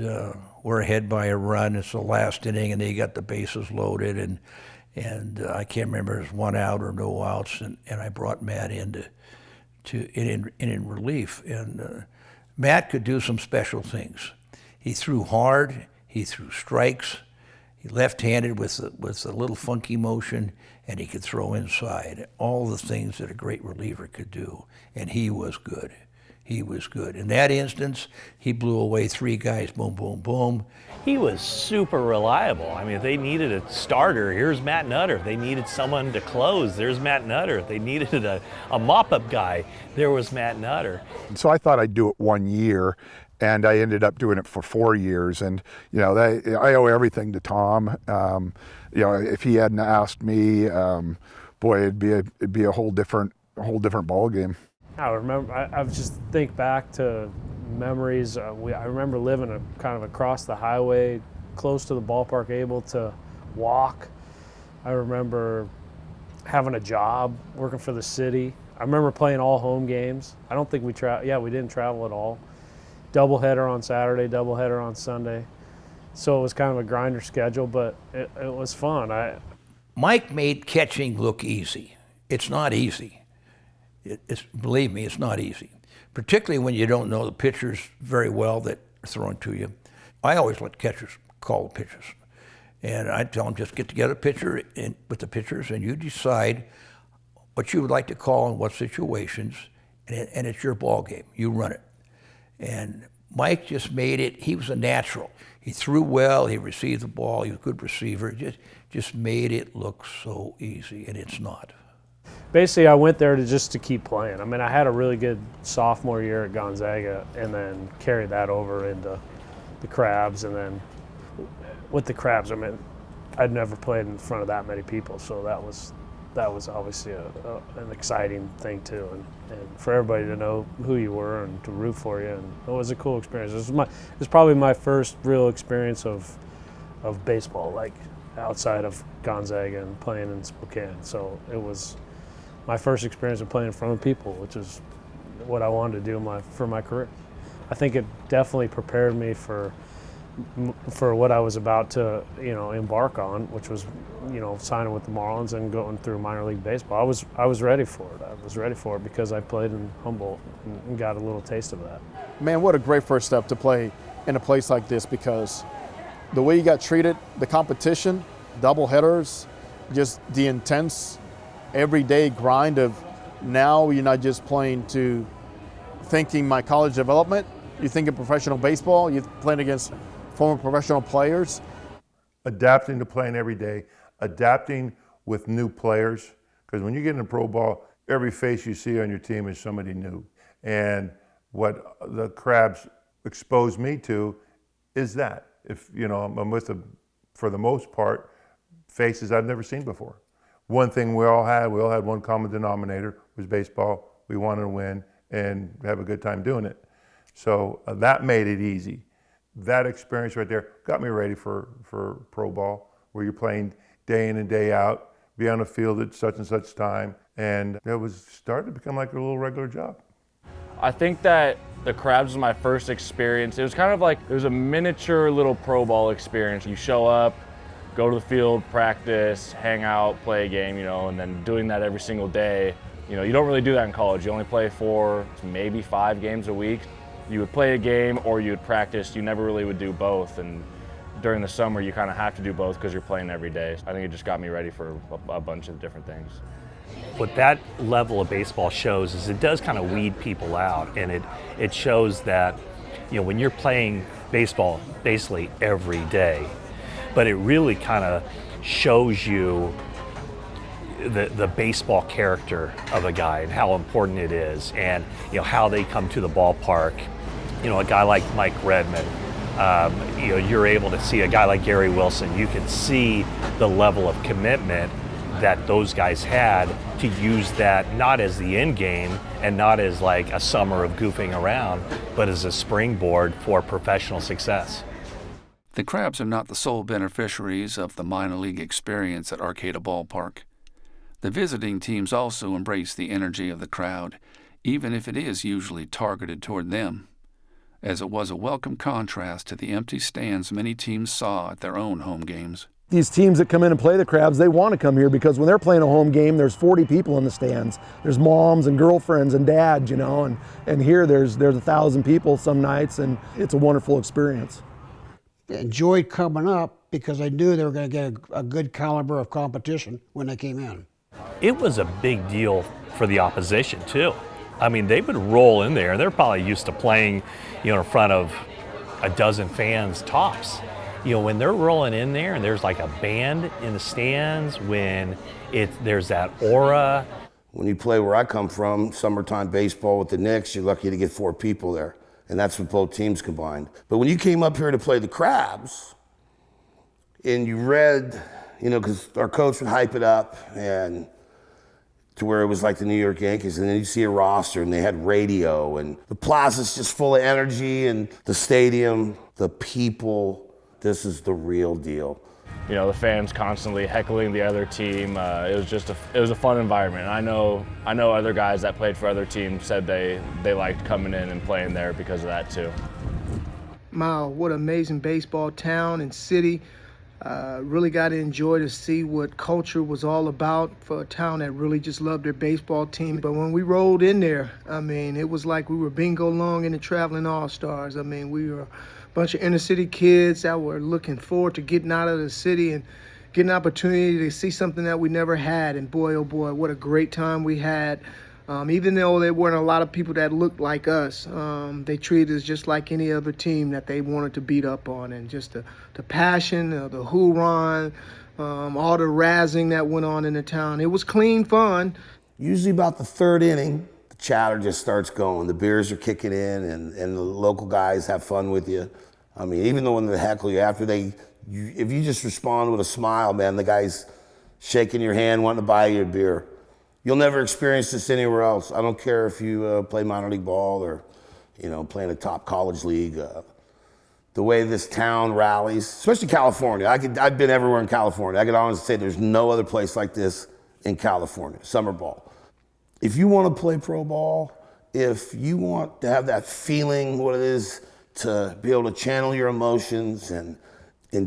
we're ahead by a run. It's the last inning, and they got the bases loaded, and I can't remember if it was 1 out or no outs, and I brought Matt in in relief. And Matt could do some special things. He threw hard, he threw strikes, he left-handed with a little funky motion, and he could throw inside. All the things that a great reliever could do, and he was good. He was good. In that instance, he blew away 3 guys, boom, boom, boom. He was super reliable. I mean, if they needed a starter, here's Matt Nutter. If they needed someone to close, there's Matt Nutter. If they needed a mop-up guy, there was Matt Nutter. So I thought I'd do it 1 year, and I ended up doing it for 4 years. And you know, I owe everything to Tom. You know, if he hadn't asked me, boy, it'd be a whole different ball game. I remember. I just think back to memories. I remember living kind of across the highway, close to the ballpark, able to walk. I remember having a job, working for the city. I remember playing all home games. I don't think we didn't travel at all. Doubleheader on Saturday, doubleheader on Sunday. So it was kind of a grinder schedule, but it was fun. Mike made catching look easy. It's not easy. Believe me, it's not easy, particularly when you don't know the pitchers very well that are throwing to you. I always let catchers call the pitchers, and I tell them, just get together with the pitchers, and you decide what you would like to call in what situations, and it's your ball game. You run it. And Mike just made it. He was a natural. He threw well. He received the ball. He was a good receiver. Just made it look so easy, and it's not. Basically, I went there to keep playing. I mean, I had a really good sophomore year at Gonzaga, and then carried that over into the Crabs. And then with the Crabs, I mean, I'd never played in front of that many people, so that was obviously an exciting thing too. And for everybody to know who you were and to root for you, and it was a cool experience. It was probably my first real experience of baseball, like outside of Gonzaga and playing in Spokane. So it was my first experience of playing in front of people, which is what I wanted to do for my career. I think it definitely prepared me for what I was about to, embark on, which was, signing with the Marlins and going through minor league baseball. I was ready for it. I was ready for it because I played in Humboldt and got a little taste of that. Man, what a great first step to play in a place like this, because the way you got treated, the competition, double headers, just the intense everyday grind of now you're not just playing to thinking my college development, you're thinking professional baseball, you're playing against former professional players. Adapting to playing every day, adapting with new players, because when you get into pro ball, every face you see on your team is somebody new. And what the Crabs exposed me to is that. If, I'm with them, for the most part, faces I've never seen before. One thing we all had one common denominator, was baseball. We wanted to win and have a good time doing it. So that made it easy. That experience right there got me ready for pro ball, where you're playing day in and day out, be on the field at such and such time, and it was starting to become like a little regular job. I think that the Crabs was my first experience. It was kind of like, it was a miniature little pro ball experience. You show up, go to the field, practice, hang out, play a game, and then doing that every single day. You don't really do that in college. You only play 4, maybe 5 games a week. You would play a game or you would practice. You never really would do both. And during the summer, you kind of have to do both because you're playing every day. I think it just got me ready for a bunch of different things. What that level of baseball shows is it does kind of weed people out, and it shows that, when you're playing baseball basically every day, but it really kind of shows you the baseball character of a guy and how important it is, and how they come to the ballpark. A guy like Mike Redmond, you're able to see a guy like Gary Wilson. You can see the level of commitment that those guys had to use that not as the end game and not as like a summer of goofing around, but as a springboard for professional success. The Crabs are not the sole beneficiaries of the minor league experience at Arcata Ballpark. The visiting teams also embrace the energy of the crowd, even if it is usually targeted toward them, as it was a welcome contrast to the empty stands many teams saw at their own home games. These teams that come in and play the Crabs, they want to come here because when they're playing a home game, there's 40 people in the stands. There's moms and girlfriends and dads, and here there's 1,000 people some nights, and it's a wonderful experience. I enjoyed coming up because I knew they were going to get a good caliber of competition when they came in. It was a big deal for the opposition too. I mean, they would roll in there. They're probably used to playing, in front of a dozen fans tops. When they're rolling in there and there's like a band in the stands, when there's that aura. When you play where I come from, summertime baseball with the Knicks, you're lucky to get 4 people there. And that's with both teams combined. But when you came up here to play the Crabs, and you read, because our coach would hype it up and to where it was like the New York Yankees, and then you see a roster and they had radio, and the plaza's just full of energy, and the stadium, the people. This is the real deal. The fans constantly heckling the other team. It was a fun environment. And I know other guys that played for other teams said they liked coming in and playing there because of that too. Wow, what an amazing baseball town and city. Really got to enjoy to see what culture was all about for a town that really just loved their baseball team. But when we rolled in there, it was like we were bingo long in the Traveling All-Stars. We were a bunch of inner city kids that were looking forward to getting out of the city and getting an opportunity to see something that we never had. And boy, oh boy, what a great time we had. Even though there weren't a lot of people that looked like us, they treated us just like any other team that they wanted to beat up on. And just the passion, the hoorah, all the razzing that went on in the town. It was clean fun. Usually about the 3rd inning, the chatter just starts going. The beers are kicking in, and the local guys have fun with you. Even though when they heckle you after if you just respond with a smile, man, the guy's shaking your hand, wanting to buy you a beer. You'll never experience this anywhere else. I don't care if you play minor league ball or, play in a top college league. the way this town rallies, especially California. I've been everywhere in California. I can honestly say there's no other place like this in California, summer ball. If you want to play pro ball, if you want to have that feeling, what it is to be able to channel your emotions and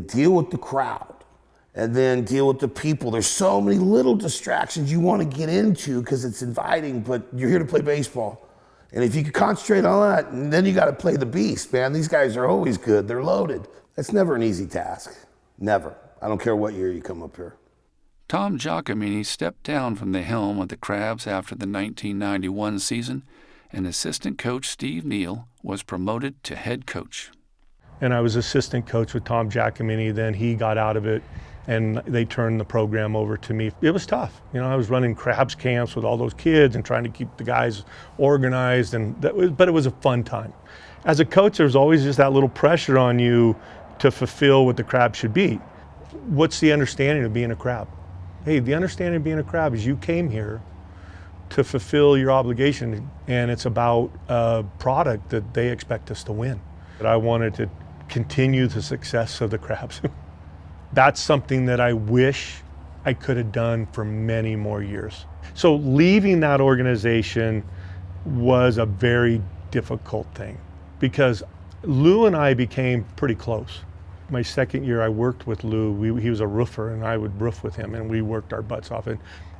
deal with the crowd and then deal with the people. There's so many little distractions you want to get into because it's inviting, but you're here to play baseball. And if you can concentrate on that, and then you got to play the beast, man. These guys are always good. They're loaded. It's never an easy task. Never. I don't care what year you come up here. Tom Giacomini stepped down from the helm of the Crabs after the 1991 season, and assistant coach Steve Neal was promoted to head coach. And I was assistant coach with Tom Giacomini. Then he got out of it, and they turned the program over to me. It was tough. You know, I was running Crabs camps with all those kids and trying to keep the guys organized, but it was a fun time. As a coach, there's always just that little pressure on you to fulfill what the Crab should be. What's the understanding of being a Crab? Hey, the understanding of being a Crab is you came here to fulfill your obligation, and it's about a product that they expect us to win. But I wanted to continue the success of the Crabs. That's something that I wish I could have done for many more years. So leaving that organization was a very difficult thing because Lou and I became pretty close. My second year I worked with Lou, he was a roofer and I would roof with him and we worked our butts off.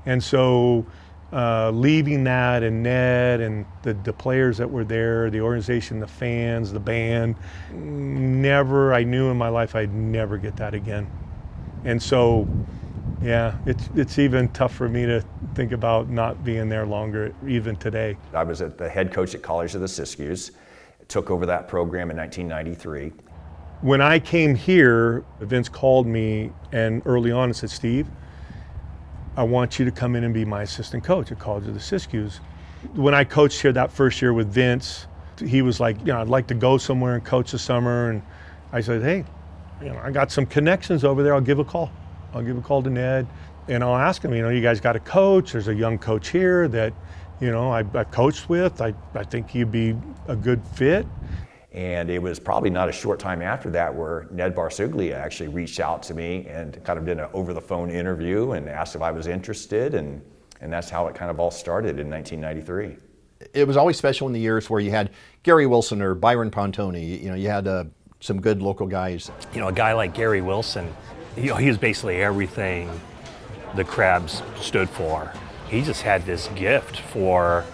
And so leaving that and Ned and the players that were there, the organization, the fans, the band, I knew in my life I'd never get that again. And so, yeah, it's even tough for me to think about not being there longer, even today. I was the head coach at College of the Siskiyous, took over that program in 1993. When I came here, Vince called me and early on and said, Steve, I want you to come in and be my assistant coach at College of the Siskiyous. When I coached here that first year with Vince, he was like, I'd like to go somewhere and coach the summer. And I said, hey, I got some connections over there. I'll give a call. I'll give a call to Ned and I'll ask him, you guys got a coach. There's a young coach here that, I've coached with. I think he'd be a good fit. And it was probably not a short time after that where Ned Barsuglia actually reached out to me and kind of did an over-the-phone interview and asked if I was interested, and that's how it kind of all started in 1993. It was always special in the years where you had Gary Wilson or Byron Pontoni. You had some good local guys. A guy like Gary Wilson, he was basically everything the Crabs stood for. He just had this gift for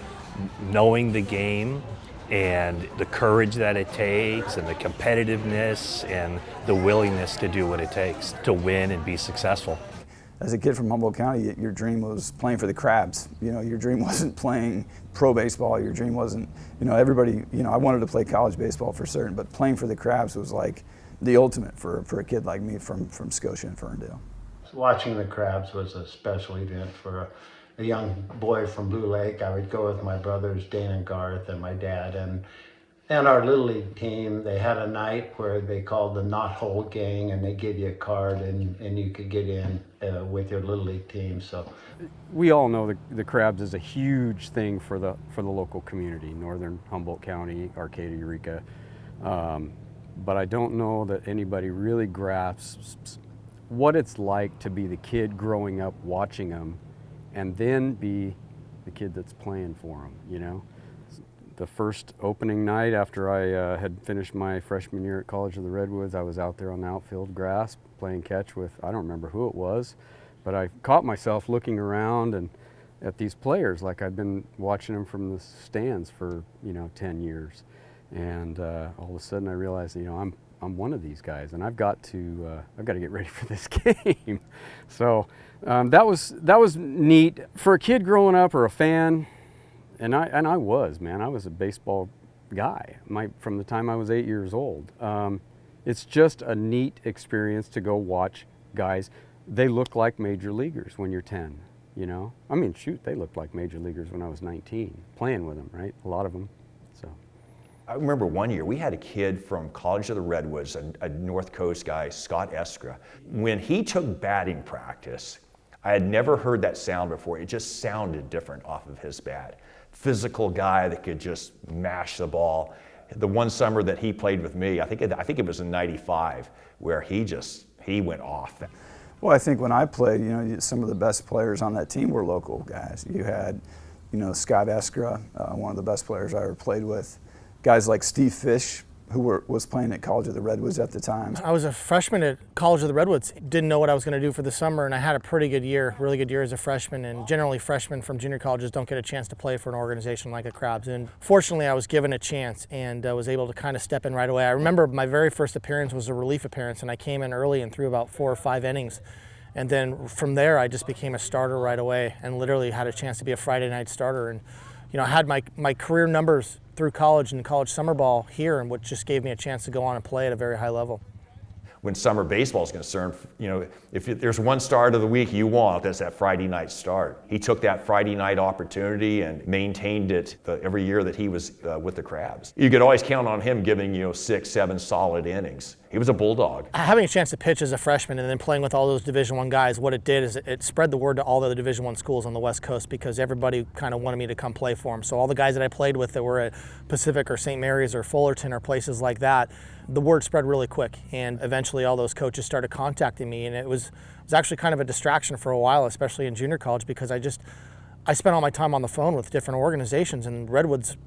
knowing the game and the courage that it takes and the competitiveness and the willingness to do what it takes to win and be successful. As a kid from Humboldt County, your dream was playing for the Crabs. Your dream wasn't playing pro baseball. Your dream wasn't, everybody, I wanted to play college baseball for certain, but playing for the Crabs was like the ultimate for a kid like me from Scotia and Ferndale. Watching the Crabs was a special event for a young boy from Blue Lake. I would go with my brothers, Dane and Garth, and my dad, and our Little League team. They had a night where they called the Not Hold Gang, and they gave you a card, and you could get in with your Little League team. So, we all know the Crabs is a huge thing for the local community, northern Humboldt County, Arcata, Eureka. But I don't know that anybody really grasps what it's like to be the kid growing up watching them and then be the kid that's playing for them, The first opening night after I had finished my freshman year at College of the Redwoods, I was out there on the outfield grass playing catch with, I don't remember who it was, but I caught myself looking around and at these players like I'd been watching them from the stands for, 10 years. And all of a sudden I realized, I'm one of these guys, and I've got to get ready for this game. So that was neat for a kid growing up or a fan, and I was a baseball guy from the time I was 8 years old. It's just a neat experience to go watch guys. They look like major leaguers when you're 10. They looked like major leaguers when I was 19, playing with them, right? A lot of them. So. I remember one year we had a kid from College of the Redwoods, a North Coast guy, Scott Eskra. When he took batting practice, I had never heard that sound before. It just sounded different off of his bat. Physical guy that could just mash the ball. The one summer that he played with me, I think it was in '95, where he went off. Well, I think when I played, some of the best players on that team were local guys. You had, Scott Eskra, one of the best players I ever played with. Guys like Steve Fish, who was playing at College of the Redwoods at the time. I was a freshman at College of the Redwoods. Didn't know what I was going to do for the summer, and I had a pretty good year, really good year as a freshman. And generally, freshmen from junior colleges don't get a chance to play for an organization like the Crabs. And fortunately, I was given a chance and was able to kind of step in right away. I remember my very first appearance was a relief appearance, and I came in early and threw about 4 or 5 innings. And then from there, I just became a starter right away and literally had a chance to be a Friday night starter. And I had my career numbers through college and college summer ball here, and which just gave me a chance to go on and play at a very high level. When summer baseball is concerned, if there's one start of the week you want, that's that Friday night start. He took that Friday night opportunity and maintained it every year that he was with the Crabs. You could always count on him giving 6, 7 solid innings. He was a bulldog. Having a chance to pitch as a freshman and then playing with all those Division I guys, what it did is it spread the word to all the Division I schools on the West Coast, because everybody kind of wanted me to come play for them. So all the guys that I played with that were at Pacific or St. Mary's or Fullerton or places like that, the word spread really quick, and eventually all those coaches started contacting me, and it was actually kind of a distraction for a while, especially in junior college, because I spent all my time on the phone with different organizations, and Redwoods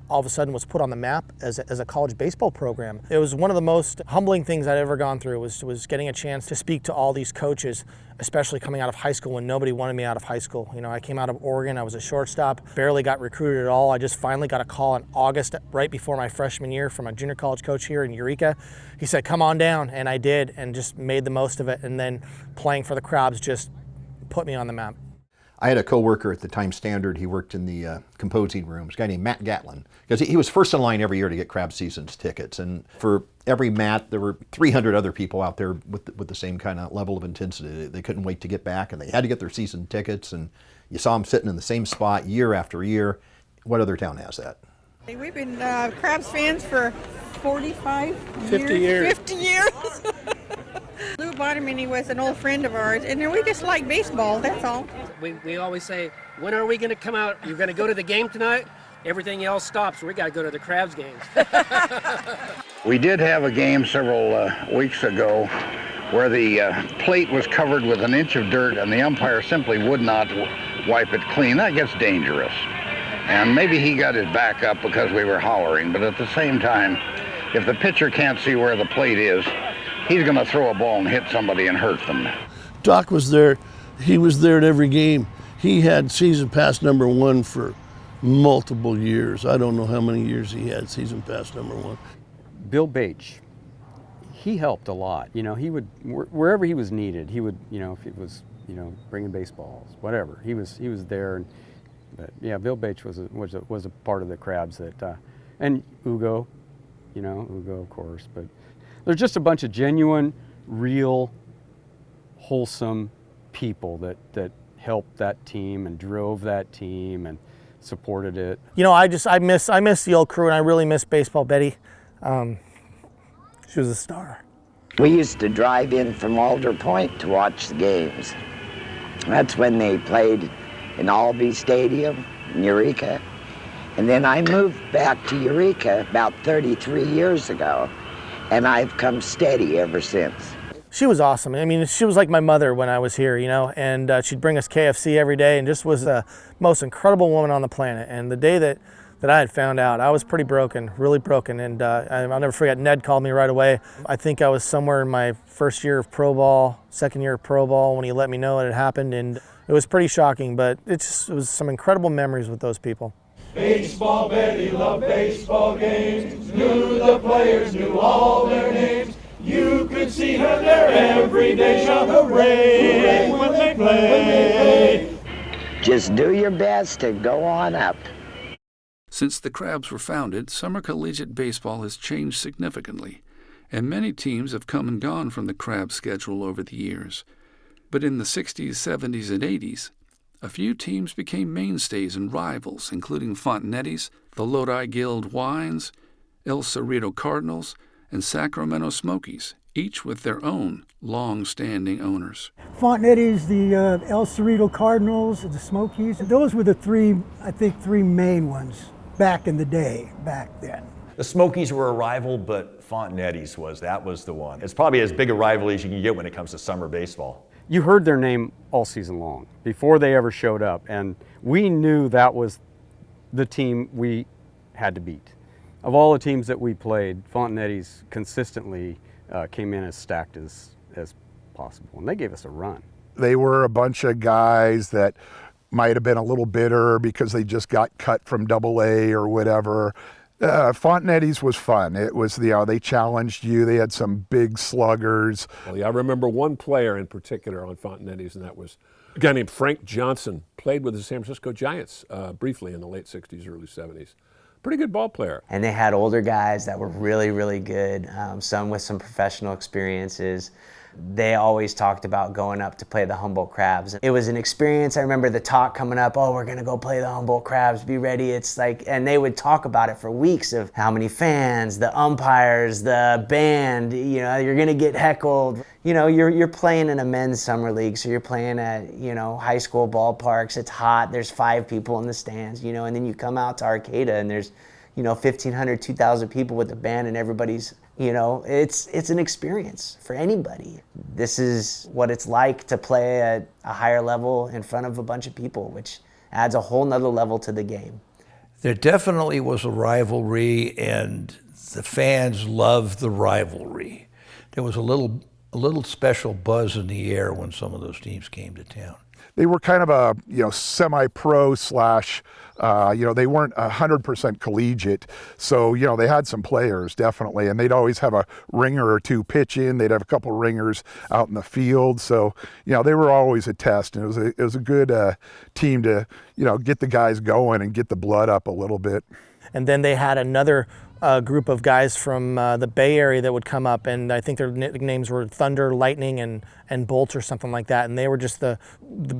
all of a sudden was put on the map as a college baseball program. It was one of the most humbling things I'd ever gone through, was getting a chance to speak to all these coaches, especially coming out of high school when nobody wanted me out of high school. I came out of Oregon, I was a shortstop, barely got recruited at all. I just finally got a call in August, right before my freshman year, from a junior college coach here in Eureka. He said, come on down, and I did, and just made the most of it, and then playing for the Crabs just put me on the map. I had a coworker at the Times-Standard. He worked in the composing rooms, a guy named Matt Gatlin, because he was first in line every year to get Crab Seasons tickets. And for every Matt, there were 300 other people out there with the same kind of level of intensity. They couldn't wait to get back, and they had to get their season tickets. And you saw them sitting in the same spot year after year. What other town has that? We've been Crabs fans for 45 years. 50 years. 50 years. Lou Bonomini was an old friend of ours, and we just like baseball, that's all. We always say, when are we going to come out? You're going to go to the game tonight? Everything else stops. We got to go to the Crabs games. We did have a game several weeks ago where the plate was covered with an inch of dirt, and the umpire simply would not wipe it clean. That gets dangerous. And maybe he got his back up because we were hollering, but at the same time, if the pitcher can't see where the plate is, he's going to throw a ball and hit somebody and hurt them. Doc was there. He was there at every game. He had season pass number 1 for multiple years. I don't know how many years he had season pass number 1. Bill Bache, he helped a lot. He would, wherever he was needed, he would, if it was, bringing baseballs, whatever. He was there. But yeah, Bill Bache was a part of the Crabs that, and Ugo, Ugo of course. But there's just a bunch of genuine, real, wholesome people that helped that team and drove that team and supported it. I miss the old crew, and I really miss Baseball Betty. She was a star. We used to drive in from Alder Point to watch the games. That's when they played in Albee Stadium in Eureka. And then I moved back to Eureka about 33 years ago, and I've come steady ever since. She was awesome. I mean, she was like my mother when I was here, and she'd bring us KFC every day, and just was the most incredible woman on the planet. And the day that I had found out, I was pretty broken, really broken, and I'll never forget, Ned called me right away. I think I was somewhere in my first year of pro ball, second year of pro ball, when he let me know it had happened, and it was pretty shocking, but it was some incredible memories with those people. Baseball Betty loved baseball games, knew the players, knew all their names. You could see her there every day, shout hooray when they play. Just do your best and go on up. Since the Crabs were founded, summer collegiate baseball has changed significantly, and many teams have come and gone from the Crabs schedule over the years. But in the 60s, 70s, and 80s, a few teams became mainstays and rivals, including Fontanetti's, the Lodi Guild Wines, El Cerrito Cardinals, and Sacramento Smokies, each with their own long-standing owners. Fontanetti's, the El Cerrito Cardinals, the Smokies, those were the three main ones back in the day, back then. The Smokies were a rival, but Fontenetti's was the one. It's probably as big a rivalry as you can get when it comes to summer baseball. You heard their name all season long before they ever showed up, and we knew that was the team we had to beat. Of all the teams that we played, Fontenetti's consistently came in as stacked as possible, and they gave us a run. They were a bunch of guys that might have been a little bitter because they just got cut from AA or whatever. Fontenetti's was fun. It was, they challenged you. They had some big sluggers. Well, yeah, I remember one player in particular on Fontenetti's, and that was a guy named Frank Johnson. Played with the San Francisco Giants briefly in the late 60s, early 70s. Pretty good ball player. And they had older guys that were really, really good, some with some professional experiences. They always talked about going up to play the Humboldt Crabs. It was an experience. I remember the talk coming up, oh, we're gonna go play the Humboldt Crabs, be ready. It's like, and they would talk about it for weeks of how many fans, the umpires, the band, you're gonna get heckled. You're playing in a men's summer league, so you're playing at, high school ballparks. It's hot, there's 5 people in the stands, and then you come out to Arcata and there's, 1,500, 2,000 people with the band, and everybody's, it's an experience for anybody. This is what it's like to play at a higher level in front of a bunch of people, which adds a whole nother level to the game. There definitely was a rivalry, and the fans loved the rivalry. There was a little special buzz in the air when some of those teams came to town. They were kind of a semi-pro slash, they weren't 100% collegiate. So they had some players definitely, and they'd always have a ringer or two pitch in. They'd have a couple ringers out in the field. So they were always a test, and it was a good team to get the guys going and get the blood up a little bit. And then they had another group of guys from the Bay Area that would come up, and I think their nicknames were Thunder, Lightning, and Bolt or something like that. And they were just the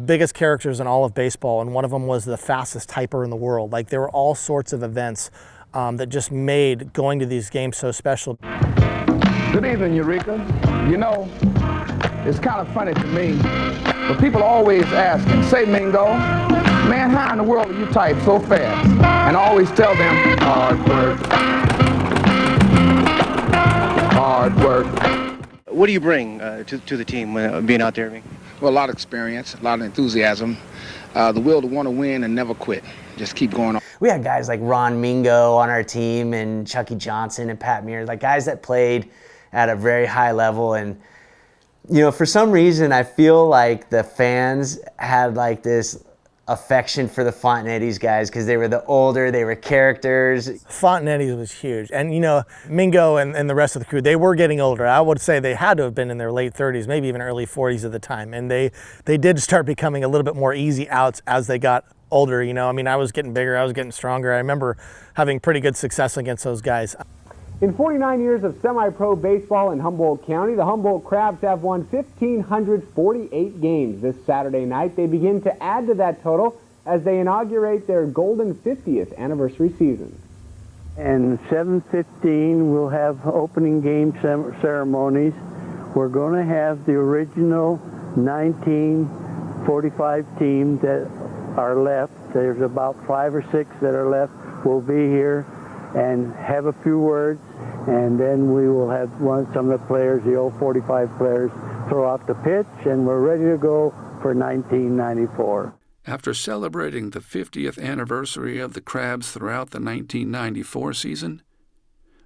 biggest characters in all of baseball, and one of them was the fastest typer in the world. Like, there were all sorts of events that just made going to these games so special. Good evening, Eureka. It's kind of funny to me, but people always ask, say, Mingo, man, how in the world do you type so fast? And I always tell them, hard work. Hard work. What do you bring to the team when being out there? Well, a lot of experience, a lot of enthusiasm, the will to want to win and never quit. Just keep going on. We had guys like Ron Mingo on our team, and Chucky Johnson and Pat Mears, like guys that played at a very high level. And for some reason, I feel like the fans had like this affection for the Fontenetti's guys because they were the older, they were characters. Fontenetti's was huge. And Mingo and the rest of the crew, they were getting older. I would say they had to have been in their late 30s, maybe even early 40s at the time. And they did start becoming a little bit more easy outs as they got older. I was getting bigger, I was getting stronger. I remember having pretty good success against those guys. In 49 years of semi-pro baseball in Humboldt County, the Humboldt Crabs have won 1,548 games. This Saturday night, they begin to add to that total as they inaugurate their golden 50th anniversary season. And 7:15, we'll have opening game ceremonies. We're going to have the original 1945 team that are left. There's about 5 or 6 that are left. We'll be here and have a few words, and then we will have some of the players, the old 45 players, throw out the pitch, and we're ready to go for 1994. After celebrating the 50th anniversary of the Crabs throughout the 1994 season,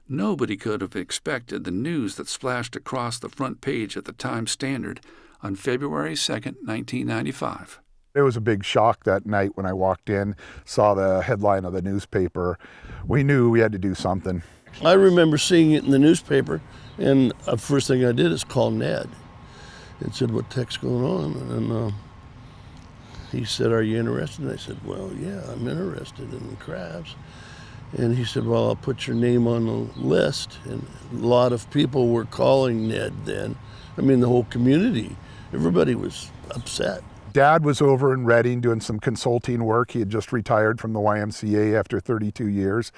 nobody could have expected the news that splashed across the front page of the Times-Standard on February 2nd, 1995. It was a big shock that night when I walked in, saw the headline of the newspaper. We knew we had to do something. I remember seeing it in the newspaper, and the first thing I did is call Ned and said, what the heck's going on? And he said, are you interested? And I said, well, yeah, I'm interested in the Crabs. And he said, well, I'll put your name on the list. And a lot of people were calling Ned then. I mean, the whole community, everybody was upset. Dad was over in Reading doing some consulting work. He had just retired from the YMCA after 32 years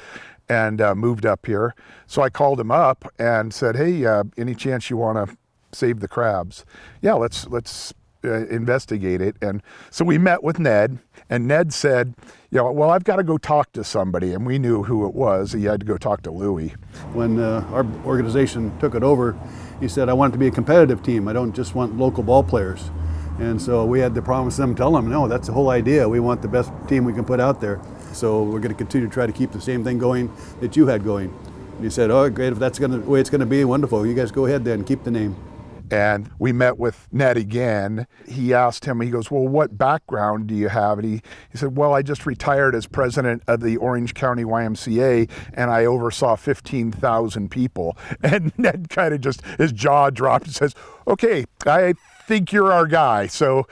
and moved up here. So I called him up and said, hey, any chance you want to save the Crabs? Yeah, let's investigate it. And so we met with Ned, and Ned said, well, I've got to go talk to somebody. And we knew who it was. He had to go talk to Louis. When our organization took it over, he said, I want it to be a competitive team. I don't just want local ball players. And so we had to promise them, tell them, no, that's the whole idea. We want the best team we can put out there. So we're going to continue to try to keep the same thing going that you had going. And he said, oh, great, if that's the way it's going to be, wonderful. You guys go ahead then, keep the name. And we met with Ned again. He asked him, he goes, well, what background do you have? And he said, well, I just retired as president of the Orange County YMCA, and I oversaw 15,000 people. And Ned kind of just, his jaw dropped and says, okay, I think you're our guy. So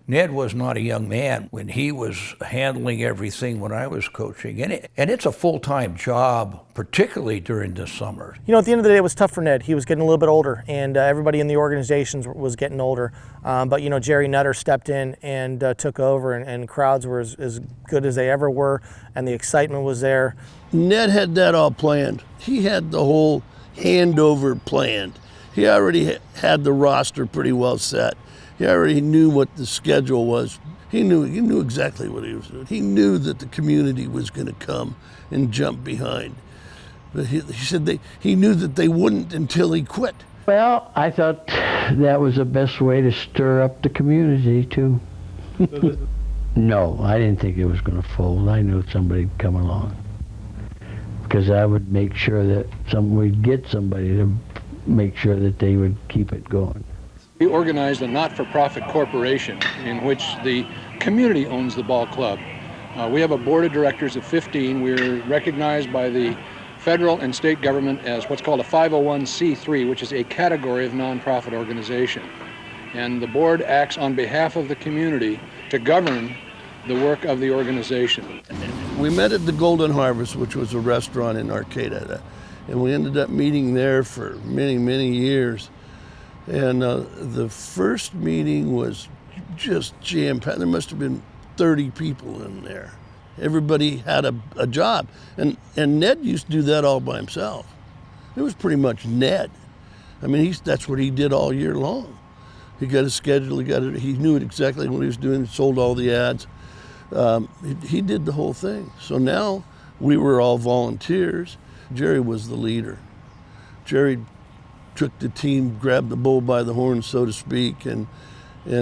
Ned was not a young man when he was handling everything when I was coaching. And it's a full-time job, particularly during the summer. You know, at the end of the day, it was tough for Ned. He was getting a little bit older, and everybody in the organizations was getting older. But, you know, Jerry Nutter stepped in and took over, and crowds were as good as they ever were, and the excitement was there. Ned had that all planned. He had the whole handover planned. He already had the roster pretty well set. He already knew what the schedule was. He knew exactly what he was doing. He knew that the community was going to come and jump behind. But he said he knew that they wouldn't until he quit. Well, I thought that was the best way to stir up the community, too. No, I didn't think it was going to fold. I knew somebody would come along. Because I would make sure that we'd get somebody to make sure that they would keep it going. We organized a not-for-profit corporation in which the community owns the ball club. We have a board of directors of 15. We're recognized by the federal and state government as what's called a 501c3, which is a category of nonprofit organization. And the board acts on behalf of the community to govern the work of the organization. We met at the Golden Harvest, which was a restaurant in Arcata, and we ended up meeting there for many, many years. And the first meeting was just jam-packed. There must have been 30 people in there. Everybody had a job. And Ned used to do that all by himself. It was pretty much Ned. I mean, that's what he did all year long. He got his schedule, he knew exactly what he was doing, sold all the ads. He did the whole thing. So now we were all volunteers. Jerry was the leader. Jerry took the team, grabbed the bull by the horn, so to speak, and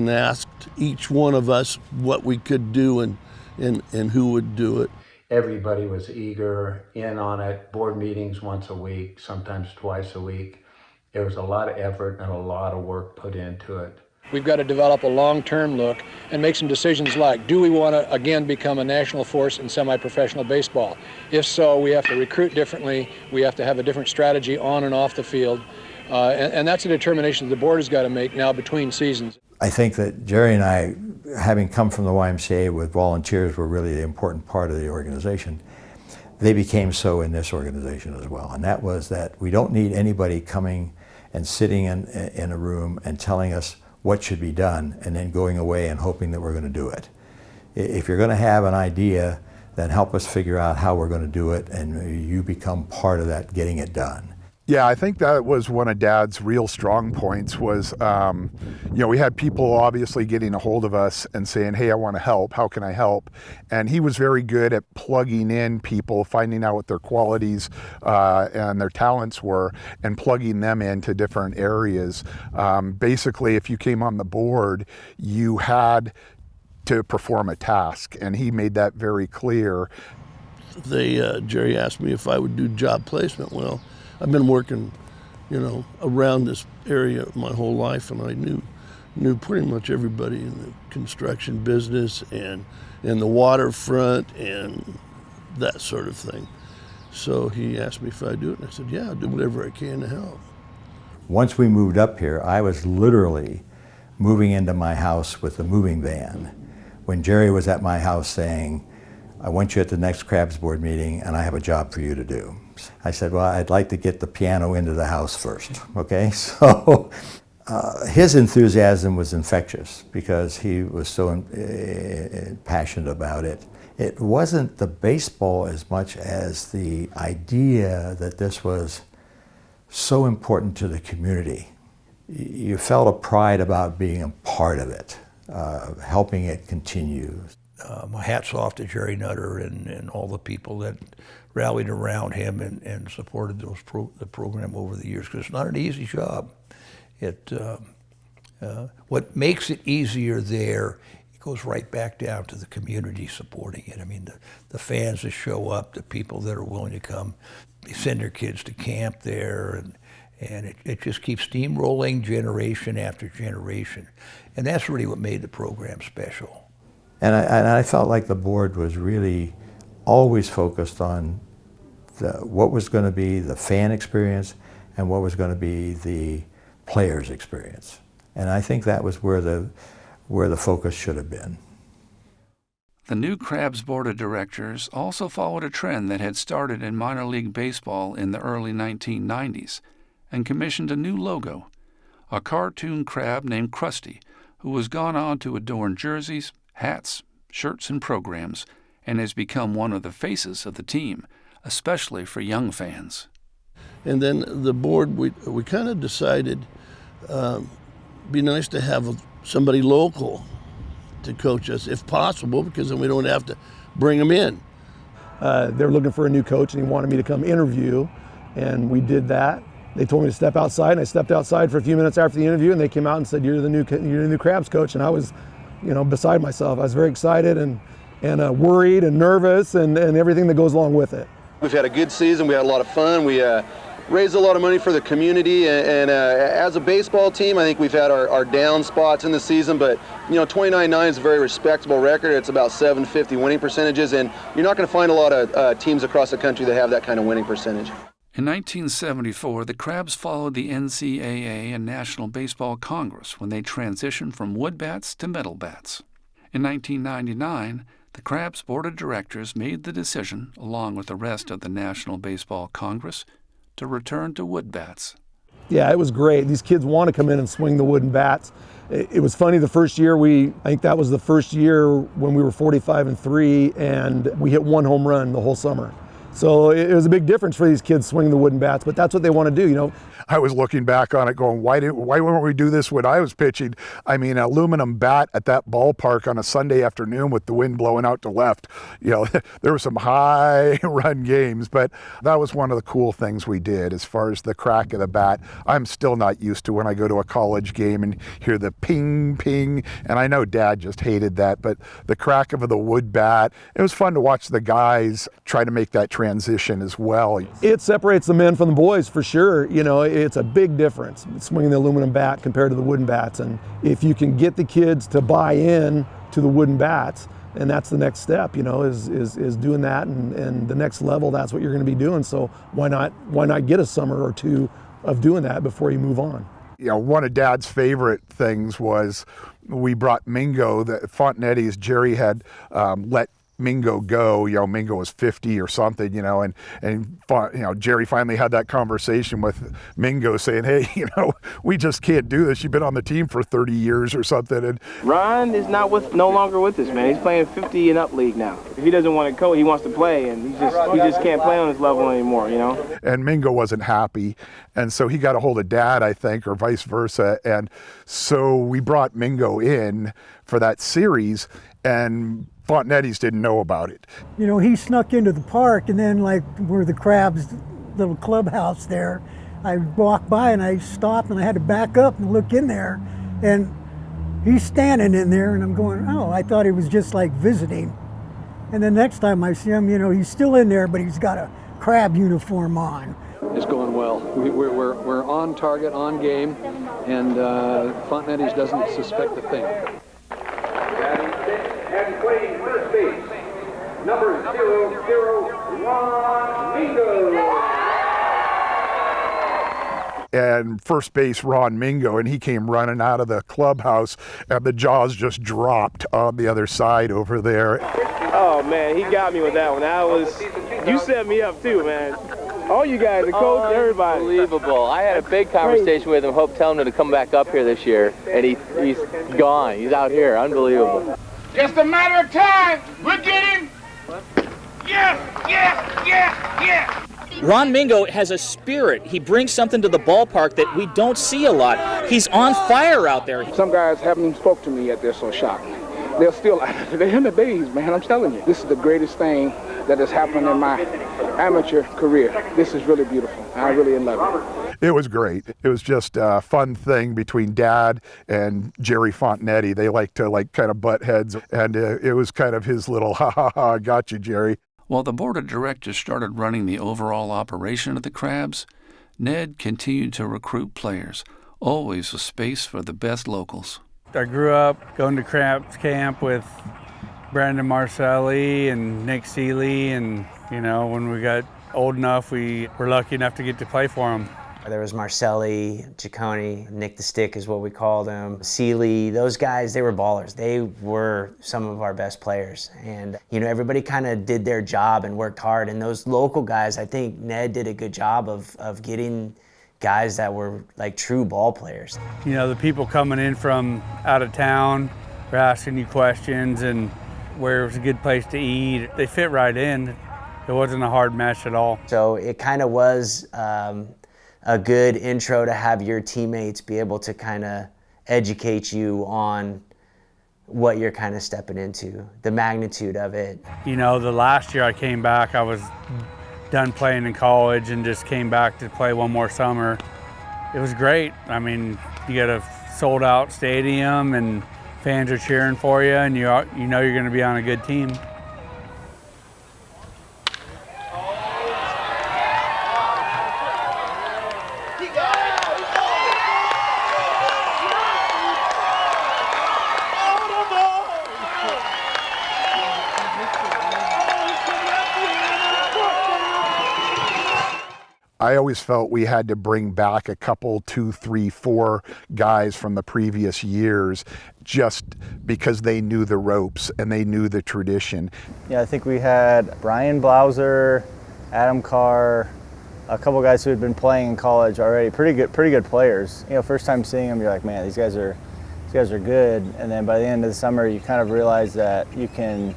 asked each one of us what we could do and who would do it. Everybody was eager, in on it, board meetings once a week, sometimes twice a week. There was a lot of effort and a lot of work put into it. We've got to develop a long-term look and make some decisions like, do we want to again become a national force in semi-professional baseball? If so, we have to recruit differently, we have to have a different strategy on and off the field. And that's a determination the board has got to make now between seasons. I think that Jerry and I, having come from the YMCA with volunteers, were really the important part of the organization. They became so in this organization as well. And that was that we don't need anybody coming and sitting in a room and telling us what should be done and then going away and hoping that we're going to do it. If you're going to have an idea, then help us figure out how we're going to do it, and you become part of that getting it done. Yeah, I think that was one of Dad's real strong points was, we had people obviously getting a hold of us and saying, hey, I want to help, how can I help? And he was very good at plugging in people, finding out what their qualities and their talents were, and plugging them into different areas. Basically, if you came on the board, you had to perform a task, and he made that very clear. Jerry asked me if I would do job placement. Well, I've been working, around this area my whole life, and I knew pretty much everybody in the construction business and the waterfront and that sort of thing. So he asked me if I'd do it, and I said, yeah, I'll do whatever I can to help. Once we moved up here, I was literally moving into my house with the moving van when Jerry was at my house saying, I want you at the next Crabs board meeting, and I have a job for you to do. I said, well, I'd like to get the piano into the house first, okay? So his enthusiasm was infectious because he was so passionate about it. It wasn't the baseball as much as the idea that this was so important to the community. You felt a pride about being a part of it, helping it continue. My hat's off to Jerry Nutter and all the people that rallied around him and supported the program over the years, because it's not an easy job. What makes it easier there, it goes right back down to the community supporting it. I mean, the fans that show up, the people that are willing to come, they send their kids to camp there, and it just keeps steamrolling generation after generation. And that's really what made the program special. And I felt like the board was really always focused on what was going to be the fan experience and what was going to be the players' experience. And I think that was where the focus should have been. The new Crabs Board of Directors also followed a trend that had started in minor league baseball in the early 1990s and commissioned a new logo, a cartoon crab named Krusty, who has gone on to adorn jerseys, hats, shirts, and programs, and has become one of the faces of the team, especially for young fans. And then the board, we kind of decided be nice to have somebody local to coach us, if possible, because then we don't have to bring them in. They're looking for a new coach, and he wanted me to come interview, and we did that. They told me to step outside, and I stepped outside for a few minutes after the interview, and they came out and said, you're the new Crabs coach, and I was, beside myself. I was very excited and worried and nervous and everything that goes along with it. We've had a good season. We had a lot of fun. We raised a lot of money for the community, and as a baseball team, I think we've had our down spots in the season, but 29-9 is a very respectable record. It's about 750 winning percentages, and you're not going to find a lot of teams across the country that have that kind of winning percentage. In 1974, the Crabs followed the NCAA and National Baseball Congress when they transitioned from wood bats to metal bats. In 1999, the Crabs Board of Directors made the decision, along with the rest of the National Baseball Congress, to return to wood bats. Yeah, it was great. These kids want to come in and swing the wooden bats. It was funny, the first year I think that was the first year when we were 45-3, and we hit 1 home run the whole summer. So it was a big difference for these kids swinging the wooden bats, but that's what they want to do, I was looking back on it going, why wouldn't we do this when I was pitching? I mean, an aluminum bat at that ballpark on a Sunday afternoon with the wind blowing out to left. There were some high run games, but that was one of the cool things we did as far as the crack of the bat. I'm still not used to when I go to a college game and hear the ping, ping, and I know Dad just hated that, but the crack of the wood bat, it was fun to watch the guys try to make that transition as well. It separates the men from the boys for sure. It's a big difference swinging the aluminum bat compared to the wooden bats, and if you can get the kids to buy in to the wooden bats, and that's the next step, is doing that, and the next level, that's what you're going to be doing. So why not get a summer or two of doing that before you move on? One of Dad's favorite things was we brought Mingo, the Fontenetti's. Jerry had let Mingo go. Mingo was 50 or something, and Jerry finally had that conversation with Mingo saying, hey, we just can't do this. You've been on the team for 30 years or something. And Ron is no longer with us, man. He's playing 50 and up league now. If he doesn't want to coach, he wants to play, and he just can't play on his level anymore, And Mingo wasn't happy, and so he got a hold of Dad, I think, or vice versa, and so we brought Mingo in for that series, and Fontenetti's didn't know about it. He snuck into the park, and then where the Crabs little clubhouse there, I walked by and I stopped and I had to back up and look in there, and he's standing in there, and I'm going, oh, I thought he was just visiting. And the next time I see him, he's still in there, but he's got a Crab uniform on. It's going well. We're on target, on game, and Fontenetti's doesn't suspect a thing. And playing first base, number 001, Mingo. And first base, Ron Mingo, and he came running out of the clubhouse, and the jaws just dropped on the other side over there. Oh, man, he got me with that one. You set me up, too, man. All you guys, the coach, everybody. Unbelievable. I had a big conversation with him, telling him to come back up here this year, and he's gone. He's out here. Unbelievable. Just a matter of time. We'll get him. Yes, yes, yes, yes. Ron Mingo has a spirit. He brings something to the ballpark that we don't see a lot. He's on fire out there. Some guys haven't even spoke to me yet. They're so shocked. They're still, they're in the days, man. I'm telling you. This is the greatest thing that has happened in my amateur career. This is really beautiful. I really love it. It was great. It was just a fun thing between Dad and Jerry Fontanetti. They like to kind of butt heads, and it was kind of his little ha ha ha, got you, Jerry. While the board of directors started running the overall operation of the Crabs, Ned continued to recruit players, always a space for the best locals. I grew up going to Crabs camp with Brandon Marcelli and Nick Seeley, and when we got old enough, we were lucky enough to get to play for them. There was Marcelli, Ciccone, Nick the Stick is what we called him, Seeley. Those guys, they were ballers. They were some of our best players. And, everybody kind of did their job and worked hard. And those local guys, I think Ned did a good job of getting guys that were like true ball players. The people coming in from out of town were asking you questions and where it was a good place to eat. They fit right in. It wasn't a hard mesh at all. So it kind of was a good intro to have your teammates be able to kind of educate you on what you're kind of stepping into, the magnitude of it. The last year I came back, I was done playing in college and just came back to play one more summer. It was great. I mean, you got a sold out stadium and fans are cheering for you, and you know you're going to be on a good team. I always felt we had to bring back a couple, 2, 3, 4 guys from the previous years just because they knew the ropes and they knew the tradition. Yeah, I think we had Brian Blauser, Adam Carr, a couple guys who had been playing in college already, pretty good players. First time seeing them, you're like, man, these guys are good. And then by the end of the summer, you kind of realize that you can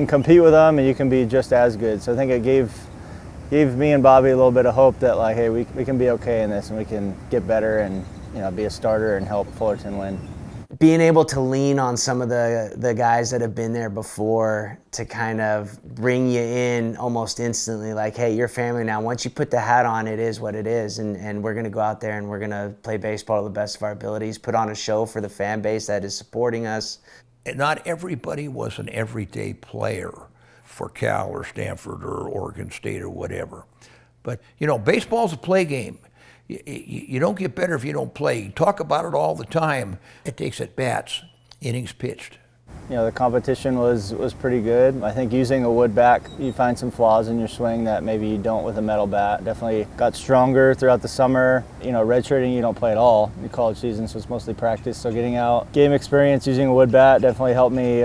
compete with them and you can be just as good. So I think it gave me and Bobby a little bit of hope that hey, we can be okay in this and we can get better and be a starter and help Fullerton win. Being able to lean on some of the guys that have been there before to kind of bring you in almost instantly, like, hey, you're family now. Once you put the hat on, it is what it is, and we're going to go out there and we're going to play baseball to the best of our abilities, put on a show for the fan base that is supporting us. And not everybody was an everyday player for Cal or Stanford or Oregon State or whatever. But, baseball's a play game. You don't get better if you don't play. You talk about it all the time. It takes at-bats, innings pitched. The competition was pretty good. I think using a wood bat, you find some flaws in your swing that maybe you don't with a metal bat. Definitely got stronger throughout the summer. Redshirting, you don't play at all in college season, so it's mostly practice. So getting out, game experience using a wood bat definitely helped me,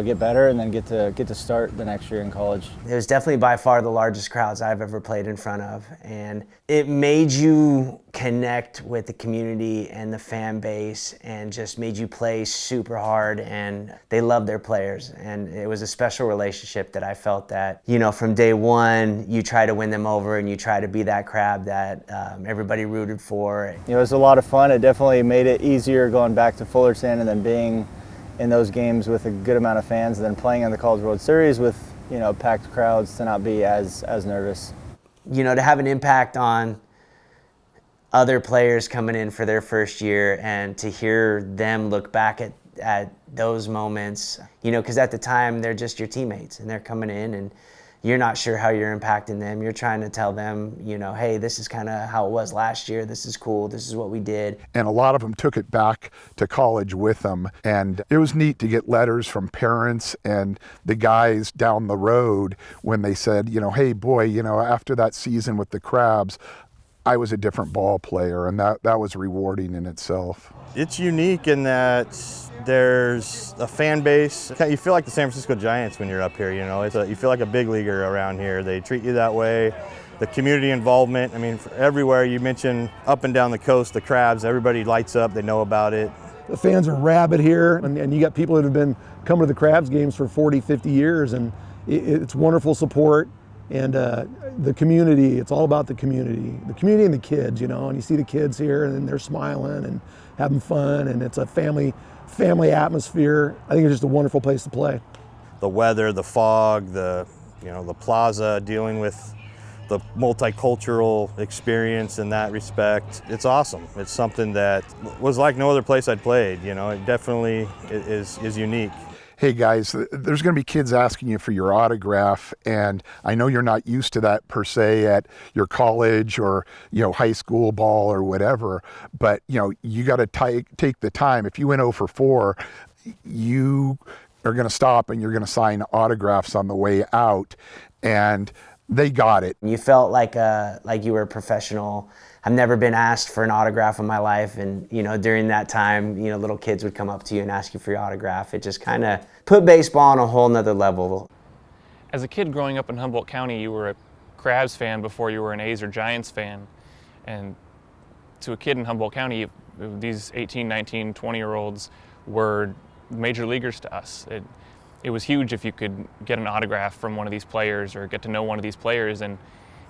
get better and then get to start the next year in college. It was definitely by far the largest crowds I've ever played in front of, and it made you connect with the community and the fan base and just made you play super hard, and they loved their players, and it was a special relationship that I felt that, from day one, you try to win them over and you try to be that Crab that everybody rooted for. It was a lot of fun. It definitely made it easier going back to Fullerton and then being in those games with a good amount of fans and then playing in the College World Series with, packed crowds to not be as nervous. To have an impact on other players coming in for their first year and to hear them look back at those moments, because at the time they're just your teammates and they're coming in and you're not sure how you're impacting them. You're trying to tell them, hey, this is kind of how it was last year. This is cool. This is what we did. And a lot of them took it back to college with them. And it was neat to get letters from parents and the guys down the road when they said, hey, boy, after that season with the Crabs, I was a different ball player, and that was rewarding in itself. It's unique in that there's a fan base. You feel like the San Francisco Giants when you're up here, you feel like a big leaguer around here. They treat you that way. The community involvement, everywhere you mention up and down the coast, the Crabs, everybody lights up, they know about it. The fans are rabid here, and you got people that have been coming to the Crabs games for 40, 50 years, and it's wonderful support. And the community, it's all about the community and the kids, you know, and you see the kids here and they're smiling and having fun, and it's a family atmosphere. I think it's just a wonderful place to play. The weather, the fog, the plaza, dealing with the multicultural experience in that respect. It's awesome. It's something that was like no other place I'd played, you know. It definitely is unique. Hey guys, there's going to be kids asking you for your autograph, and I know you're not used to that per se at your college or, you know, high school ball or whatever, but, you know, you got to take the time. If you went 0 for 4, you are going to stop and you're going to sign autographs on the way out, and they got it. You felt like you were a professional. I've never been asked for an autograph in my life, and you know, during that time, you know, little kids would come up to you and ask you for your autograph. It just kind of put baseball on a whole nother level. As a kid growing up in Humboldt County, you were a Crabs fan before you were an A's or Giants fan, and to a kid in Humboldt County, these 18, 19, 20-year-olds were major leaguers to us. It was huge if you could get an autograph from one of these players or get to know one of these players. And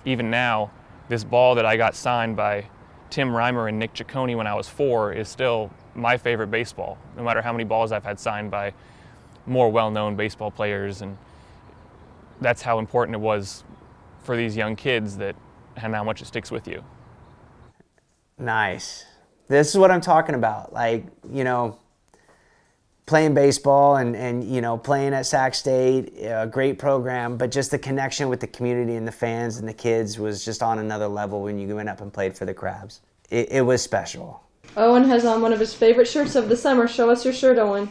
even now, this ball that I got signed by Tim Reimer and Nick Ciccone when I was 4 is still my favorite baseball, no matter how many balls I've had signed by more well-known baseball players. And that's how important it was for these young kids, and how much it sticks with you. Nice. This is what I'm talking about. Like, you know, playing baseball and you know, playing at Sac State, a great program, but just the connection with the community and the fans and the kids was just on another level when you went up and played for the Crabs. It was special. Owen has on one of his favorite shirts of the summer. Show us your shirt, Owen.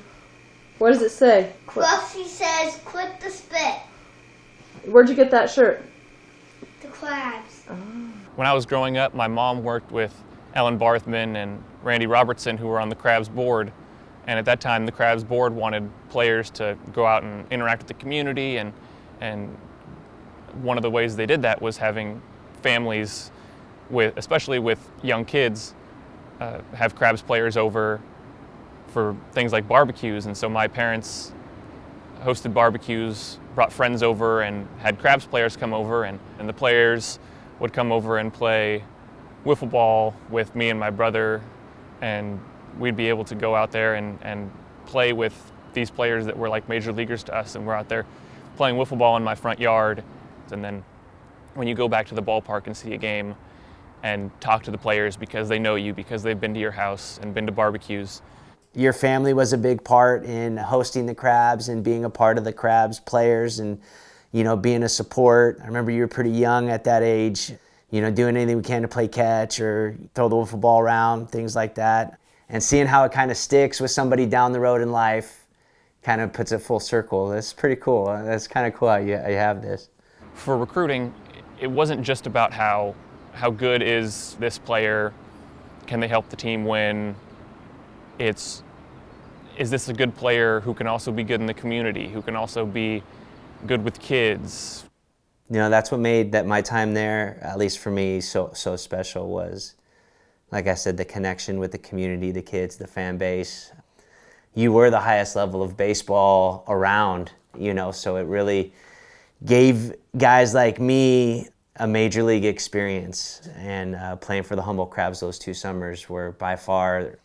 What does it say? Fluffy says, "Click the spit." Where'd you get that shirt? The Crabs. Oh. When I was growing up, my mom worked with Ellen Barthman and Randy Robertson, who were on the Crabs board. And at that time, the Crabs board wanted players to go out and interact with the community, and one of the ways they did that was having families, especially with young kids, have Crabs players over for things like barbecues. And so my parents hosted barbecues, brought friends over, and had Crabs players come over, and the players would come over and play wiffle ball with me and my brother, and we'd be able to go out there and play with these players that were like major leaguers to us, and we're out there playing wiffle ball in my front yard. And then when you go back to the ballpark and see a game and talk to the players because they know you, because they've been to your house and been to barbecues. Your family was a big part in hosting the Crabs and being a part of the Crabs players and, you know, being a support. I remember you were pretty young at that age, you know, doing anything we can to play catch or throw the wiffle ball around, things like that. And seeing how it kind of sticks with somebody down the road in life kind of puts it full circle. That's pretty cool. That's kind of cool how you have this. For recruiting, it wasn't just about how good is this player, can they help the team win? It's, is this a good player who can also be good in the community, who can also be good with kids? You know, that's what made my time there, at least for me, so special was, like I said, the connection with the community, the kids, the fan base. You were the highest level of baseball around, you know, so it really gave guys like me a major league experience. And playing for the Humboldt Crabs those 2 summers were by far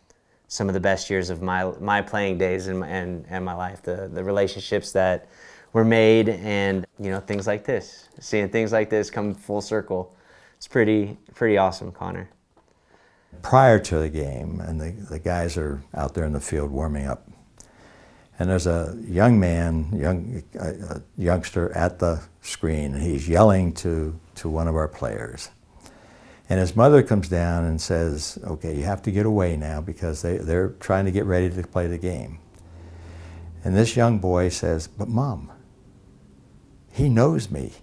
some of the best years of my playing days and my life. The relationships that were made, and you know, things like this, seeing things like this come full circle, it's pretty awesome, Connor. Prior to the game, and the guys are out there in the field warming up, and there's a young man, a youngster at the screen, and he's yelling to one of our players. And his mother comes down and says, "Okay, you have to get away now because they're trying to get ready to play the game." And this young boy says, "But Mom, he knows me.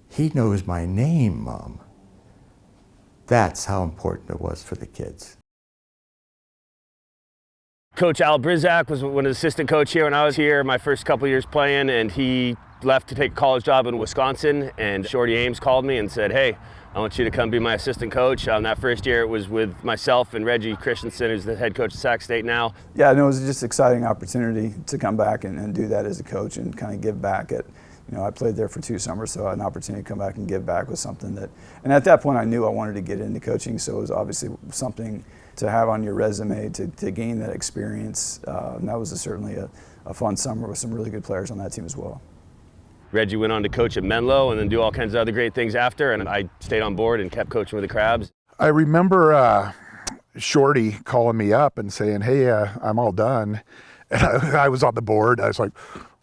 He knows my name, Mom." That's how important it was for the kids. Coach Al Brizak was an assistant coach here when I was here my first couple years playing, and he left to take a college job in Wisconsin, and Shorty Ames called me and said, "Hey, I want you to come be my assistant coach." That first year it was with myself and Reggie Christensen, who's the head coach of Sac State now. Yeah, no, it was just an exciting opportunity to come back and do that as a coach and kind of give back at, You know, I played there for 2 summers, so I had an opportunity to come back and give back with something that, and at that point I knew I wanted to get into coaching, so it was obviously something to have on your resume to gain that experience. And that was certainly a fun summer with some really good players on that team as well. Reggie went on to coach at Menlo and then do all kinds of other great things after, and I stayed on board and kept coaching with the Crabs. I remember Shorty calling me up and saying, hey, I'm all done. And I was on the board. I was like,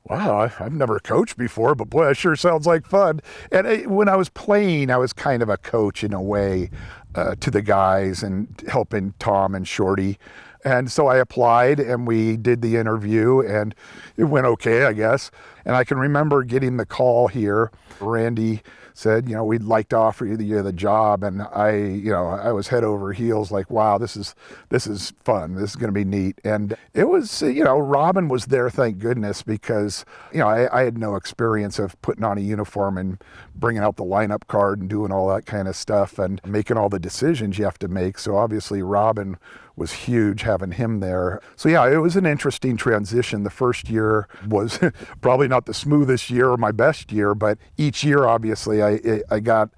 wow, I've never coached before, but boy, that sure sounds like fun. And when I was playing, I was kind of a coach in a way to the guys and helping Tom and Shorty. And so I applied and we did the interview and it went okay, I guess. And I can remember getting the call here. Randy said, you know, we'd like to offer you the job. And I was head over heels like, wow, this is fun. This is going to be neat. And it was, Robin was there, thank goodness, because, I had no experience of putting on a uniform and bringing out the lineup card and doing all that kind of stuff and making all the decisions you have to make. So obviously Robin was huge having him there. So yeah, it was an interesting transition. The first year was probably not the smoothest year or my best year, but each year obviously I got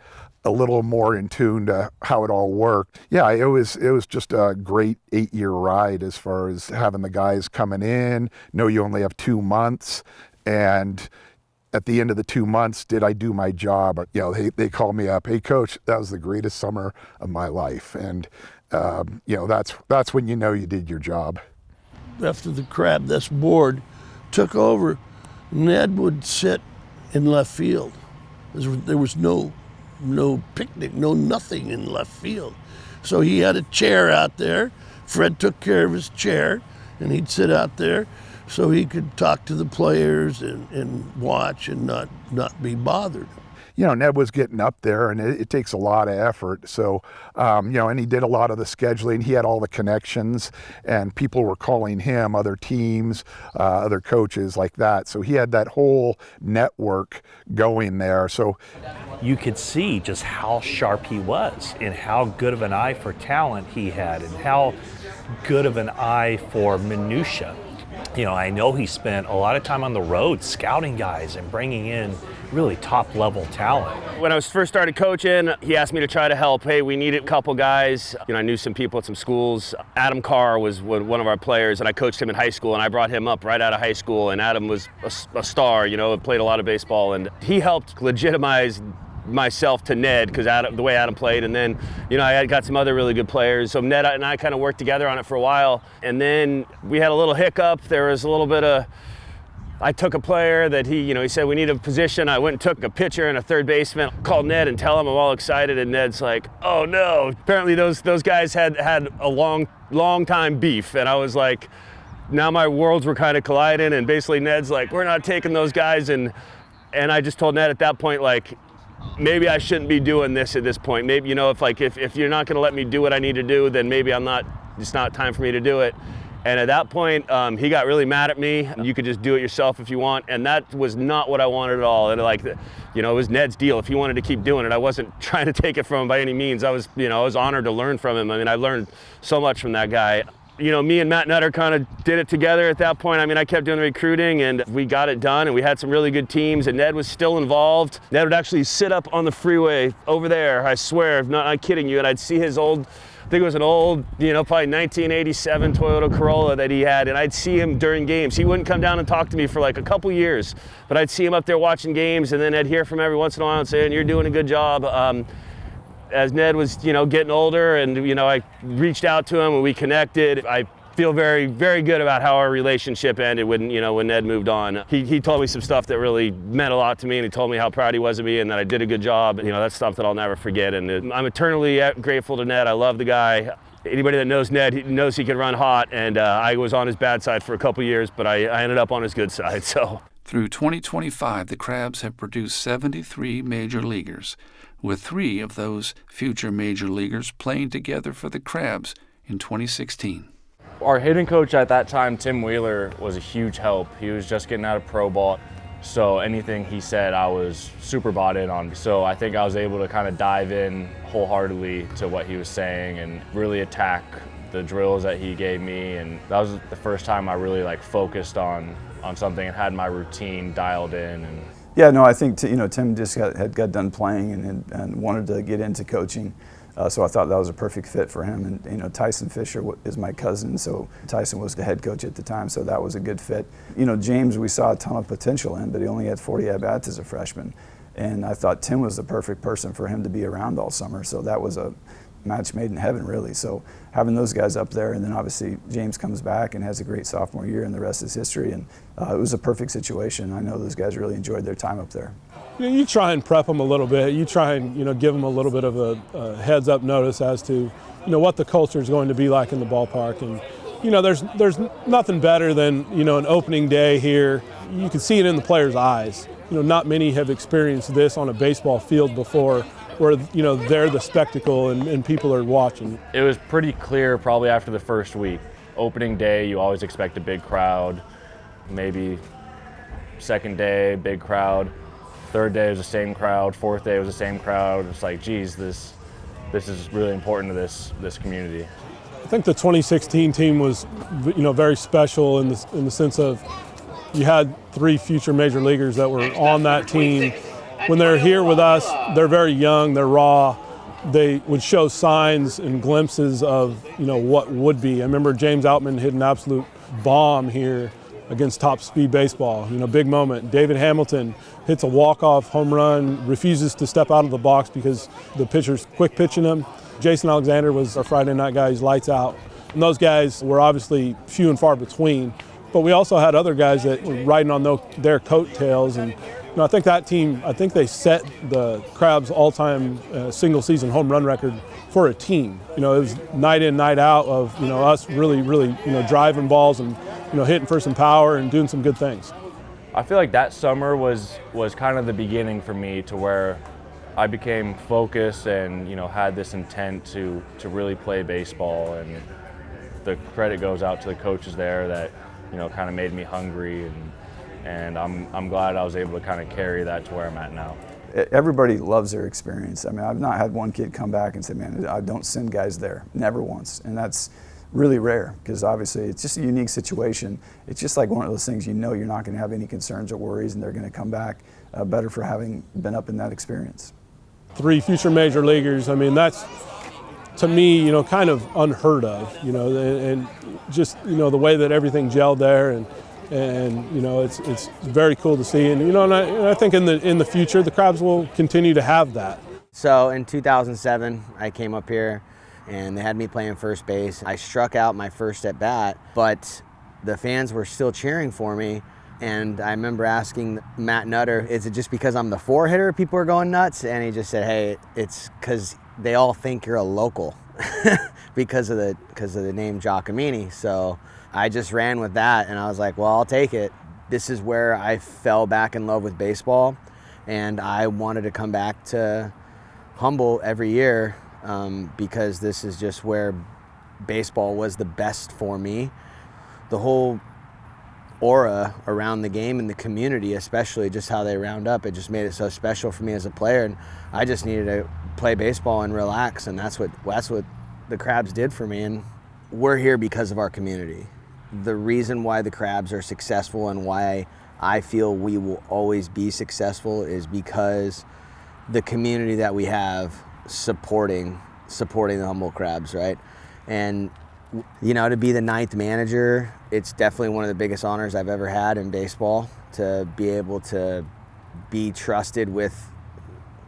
a little more in tune to how it all worked. Yeah, it was just a great 8-year ride as far as having the guys coming in, know you only have 2 months, and at the end of the 2 months, did I do my job? They called me up, hey coach, that was the greatest summer of my life. And that's when you know you did your job. After the Crab, this board took over, Ned would sit in left field. There was no picnic, no nothing in left field. So he had a chair out there. Fred took care of his chair, and he'd sit out there so he could talk to the players and watch and not be bothered. Ned was getting up there, and it takes a lot of effort. So, and he did a lot of the scheduling. He had all the connections, and people were calling him, other teams, other coaches like that. So he had that whole network going there. So you could see just how sharp he was and how good of an eye for talent he had and how good of an eye for minutia. I know he spent a lot of time on the road scouting guys and bringing in really top-level talent. When I first started coaching, he asked me to try to help. Hey, we needed a couple guys. I knew some people at some schools. Adam Carr was one of our players, and I coached him in high school, and I brought him up right out of high school, and Adam was a star, played a lot of baseball, and he helped legitimize myself to Ned because the way Adam played, and then I had got some other really good players. So Ned and I kind of worked together on it for a while, and then we had a little hiccup. There was a little bit of, I took a player that he said we need a position. I went and took a pitcher and a third baseman. Called Ned and tell him I'm all excited, and Ned's like, oh no. Apparently those guys had a long time beef, and I was like, now my worlds were kind of colliding, and basically Ned's like, we're not taking those guys, and I just told Ned at that point, like, maybe I shouldn't be doing this at this point. Maybe, if you're not going to let me do what I need to do, then maybe it's not time for me to do it. And at that point, he got really mad at me. You could just do it yourself if you want. And that was not what I wanted at all. And it was Ned's deal. If he wanted to keep doing it, I wasn't trying to take it from him by any means. I was honored to learn from him. I learned so much from that guy. Me and Matt Nutter kind of did it together at that point. I kept doing the recruiting, and we got it done, and we had some really good teams, and Ned was still involved. Ned would actually sit up on the freeway over there, I swear, I'm not kidding you, and I'd see his old, I think it was an old, probably 1987 Toyota Corolla that he had, and I'd see him during games. He wouldn't come down and talk to me for like a couple years, but I'd see him up there watching games, and then I'd hear from him every once in a while and saying, you're doing a good job. As Ned was, getting older, and I reached out to him and we connected. I feel very, very good about how our relationship ended when Ned moved on. He told me some stuff that really meant a lot to me, and he told me how proud he was of me and that I did a good job. That's stuff that I'll never forget, and I'm eternally grateful to Ned. I love the guy. Anybody that knows Ned, he knows he can run hot, and I was on his bad side for a couple years, but I ended up on his good side. So through 2025, the Crabs have produced 73 major leaguers, with 3 of those future major leaguers playing together for the Crabs in 2016. Our hitting coach at that time, Tim Wheeler, was a huge help. He was just getting out of pro ball, so anything he said I was super bought in on. So I think I was able to kind of dive in wholeheartedly to what he was saying and really attack the drills that he gave me, and that was the first time I really focused on something and had my routine dialed in. And Yeah, no, I think Tim just had got done playing and wanted to get into coaching. So I thought that was a perfect fit for him. And Tyson Fisher is my cousin, so Tyson was the head coach at the time, so that was a good fit. James, we saw a ton of potential in, but he only had 40 at-bats as a freshman. And I thought Tim was the perfect person for him to be around all summer, so that was a match made in heaven, really. So having those guys up there, and then obviously James comes back and has a great sophomore year, and the rest is history. And it was a perfect situation. I know those guys really enjoyed their time up there. You try and prep them a little bit. You try and give them a little bit of a heads-up notice as to what the culture is going to be like in the ballpark. And there's nothing better than an opening day here. You can see it in the players' eyes. Not many have experienced this on a baseball field before, where they're the spectacle and people are watching. It was pretty clear probably after the first week. Opening day, you always expect a big crowd. Maybe second day, big crowd. Third day was the same crowd. Fourth day was the same crowd. It's like, geez, this is really important to this community. I think the 2016 team was, very special in the sense of you had 3 future major leaguers that were on that team. When they're here with us, they're very young, they're raw. They would show signs and glimpses of, what would be. I remember James Outman hit an absolute bomb here against Top Speed Baseball, big moment. David Hamilton hits a walk-off home run, refuses to step out of the box because the pitcher's quick pitching him. Jason Alexander was our Friday night guy, he's lights out. And those guys were obviously few and far between, but we also had other guys that were riding on their coattails. And I think that team, they set the Crabs all-time single-season home run record for a team. It was night in, night out of, us really, driving balls and, hitting for some power and doing some good things. I feel like that summer was kind of the beginning for me to where I became focused and, had this intent to really play baseball. And the credit goes out to the coaches there that, kind of made me hungry. And I'm glad I was able to kind of carry that to where I'm at now. Everybody loves their experience. I mean, I've not had one kid come back and say, man, I don't send guys there. Never once. And that's really rare because obviously it's just a unique situation. It's just like one of those things you're not going to have any concerns or worries, and they're going to come back better for having been up in that experience. 3 future major leaguers, that's, to me, kind of unheard of, and just, the way that everything gelled there. And it's very cool to see, and and I think in the future the Crabs will continue to have that. So in 2007, I came up here, and they had me playing first base. I struck out my first at bat, but the fans were still cheering for me. And I remember asking Matt Nutter, "Is it just because I'm the 4-hitter people are going nuts?" And he just said, "Hey, it's because they all think you're a local because of the name Giacomini." So I just ran with that, and I was like, well, I'll take it. This is where I fell back in love with baseball, and I wanted to come back to Humboldt every year because this is just where baseball was the best for me. The whole aura around the game and the community, especially just how they round up, it just made it so special for me as a player, and I just needed to play baseball and relax, and that's what the Crabs did for me. And we're here because of our community. The reason why the Crabs are successful and why I feel we will always be successful is because the community that we have supporting the Humboldt Crabs, right? And to be the 9th manager, it's definitely one of the biggest honors I've ever had in baseball, to be able to be trusted with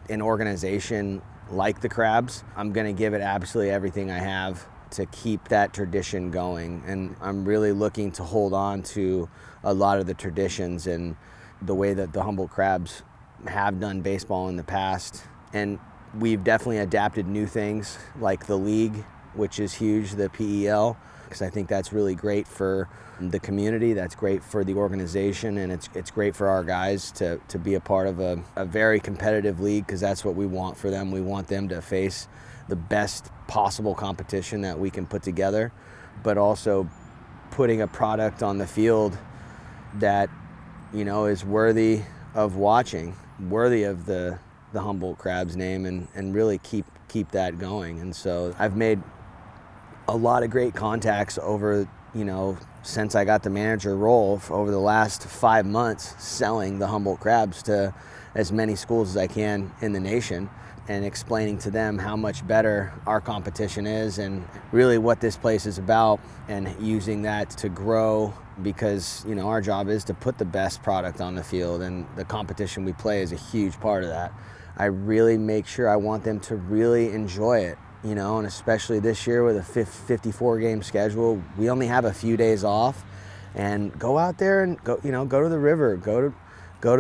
an organization like the Crabs. I'm going to give it absolutely everything I have to keep that tradition going, and I'm really looking to hold on to a lot of the traditions and the way that the Humboldt Crabs have done baseball in the past. And we've definitely adapted new things like the league, which is huge, the PEL, because I think that's really great for the community, that's great for the organization, and it's great for our guys to be a part of a very competitive league, because that's what we want for them. We want them to face the best possible competition that we can put together, but also putting a product on the field that is worthy of watching, worthy of the Humboldt Crabs name, and really keep that going. And so I've made a lot of great contacts over you know, since I got the manager role over the last 5 months, selling the Humboldt Crabs to as many schools as I can in the nation, and explaining to them how much better our competition is and really what this place is about, and using that to grow, because, you know, our job is to put the best product on the field, and the competition we play is a huge part of that. I really make sure I want them to really enjoy it, you know, and especially this year with a 54 game schedule, we only have a few days off, and go out there and go, you know, go to the river, go to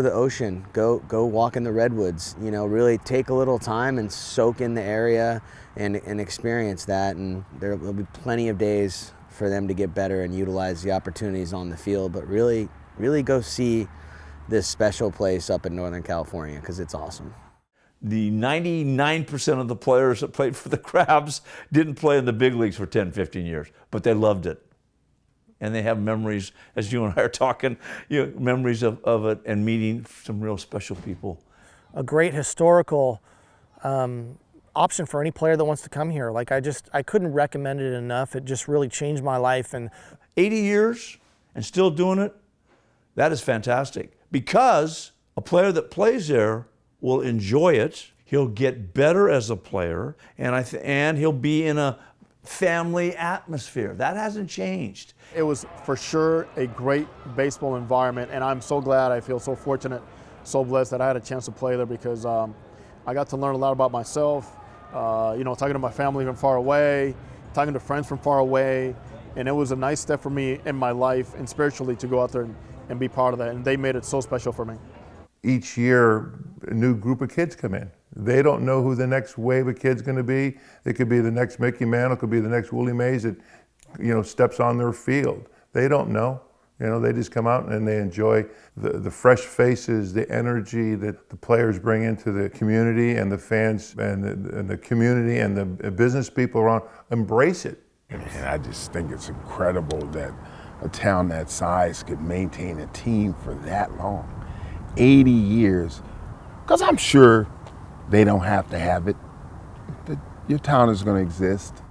the ocean, go walk in the redwoods, you know, really take a little time and soak in the area and experience that. And there'll be plenty of days for them to get better and utilize the opportunities on the field, but really go see this special place up in Northern California, because it's awesome. The 99% of the players that played for the Crabs didn't play in the big leagues for 10, 15 years, but they loved it. And they have memories, as you and I are talking, you know, memories of it and meeting some real special people. A great historical option for any player that wants to come here. Like, I couldn't recommend it enough. It just really changed my life. And 80 years and still doing it, that is fantastic. Because a player that plays there will enjoy it. He'll get better as a player, and he'll be in a family atmosphere. That hasn't changed. It was for sure a great baseball environment, and I'm so glad, I feel so fortunate, so blessed that I had a chance to play there, because I got to learn a lot about myself, you know, talking to my family from far away, talking to friends from far away, and it was a nice step for me in my life and spiritually to go out there and be part of that, and they made it so special for me. Each year, a new group of kids come in. They don't know who the next wave of kids going to be. It could be the next Mickey Mantle, it could be the next Willie Mays that, you know, steps on their field. They don't know. You know, they just come out and they enjoy the fresh faces, the energy that the players bring into the community, and the fans and the community and the business people around embrace it. And I just think it's incredible that a town that size could maintain a team for that long. 80 years, because I'm sure they don't have to have it. Your town is going to exist.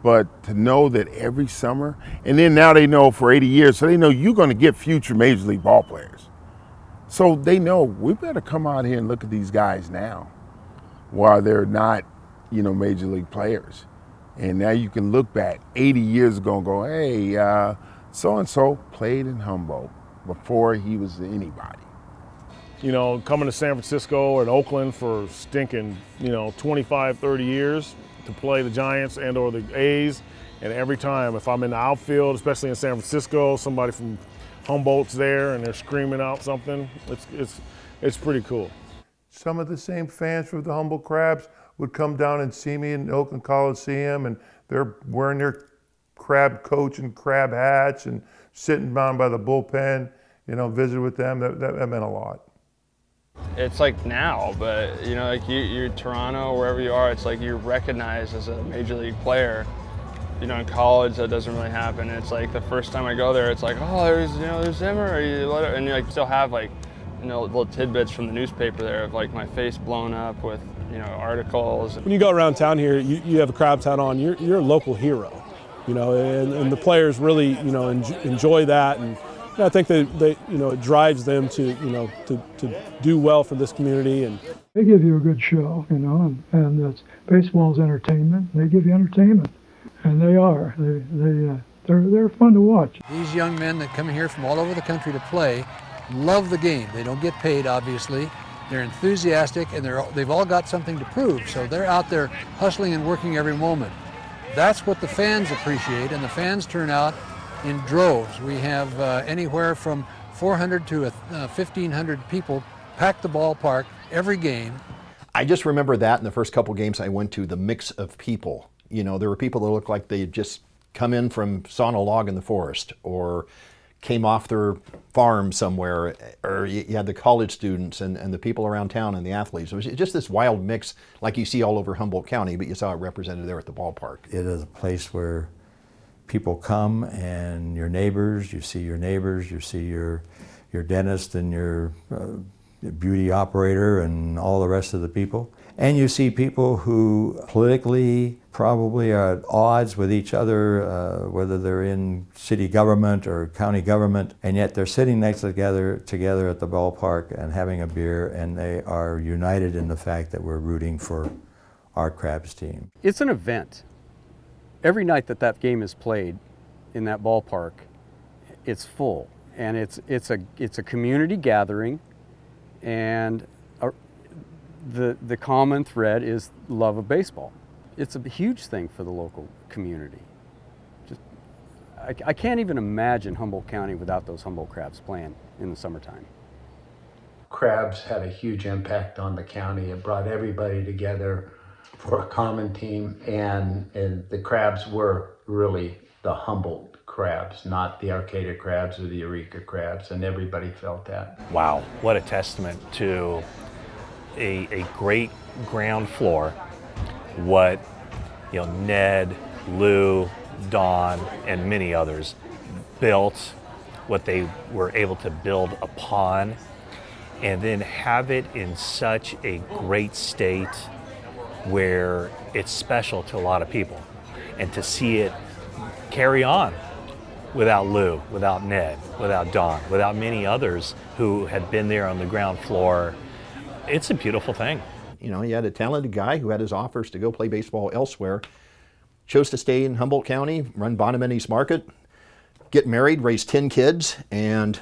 But to know that every summer, and then now they know for 80 years, so they know you're going to get future Major League ball players. So they know we better come out here and look at these guys now while they're not, you know, Major League players. And now you can look back 80 years ago and go, hey, so-and-so played in Humboldt before he was anybody. You know, coming to San Francisco or to Oakland for stinking, you know, 25, 30 years to play the Giants and or the A's. And every time, if I'm in the outfield, especially in San Francisco, somebody from Humboldt's there and they're screaming out something, it's pretty cool. Some of the same fans from the Humboldt Crabs would come down and see me in Oakland Coliseum, and they're wearing their crab coach and crab hats and sitting down by the bullpen, you know, visit with them. That meant a lot. It's like now, but you know, like you're Toronto, wherever you are, it's like you're recognized as a major league player. You know, in college that doesn't really happen. It's like the first time I go there, it's like, oh, there's Zimmer, and you like still have like, you know, little tidbits from the newspaper there of like my face blown up with, you know, articles. When you go around town here, you have a Crabs hat on, you're a local hero, you know, and the players really, you know, enjoy that. And I think they you know, it drives them to, you know, to do well for this community. And they give you a good show, you know, and that's, baseball's entertainment. They give you entertainment, and they are. They're fun to watch. These young men that come here from all over the country to play love the game. They don't get paid, obviously. They're enthusiastic, and they've all got something to prove. So they're out there hustling and working every moment. That's what the fans appreciate, and the fans turn out in droves. We have anywhere from 400 to 1,500 people pack the ballpark every game. I just remember that in the first couple games I went to, the mix of people. You know, there were people that looked like they had just come in from sawing a log in the forest, or came off their farm somewhere, or you had the college students and the people around town and the athletes. It was just this wild mix like you see all over Humboldt County, but you saw it represented there at the ballpark. It is a place where people come, and your neighbors, you see your dentist and your beauty operator and all the rest of the people. And you see people who politically probably are at odds with each other, whether they're in city government or county government, and yet they're sitting next together at the ballpark and having a beer, and they are united in the fact that we're rooting for our Crabs team. It's an event. Every night that game is played in that ballpark, it's full, and it's a community gathering, and the common thread is love of baseball. It's a huge thing for the local community. I can't even imagine Humboldt County without those Humboldt Crabs playing in the summertime. Crabs had a huge impact on the county. It brought everybody together for a common team, and the Crabs were really the Humboldt Crabs, not the Arcata Crabs or the Eureka Crabs, and everybody felt that. Wow, what a testament to a great ground floor. What Ned, Lou, Don, and many others built, what they were able to build upon, and then have it in such a great state where it's special to a lot of people. And to see it carry on without Lou, without Ned, without Don, without many others who had been there on the ground floor, it's a beautiful thing. You know, you had a talented guy who had his offers to go play baseball elsewhere, chose to stay in Humboldt County, run Bonomini's market, get married, raise 10 kids, and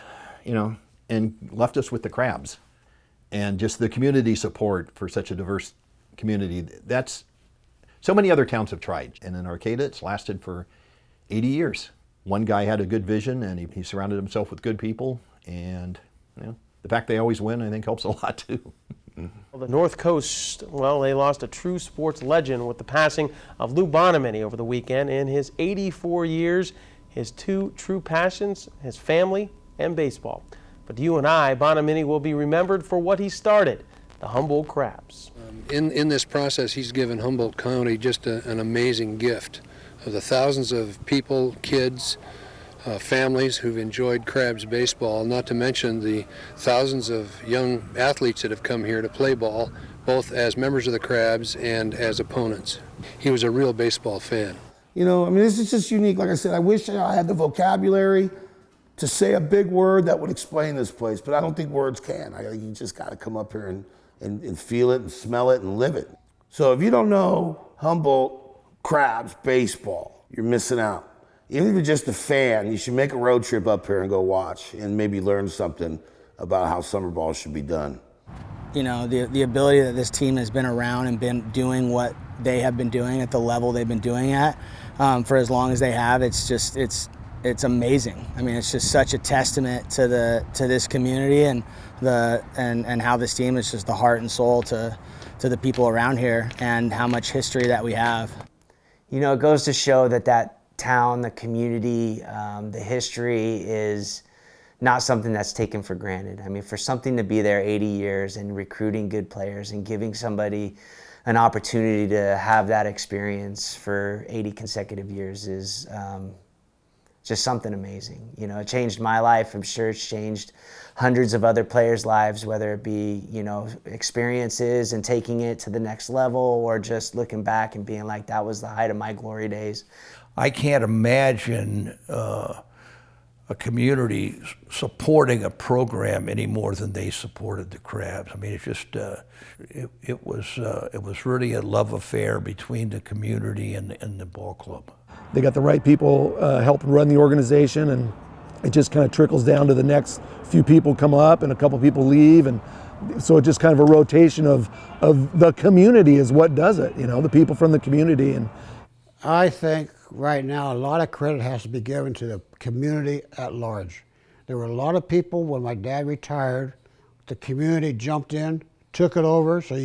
left us with the Crabs. And just the community support for such a diverse community, that's, so many other towns have tried. And in Arcata, it's lasted for 80 years. One guy had a good vision, and he surrounded himself with good people, and the fact they always win, I think, helps a lot too. Well, the North Coast, well, they lost a true sports legend with the passing of Lou Bonomini over the weekend. In his 84 years, his two true passions, his family and baseball. But to you and I, Bonomini will be remembered for what he started, the Humboldt Crabs. In this process, he's given Humboldt County just an amazing gift of the thousands of people, kids, families who've enjoyed Crabs baseball, not to mention the thousands of young athletes that have come here to play ball, both as members of the Crabs and as opponents. He was a real baseball fan. This is just unique. Like I said, I wish I had the vocabulary to say a big word that would explain this place, but I don't think words can. You just got to come up here and feel it and smell it and live it. So if you don't know Humboldt Crabs baseball, you're missing out. Even if you're just a fan, you should make a road trip up here and go watch and maybe learn something about how summer ball should be done. The ability that this team has been around and been doing what they have been doing at the level they've been doing at for as long as they have, it's amazing. I mean, it's just such a testament to this community and how this team is just the heart and soul to the people around here and how much history that we have. It goes to show that town, the community, the history is not something that's taken for granted. I mean, for something to be there 80 years and recruiting good players and giving somebody an opportunity to have that experience for 80 consecutive years is just something amazing. It changed my life. I'm sure it's changed hundreds of other players' lives, whether it be, experiences and taking it to the next level or just looking back and being like, that was the height of my glory days. I can't imagine a community supporting a program any more than they supported the Crabs. I mean, it's just it was really a love affair between the community and the ball club. They got the right people helping run the organization, and it just kind of trickles down to the next few people come up and a couple people leave, and so it's just kind of a rotation of the community is what does it. The people from the community. And I think right now a lot of credit has to be given to the community at large. There were a lot of people when my dad retired, the community jumped in, took it over, so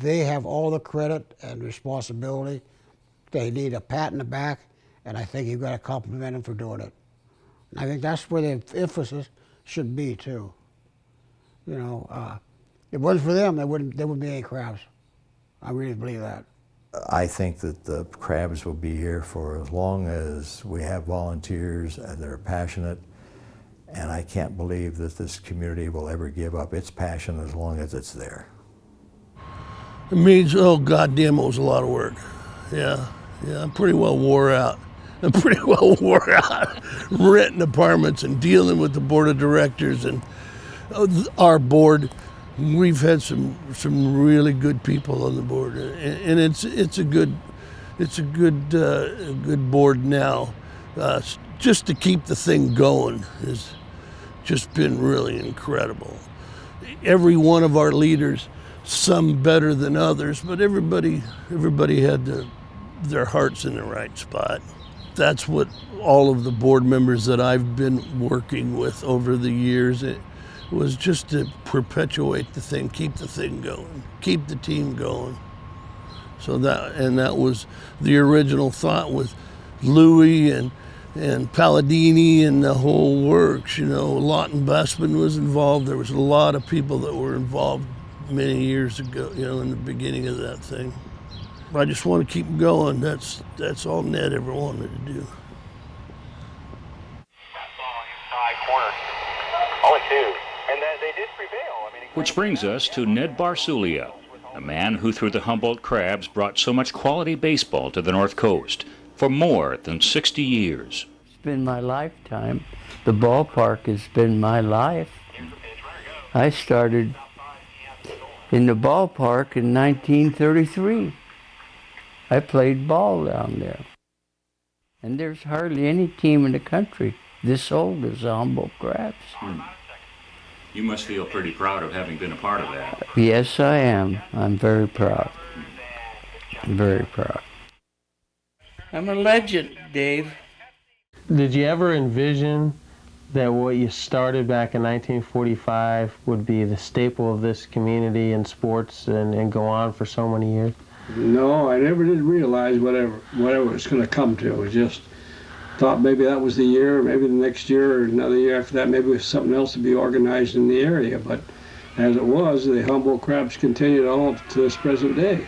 they have all the credit and responsibility. They need a pat in the back, and I think you've got to compliment them for doing it. I think that's where the emphasis should be too. If it wasn't for them, there wouldn't be any Crabs. I really believe that. I think that the Crabs will be here for as long as we have volunteers that are passionate, and I can't believe that this community will ever give up its passion as long as it's there. It means, oh, goddamn, it was a lot of work. Yeah, I'm pretty well wore out. Renting apartments and dealing with the board of directors and our board. We've had some really good people on the board, and it's a good board now. Just to keep the thing going has just been really incredible. Every one of our leaders, some better than others, but everybody had their hearts in the right spot. That's what all of the board members that I've been working with over the years, it was just to perpetuate the thing, keep the thing going, keep the team going. So that was the original thought with Louis and Palladini and the whole works. Lawton Busman was involved. There was a lot of people that were involved many years ago, in the beginning of that thing. I just want to keep going. That's all Ned ever wanted to do. Only two. And they did prevail. Which brings us to Ned Barsulia, a man who through the Humboldt Crabs brought so much quality baseball to the North Coast for more than 60 years. It's been my lifetime. The ballpark has been my life. I started in the ballpark in 1933. I played ball down there. And there's hardly any team in the country this old as the Humboldt Crabs. You must feel pretty proud of having been a part of that. Yes, I am. I'm very proud. I'm very proud. I'm a legend, Dave. Did you ever envision that what you started back in 1945 would be the staple of this community in sports and go on for so many years? No, I never did realize whatever it's going to come to. I just thought maybe that was the year, maybe the next year or another year after that, maybe it was something else to be organized in the area. But as it was, the Humboldt Crabs continued on to this present day.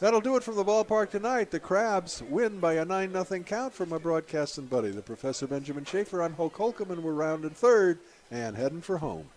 That'll do it from the ballpark tonight. The Crabs win by a 9-0 count from my broadcasting buddy, the Professor Benjamin Schaefer. I'm Hulk Holcomb, and we're rounding third and heading for home.